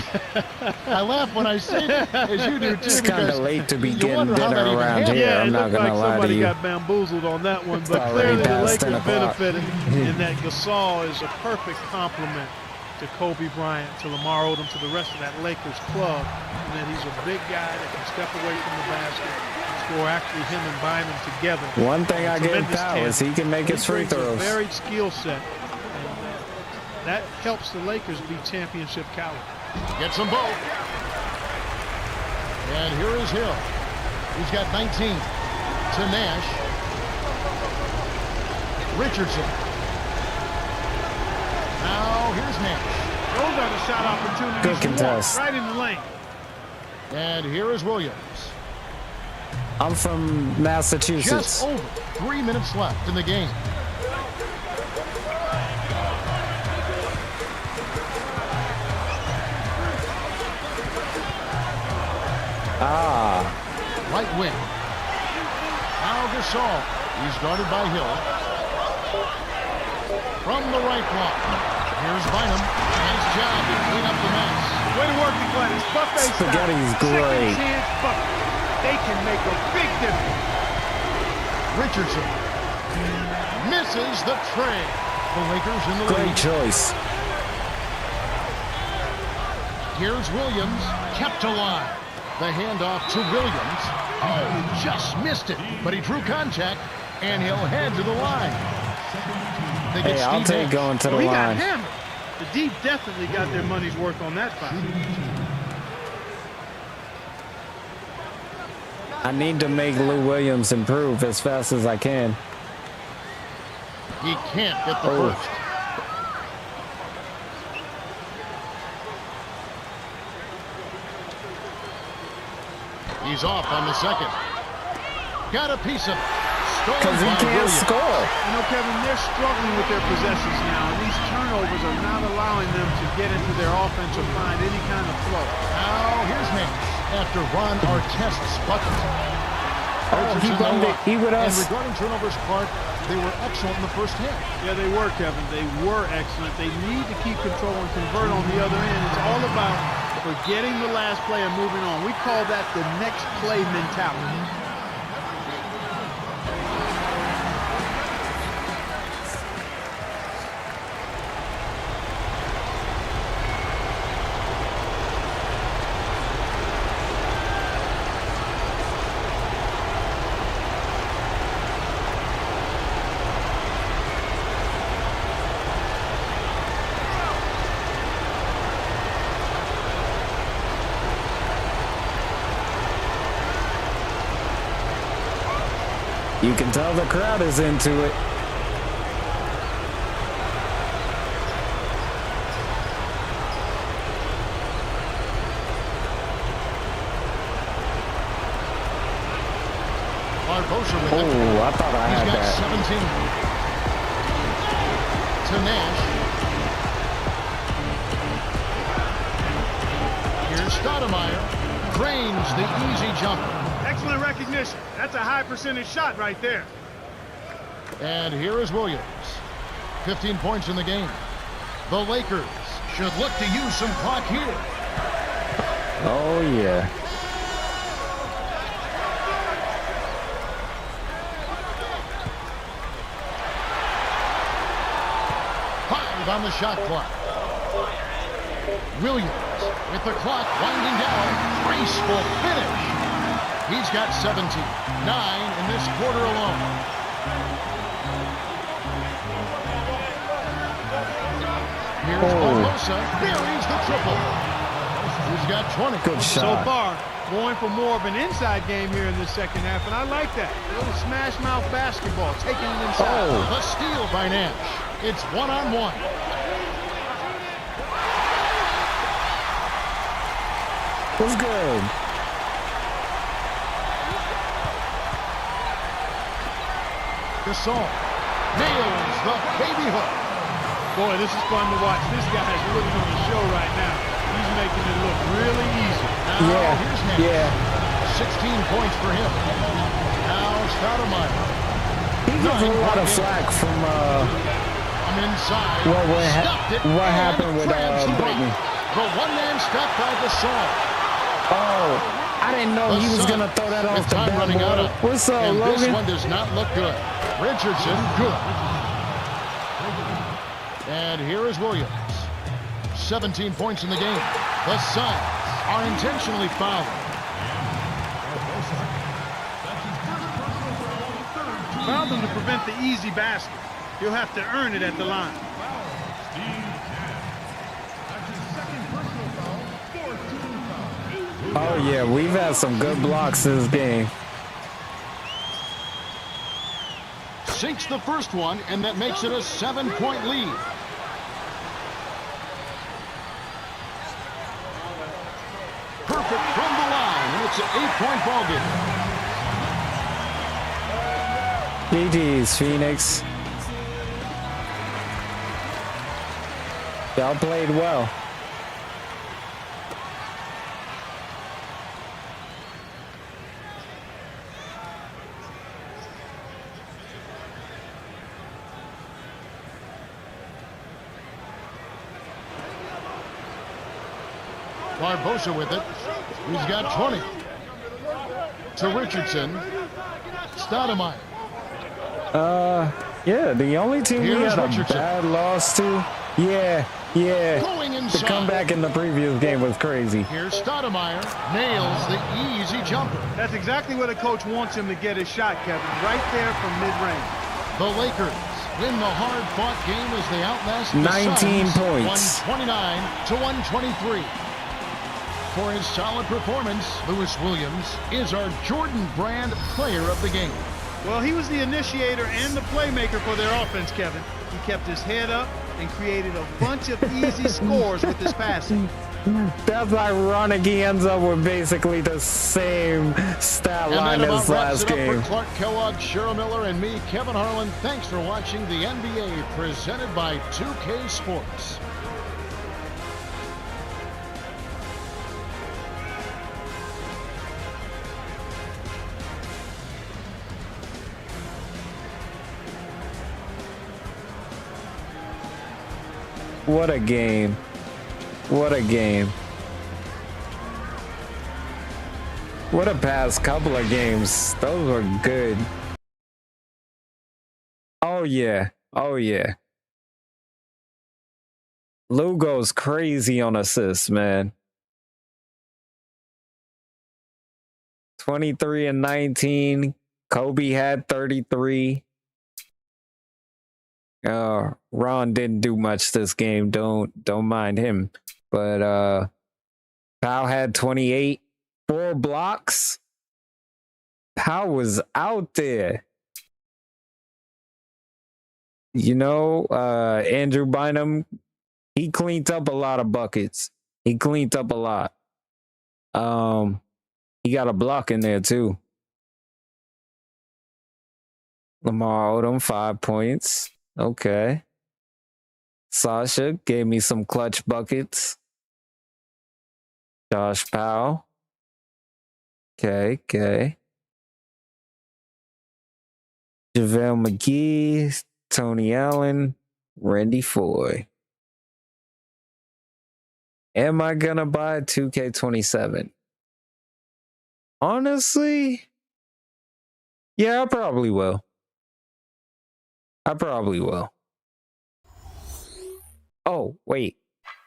I laugh when I say that, as you do too. It's kind of because late to be you getting wonder how dinner that even around happened. here. Yeah, I'm it not looked gonna like lie to somebody you. got bamboozled on that one, but already clearly the past 10 Lakers o'clock. benefited in that Gasol is a perfect complement to Kobe Bryant, to Lamar Odom, to the rest of that Lakers club, and that he's a big guy that can step away from the basket, score. Actually, him and Bynum together. One thing I give Tremendous Powell is tandem. he can make his free brings a throws. varied skill set, and that helps the Lakers be championship caliber. Gets them both. And here is Hill. He's got 19 to Nash. Richardson. Now here's Nash. Those are the shot opportunities Good you want, contest. right in the lane. And here is Williams. I'm from Massachusetts. Just over 3 minutes left in the game. Right wing. Now Gasol. He's guarded by Hill. From the right block. Here's Bynum. Nice job to clean up the mess. Way to work the Gladys. Buffet Spaghetti's style. great. Second chance bucket. They can make a big difference. Richardson misses the tray. The Lakers in the Great lead. choice. Here's Williams, kept alive. The handoff to Williams. Oh, just missed it, but he drew contact, and he'll head to the line. They get Hey, I'll Steve take Nash. going to the He got line. hammered. The Deep definitely got their money's worth on that foul. I need to make Lou Williams improve as fast as I can. He can't get the Oh. first. He's off on the second. Got a piece of it. Stolen Because he by can't Williams. score. You know, Kevin, they're struggling with their possessions now, and these turnovers are not allowing them to get into their offense or find any kind of flow. Now here's Nash after Ron Artest's bucket. Oh, he Richardson bummed no it. luck. He with And us. regarding turnovers, Clark, they were excellent in the first half. Yeah, they were, Kevin. They were excellent. They need to keep control and convert on the other end. It's all about forgetting the last play and moving on. We call that the next play mentality. You can tell the crowd is into it. Barbosa with it. Oh, I thought I He's had got that. 17. To Nash. Here's Stoudemire. Cranes the easy jumper. Excellent recognition. That's a high percentage shot right there. And here is Williams. 15 points in the game. The Lakers should look to use some clock here. Oh, yeah. On the shot clock. Williams with the clock winding down. Graceful finish. He's got 17. 9 in this quarter alone. Here's Barbosa. Buries the triple. He's got 20. Good So shot. far, going for more of an inside game here in the second half, and I like that. A little smash mouth basketball, taking it inside. Oh. The steal by Nash. It's one-on-one. What's good? Gasol nails the baby hook. Boy, this is fun to watch. This guy is really on the show right now. He's making it look really easy. Now Yeah, here's Nash. yeah. 16 points for him. Now Stoudemire. He gets a lot of flack from I'm inside. Stopped it what and happened with grabs the Brittany. rock. The one-man step by Gasol. Oh, I didn't know he was gonna throw that off With the time running out. backboard. What's up, And this Logan? one does not look good. Richardson, good. And here is Williams. 17 points in the game. The Suns are intentionally fouling. Fouled him to prevent the easy basket. He'll have to earn it at the line. Oh yeah, we've had some good blocks this game. Sinks the first one, and that makes it a 7-point lead. Perfect from the line, and it's an 8-point ball game. GG's, Phoenix. Y'all played well. Barbosa with it. He's got 20. To Richardson. Stoudemire. Yeah, the only team we Here's had a Richardson. bad loss to. Yeah. Going The inside. comeback in the previous game was crazy. Here's Stoudemire. Nails the easy jumper. That's exactly where the coach wants him to get his shot, Kevin. Right there from mid-range. The Lakers win the hard-fought game as they outlast the 19 Suns, points. 129 to 123. For his solid performance, Lewis Williams is our Jordan Brand player of the game. Well, he was the initiator and the playmaker for their offense, Kevin. He kept his head up and created a bunch of easy scores with his passing. That's ironic. He ends up with basically the same stat And line that as about wraps last it up game. for Clark Kellogg, Cheryl Miller, and me, Kevin Harlan. Thanks for watching the NBA presented by 2K Sports. What a game. What a game. What a past couple of games. Those were good. Oh yeah. Oh yeah. Lou goes crazy on assists, man. 23 and 19. Kobe had 33. Ron didn't do much this game. Don't mind him. But Powell had 28, 4 blocks. Powell was out there. Andrew Bynum, he cleaned up a lot of buckets. He cleaned up a lot. He got a block in there too. Lamar Odom, 5 points. Okay. Sasha gave me some clutch buckets. Josh Powell. Okay. JaVale McGee, Tony Allen, Randy Foy. Am I gonna buy 2K27? Honestly, yeah, I probably will. Oh, wait.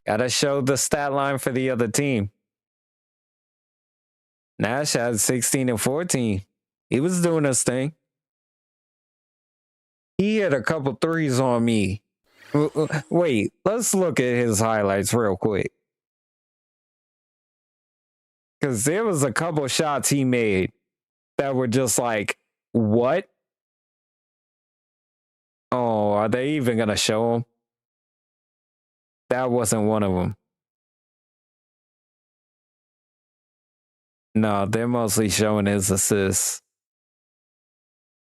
Gotta show the stat line for the other team. Nash had 16 and 14. He was doing his thing. He had a couple threes on me. Wait, let's look at his highlights real quick. Because there was a couple shots he made that were just like, what? Oh, are they even going to show him? That wasn't one of them. No, they're mostly showing his assists.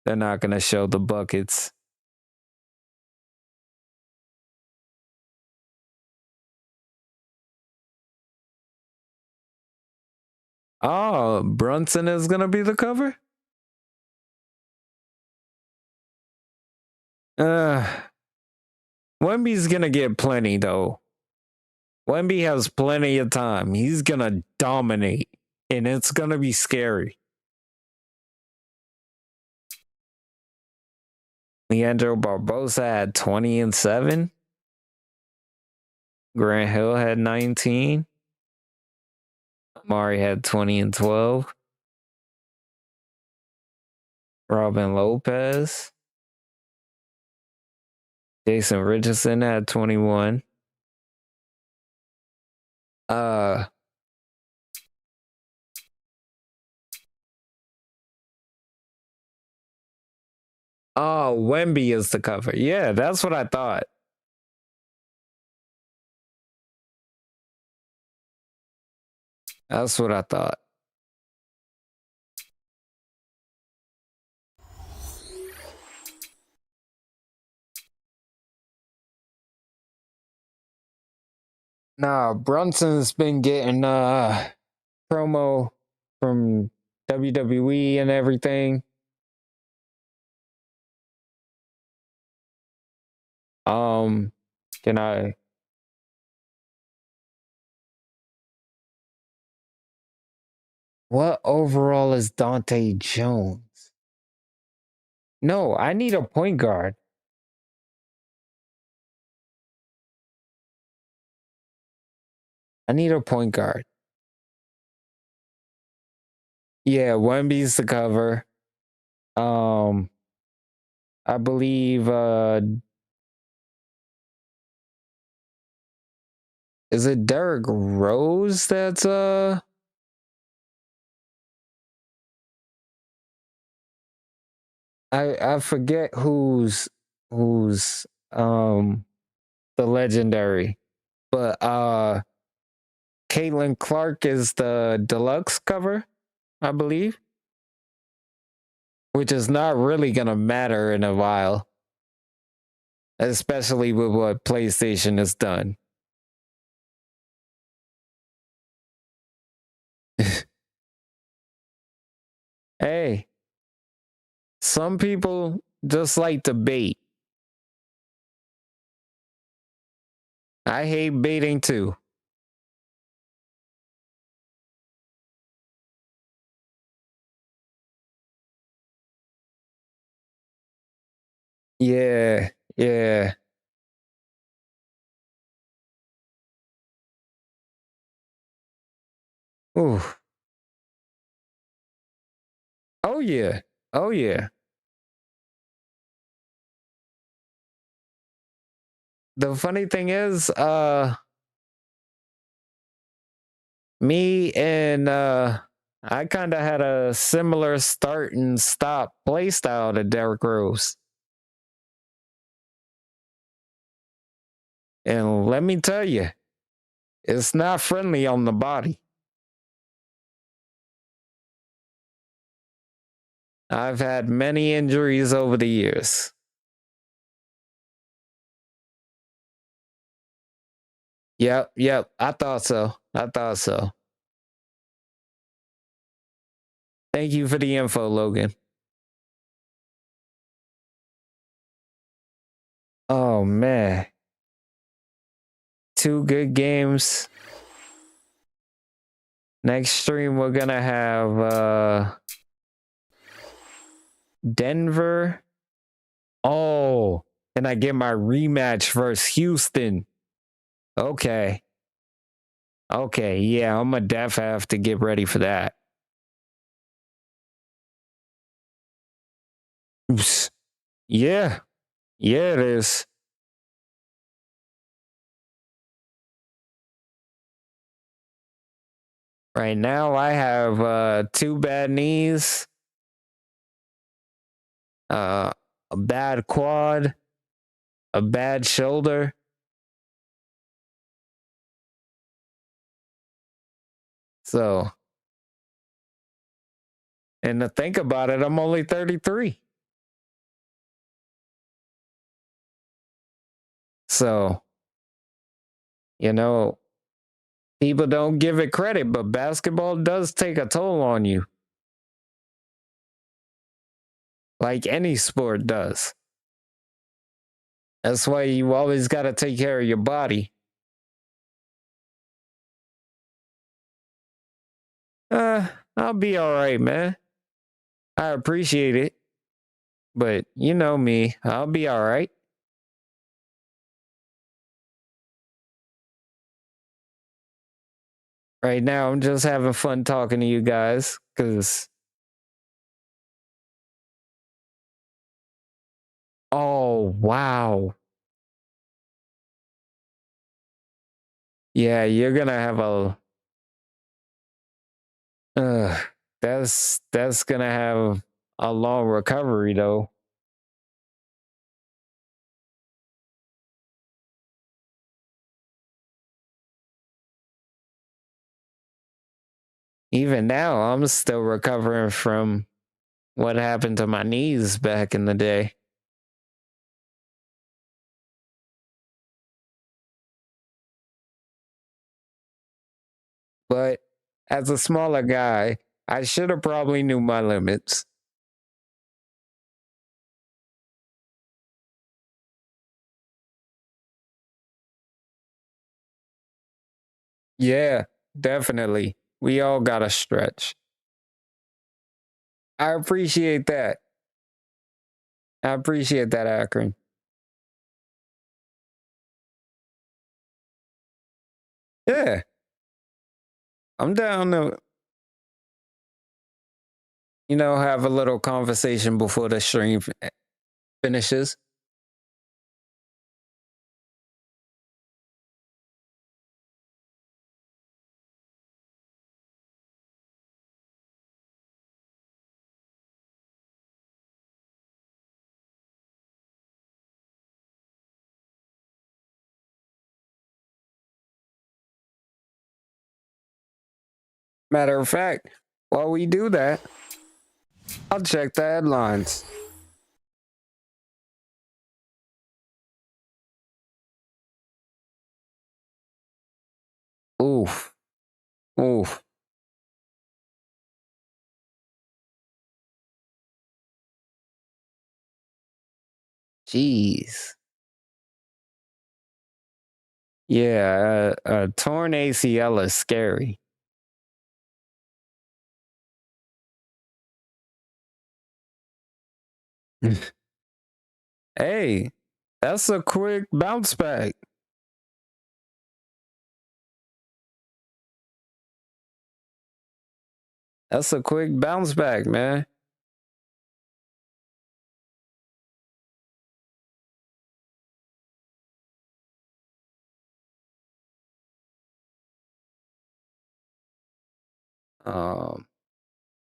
They're not going to show the buckets. Oh, Brunson is going to be the cover? Wemby's going to get plenty, though. Wemby has plenty of time. He's going to dominate, and it's going to be scary. Leandro Barbosa had 20 and 7. Grant Hill had 19. Amari had 20 and 12. Robin Lopez. Jason Richardson had 21. Oh, Wemby is the cover. Yeah, that's what I thought. That's what I thought. Nah, Brunson's been getting promo from WWE and everything. Can I? What overall is Dante Jones? No, I need a point guard. I need a point guard. Yeah, Wemby's the cover. I believe is it Derrick Rose that's I forget who's the legendary, but Caitlin Clark is the deluxe cover, I believe, which is not really gonna matter in a while, especially with what PlayStation has done. Hey, some people just like to bait. I hate baiting too. Yeah. Ooh. Oh yeah. The funny thing is, me and I kind of had a similar start and stop play style to Derrick Rose. And let me tell you, it's not friendly on the body. I've had many injuries over the years. Yep. I thought so. Thank you for the info, Logan. Oh, man. 2 good games. Next stream, we're going to have Denver. Oh, and I get my rematch versus Houston. Okay, yeah, I'm going to def have to get ready for that. Oops. Yeah, it is. Right now, I have 2 bad knees, a bad quad, a bad shoulder. So, and to think about it, I'm only 33. So, you know, people don't give it credit, but basketball does take a toll on you. Like any sport does. That's why you always got to take care of your body. I'll be all right, man. I appreciate it. But you know me, I'll be all right. Right now, I'm just having fun talking to you guys because. Oh, wow. Yeah, you're gonna have that's gonna have a long recovery though. Even now, I'm still recovering from what happened to my knees back in the day. But as a smaller guy, I should have probably knew my limits. Yeah, definitely. We all got to stretch. I appreciate that. Akron. Yeah. I'm down to, have a little conversation before the stream finishes. Matter of fact, while we do that, I'll check the headlines. Oof. Jeez. Yeah, a torn ACL is scary. Hey, that's a quick bounce back. That's a quick bounce back, man.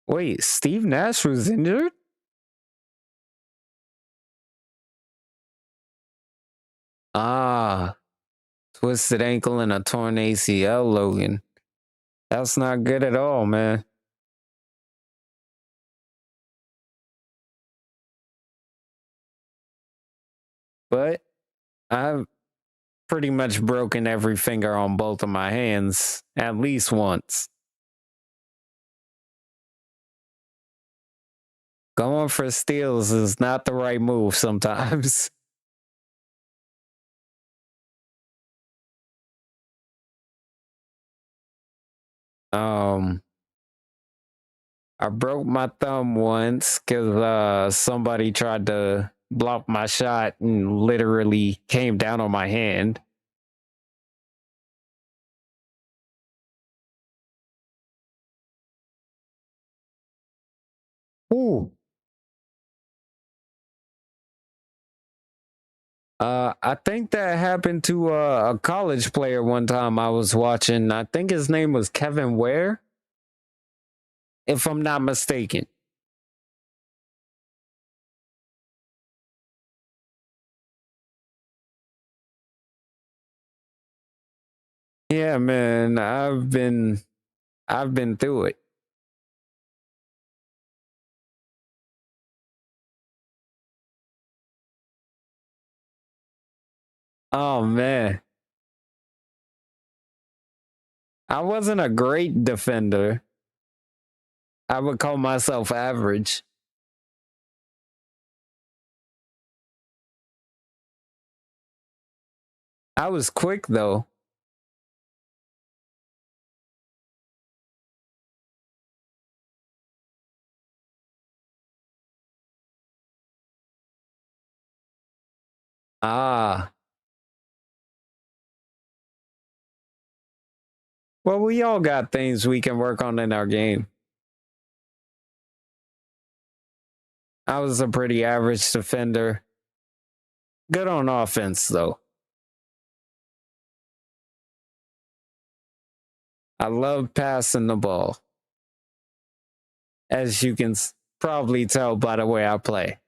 Wait, Steve Nash was injured? Ah, Twisted ankle and a torn ACL, Logan. That's not good at all, man. But I've pretty much broken every finger on both of my hands at least once. Going for steals is not the right move sometimes. I broke my thumb once because somebody tried to block my shot and literally came down on my hand. Ooh. I think that happened to a college player one time I was watching. I think his name was Kevin Ware, if I'm not mistaken. Yeah, man, I've been through it. Oh man. I wasn't a great defender. I would call myself average. I was quick though. Ah. Well, we all got things we can work on in our game. I was a pretty average defender. Good on offense, though. I love passing the ball. As you can probably tell by the way I play.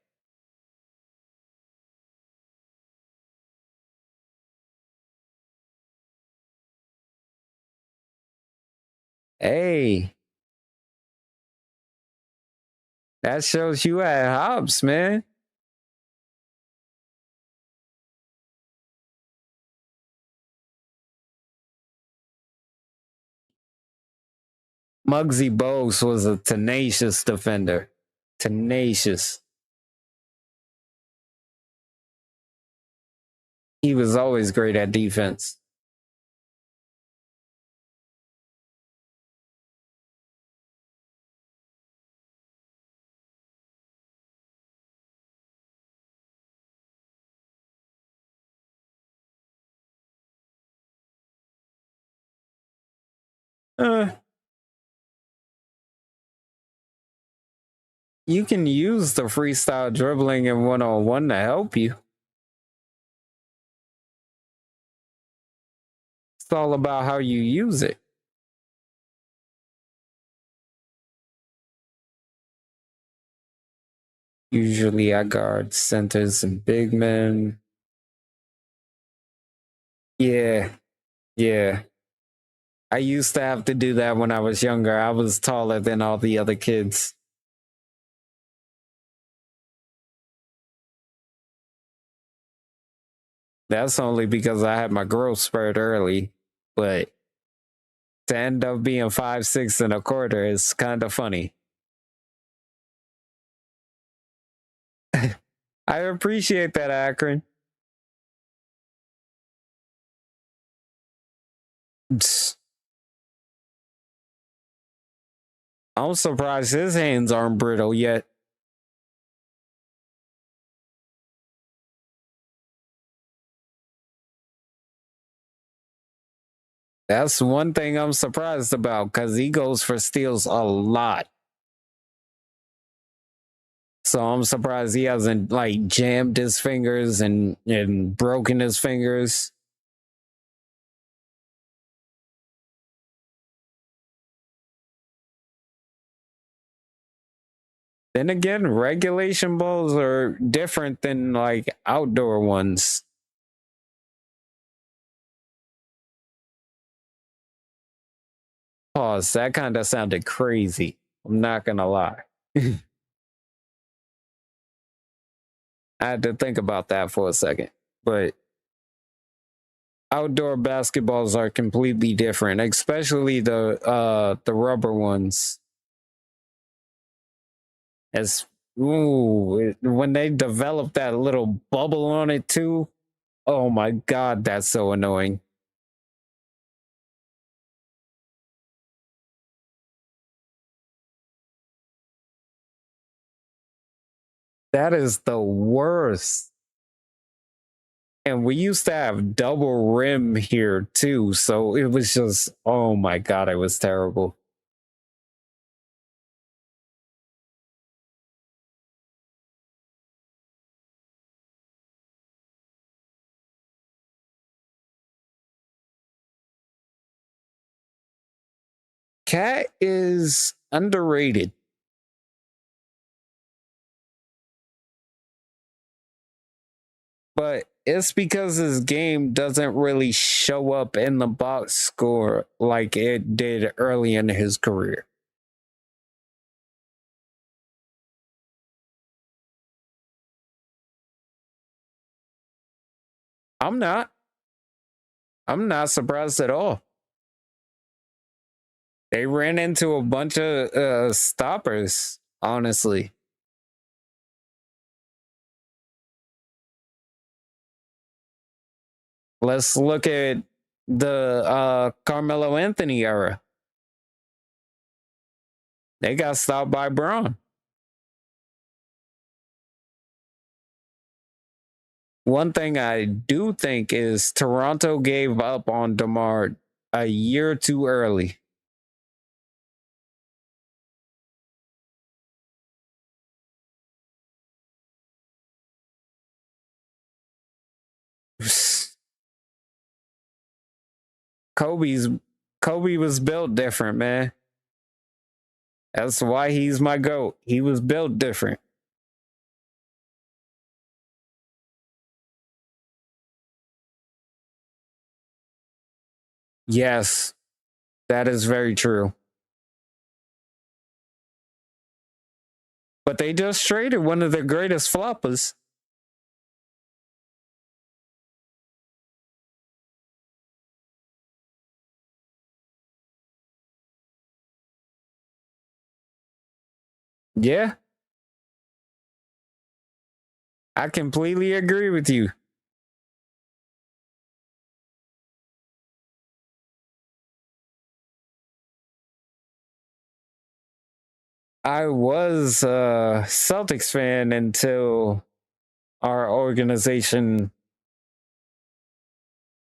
Hey. That shows you had hops, man. Muggsy Bogues was a tenacious defender. Tenacious. He was always great at defense. You can use the freestyle dribbling in one-on-one to help you. It's all about how you use it. Usually I guard centers and big men. Yeah. I used to have to do that when I was younger. I was taller than all the other kids. That's only because I had my growth spurt early. But to end up being 5'6" and a quarter is kind of funny. I appreciate that, Akron. I'm surprised his hands aren't brittle yet. That's one thing I'm surprised about because he goes for steals a lot. So I'm surprised he hasn't like jammed his fingers and broken his fingers. Then again, regulation balls are different than like outdoor ones. Pause. That kind of sounded crazy. I'm not gonna lie. I had to think about that for a second. But outdoor basketballs are completely different, especially the rubber ones. When they develop that little bubble on it too. Oh my god, that's so annoying. That is the worst. And we used to have double rim here too, so it was just, oh my god, it was terrible. Cat is underrated. But it's because his game doesn't really show up in the box score like it did early in his career. I'm not. I'm not surprised at all. They ran into a bunch of stoppers, honestly. Let's look at the Carmelo Anthony era. They got stopped by Braun. One thing I do think is Toronto gave up on DeMar a year too early. Kobe was built different, man. That's why he's my GOAT. He was built different. Yes, that is very true. But they just traded one of the greatest floppers. Yeah. I completely agree with you. I was a Celtics fan until our organization.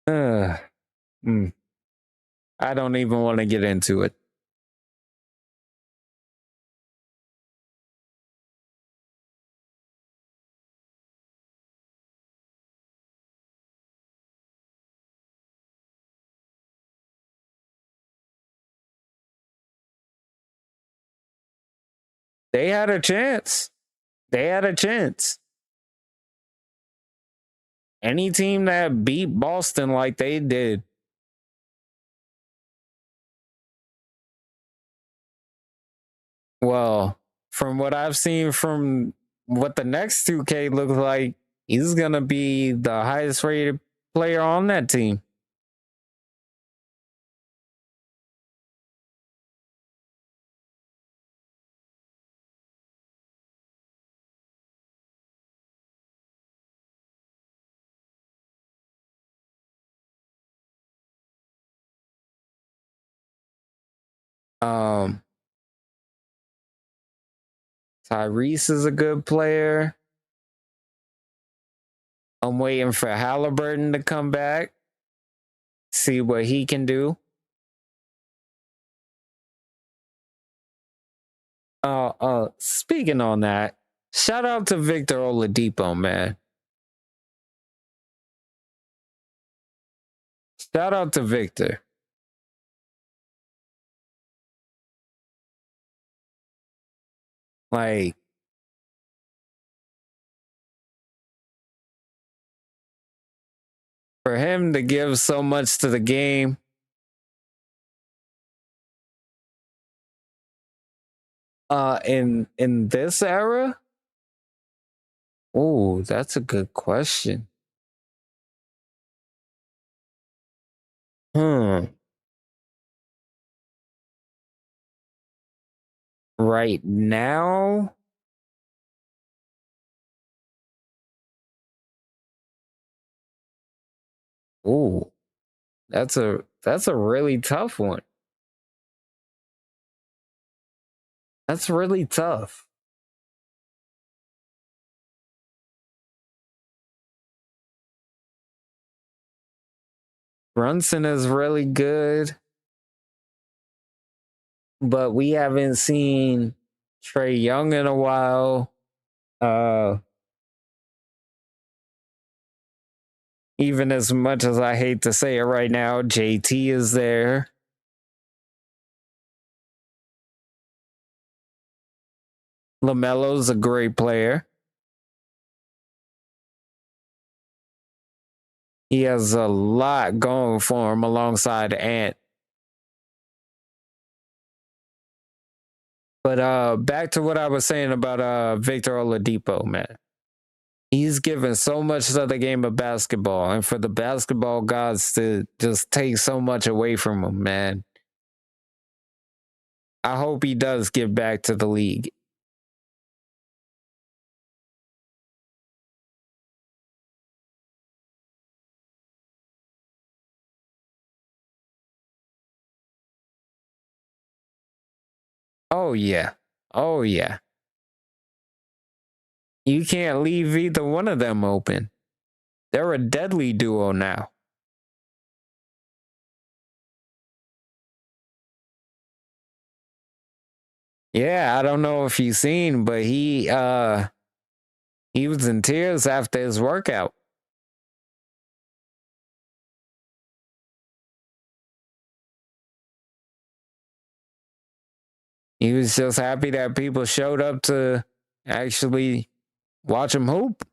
I don't even want to get into it. They had a chance. They had a chance. Any team that beat Boston like they did. Well, from what I've seen from what the next 2K looks like, he's going to be the highest rated player on that team. Tyrese is a good player. I'm waiting for Halliburton to come back, see what he can do. Speaking on that, shout out to Victor Oladipo, man. Shout out to Victor. Like, for him to give so much to the game, In this era? Oh, that's a good question. Hmm. Right now? Oh, that's a really tough one. That's really tough. Brunson is really good, but we haven't seen Trey Young in a while. Even as much as I hate to say it right now, JT is there. LaMelo's a great player. He has a lot going for him alongside Ant. But back to what I was saying about Victor Oladipo, man. He's given so much to the game of basketball, and for the basketball gods to just take so much away from him, man. I hope he does give back to the league. Oh, yeah. Oh, yeah. You can't leave either one of them open. They're a deadly duo now. Yeah, I don't know if you've seen, but he was in tears after his workout. He was just happy that people showed up to actually watch him hoop.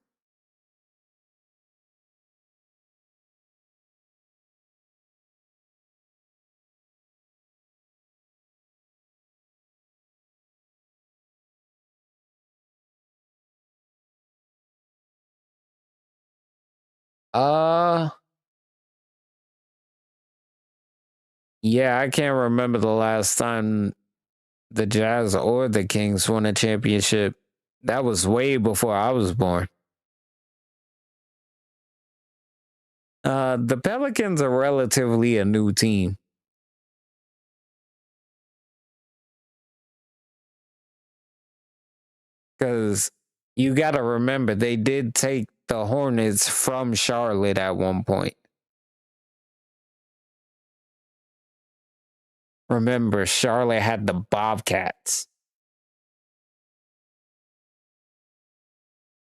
Yeah, I can't remember the last time the Jazz or the Kings won a championship. That was way before I was born. The Pelicans are relatively a new team. Because you got to remember, they did take the Hornets from Charlotte at one point. Remember, Charlotte had the Bobcats.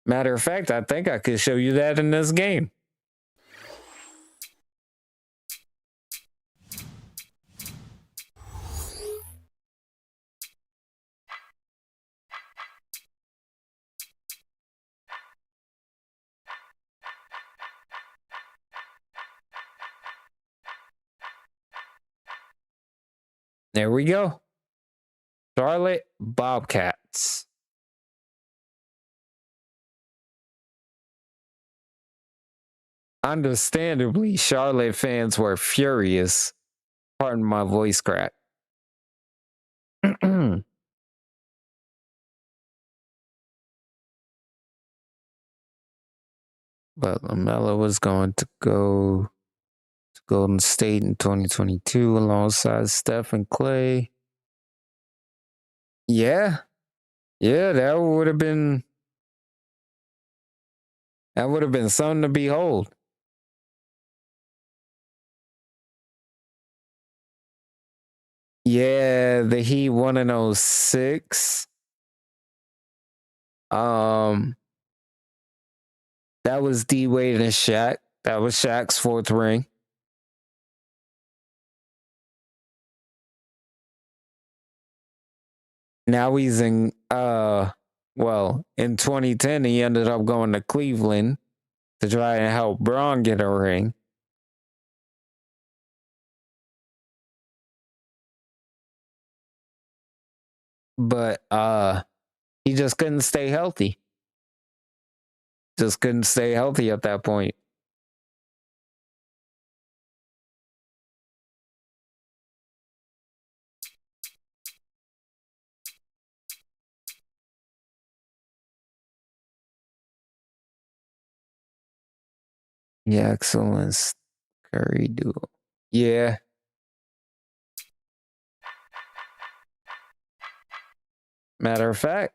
Matter of fact, I think I could show you that in this game. There we go. Charlotte Bobcats. Understandably, Charlotte fans were furious. Pardon my voice crack. But LaMelo was going to go to Golden State in 2022 alongside Steph and Clay. Yeah. Yeah, that would have been something to behold. Yeah, the Heat won in 06. That was D Wade and Shaq. That was Shaq's fourth ring. Now he's in in 2010 he ended up going to Cleveland to try and help Bron get a ring. but he just couldn't stay healthy. Just couldn't stay healthy at that point. Yeah, excellence. Curry duo. Yeah. Matter of fact,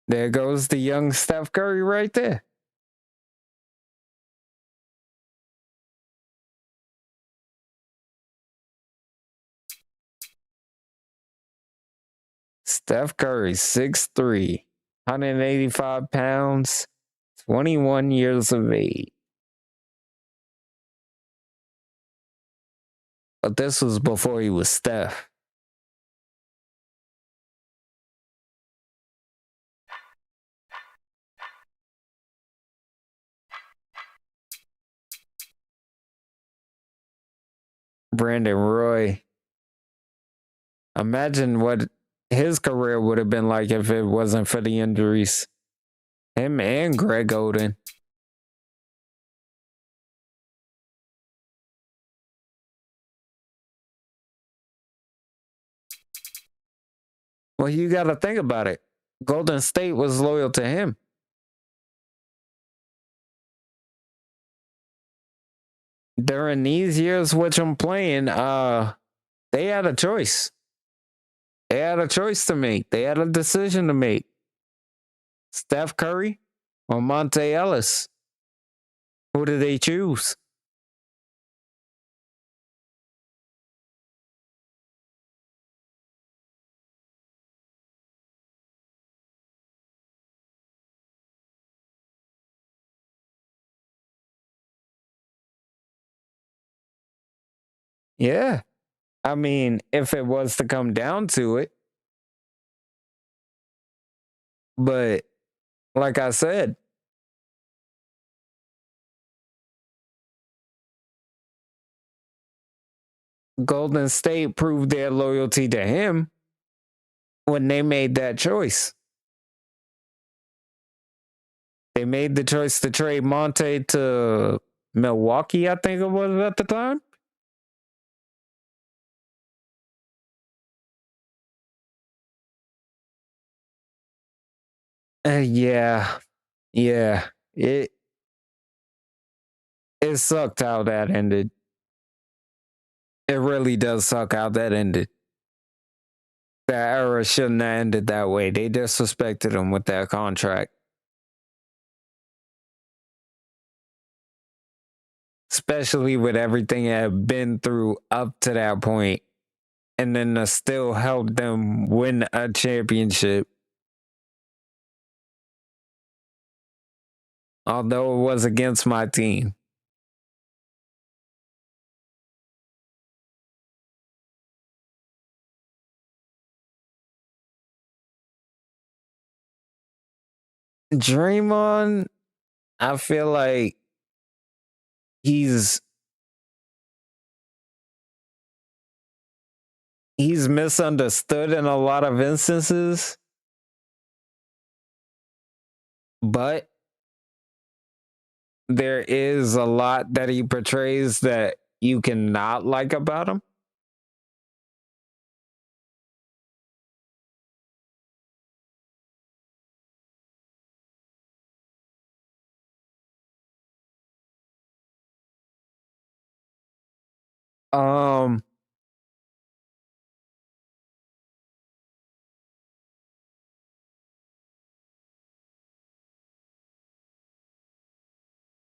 there goes the young Steph Curry right there. Steph Curry, 6'3", 185 pounds, 21 years of age. But this was before he was Steph. Brandon Roy. Imagine what his career would have been like if it wasn't for the injuries. Him and Greg Oden. Well, you got to think about it. Golden State was loyal to him. During these years which I'm playing, they had a choice. They had a choice to make. They had a decision to make. Steph Curry or Monte Ellis? Who did they choose? Yeah. I mean, if it was to come down to it. But like I said, Golden State proved their loyalty to him when they made that choice. They made the choice to trade Monte to Milwaukee, I think it was at the time. Yeah. It sucked how that ended. It really does suck how that ended. That era shouldn't have ended that way. They disrespected him with that contract. Especially with everything I had been through up to that point. And then to still help them win a championship. Although it was against my team. Draymond, I feel like he's misunderstood in a lot of instances. But there is a lot that he portrays that you cannot like about him.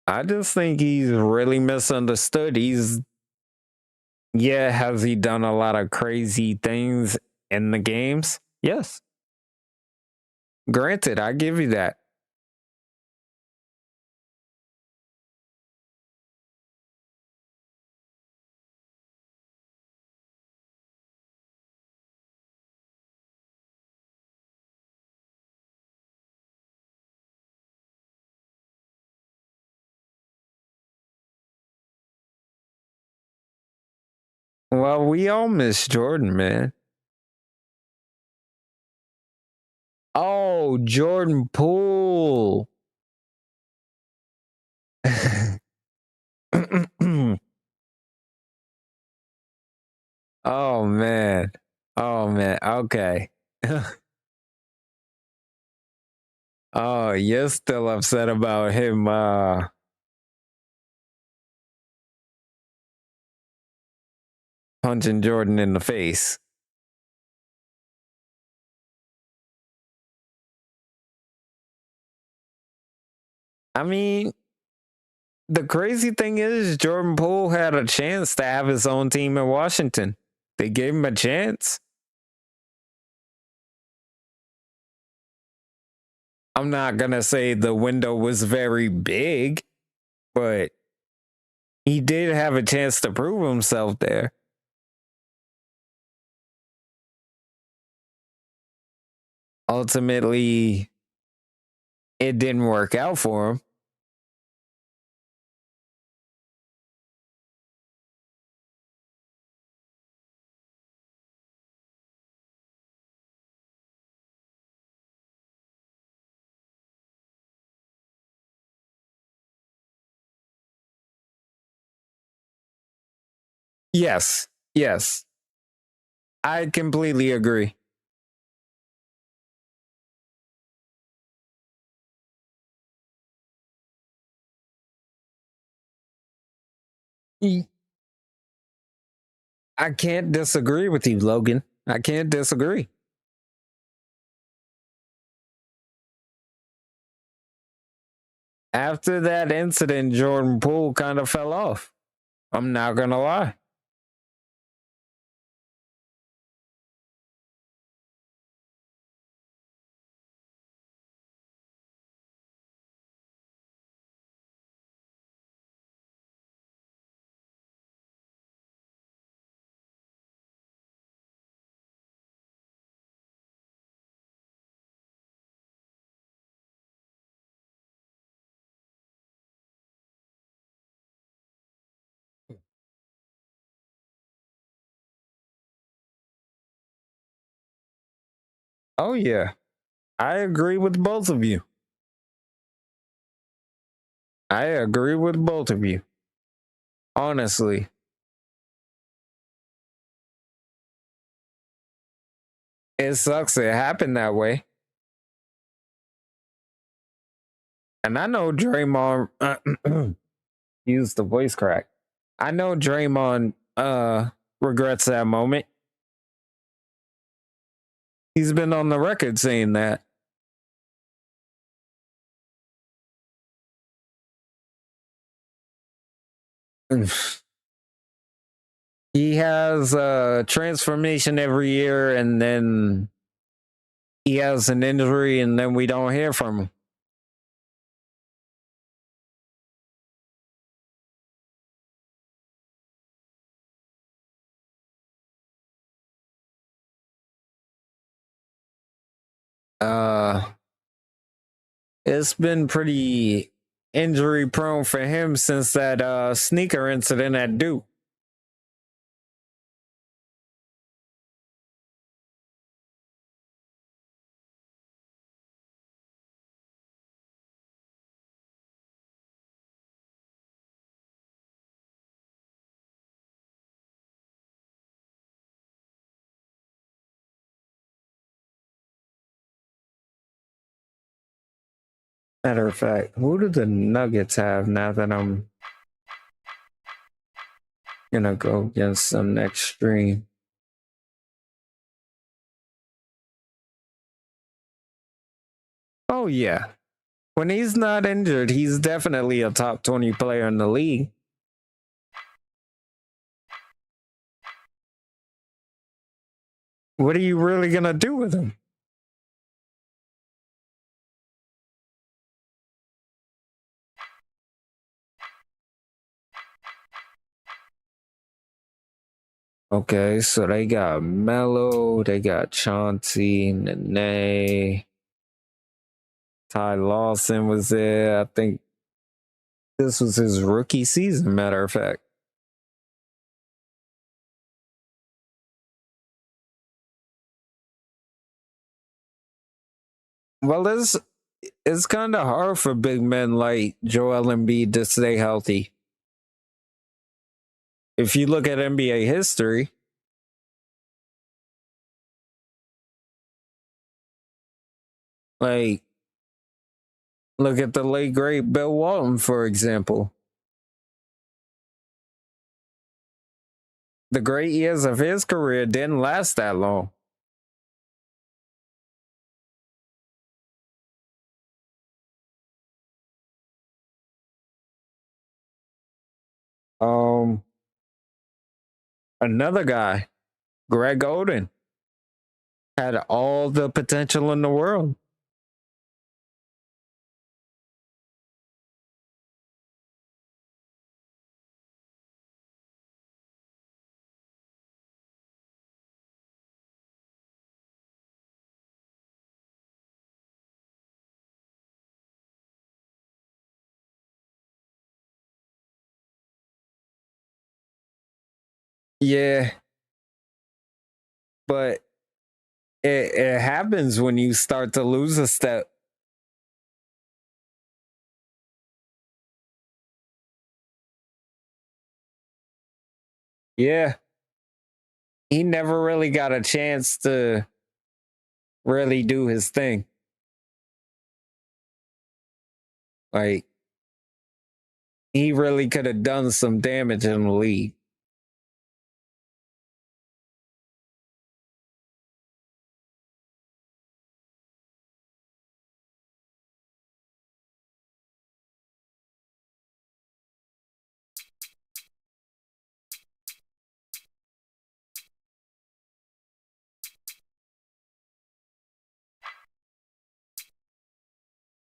I just think he's really misunderstood. Has he done a lot of crazy things in the games? Yes. Granted, I give you that. Well, we all miss Jordan, man. Oh, Jordan Poole. Oh man. Oh man. Okay. Oh, you're still upset about him punching Jordan in the face. I mean, the crazy thing is Jordan Poole had a chance to have his own team in Washington. They gave him a chance. I'm not going to say the window was very big, but he did have a chance to prove himself there. Ultimately, it didn't work out for him. Yes, yes. I completely agree. I can't disagree with you, Logan. I can't disagree. After that incident, Jordan Poole kind of fell off. I'm not going to lie. Oh, yeah. I agree with both of you. I agree with both of you. Honestly. It sucks it happened that way. And I know Draymond used the voice crack. I know Draymond regrets that moment. He's been on the record saying that. He has a transformation every year, and then he has an injury, and then we don't hear from him. It's been pretty injury prone for him since that sneaker incident at Duke. Matter of fact, who do the Nuggets have now that I'm gonna go against them next stream? Oh, yeah. When he's not injured, he's definitely a top 20 player in the league. What are you really gonna do with him? Okay, so they got Melo, they got Chauncey, Nene, Ty Lawson was there. I think this was his rookie season, matter of fact. Well, it's kind of hard for big men like Joel Embiid to stay healthy. If you look at NBA history, like look at the late great Bill Walton, for example. The great years of his career didn't last that long. Um, Another guy, Greg Oden, had all the potential in the world. Yeah, but it happens when you start to lose a step. Yeah, he never really got a chance to really do his thing. Like, he really could have done some damage in the league.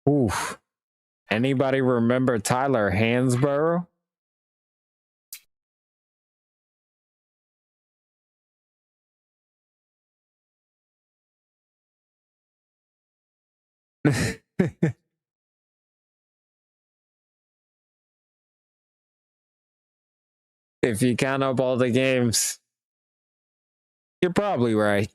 Oof. Anybody remember Tyler Hansborough? If you count up all the games, you're probably right.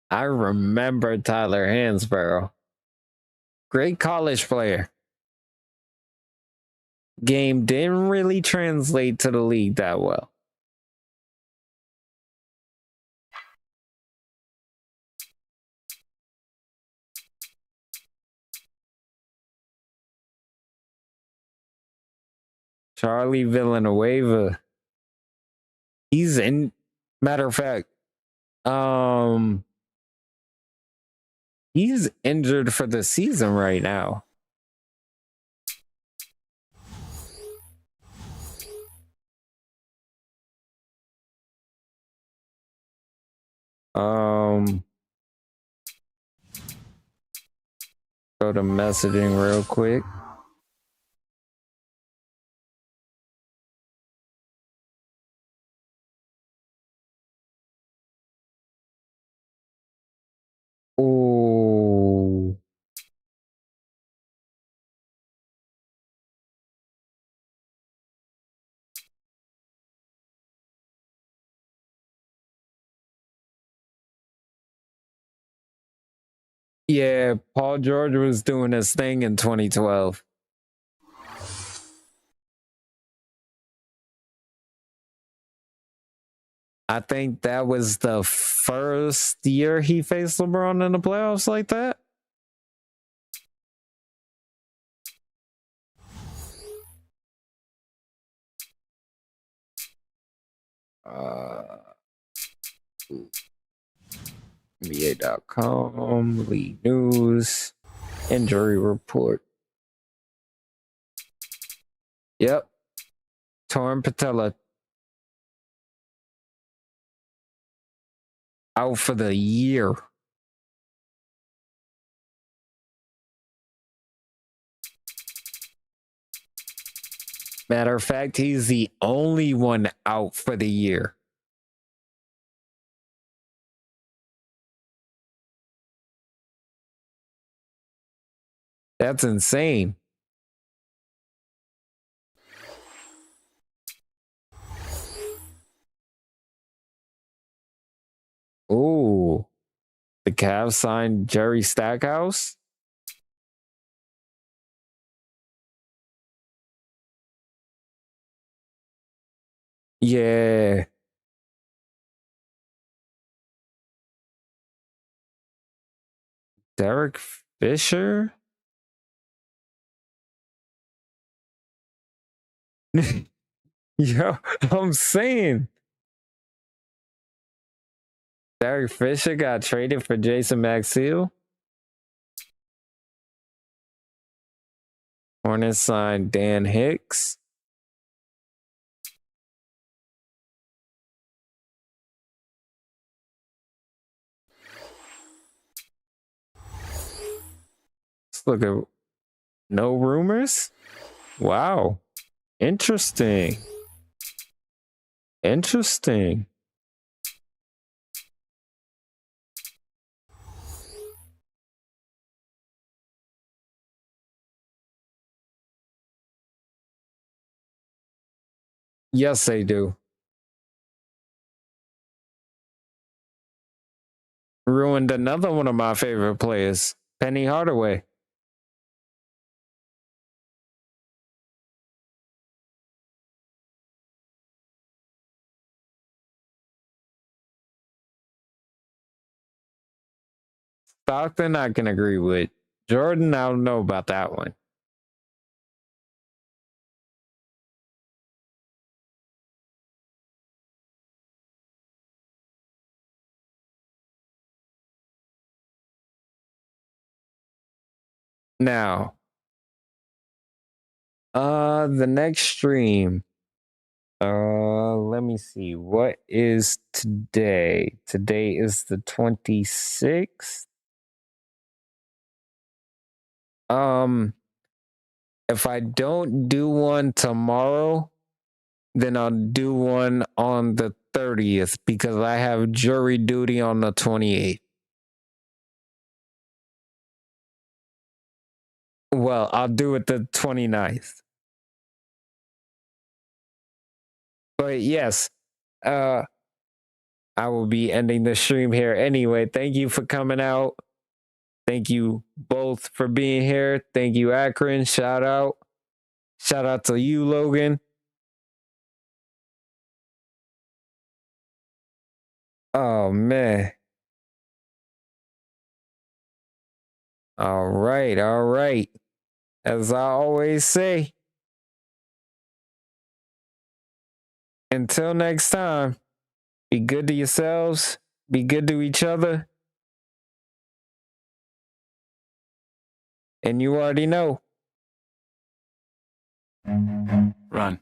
I remember Tyler Hansborough. Great college player. Game didn't really translate to the league that well. Charlie Villanueva. He's in, matter of fact, he's injured for the season right now. Go to messaging real quick. Oh, yeah, Paul George was doing his thing in 2012. I think that was the first year he faced LeBron in the playoffs like that. NBA.com, league news, injury report. Yep. Torn patella. Out for the year. Matter of fact, he's the only one out for the year. That's insane. Ooh, the Cavs signed Jerry Stackhouse. Yeah. Derek Fisher? Yo, I'm saying. Derek Fisher got traded for Jason Maxiell. Hornets signed Dan Hicks. Let's look at no rumors. Wow. Interesting. Interesting. Yes, they do. Ruined another one of my favorite players, Penny Hardaway. Stockton, I can agree with. Jordan, I don't know about that one. Now, the next stream. Let me see. What is today? Today is the 26th. If I don't do one tomorrow, then I'll do one on the 30th because I have jury duty on the 28th. Well, I'll do it the 29th. But yes, I will be ending the stream here anyway. Thank you for coming out. Thank you both for being here. Thank you, Akron. Shout out. Shout out to you, Logan. Oh, man. All right. All right. As I always say, until next time, be good to yourselves, be good to each other. And you already know. Run.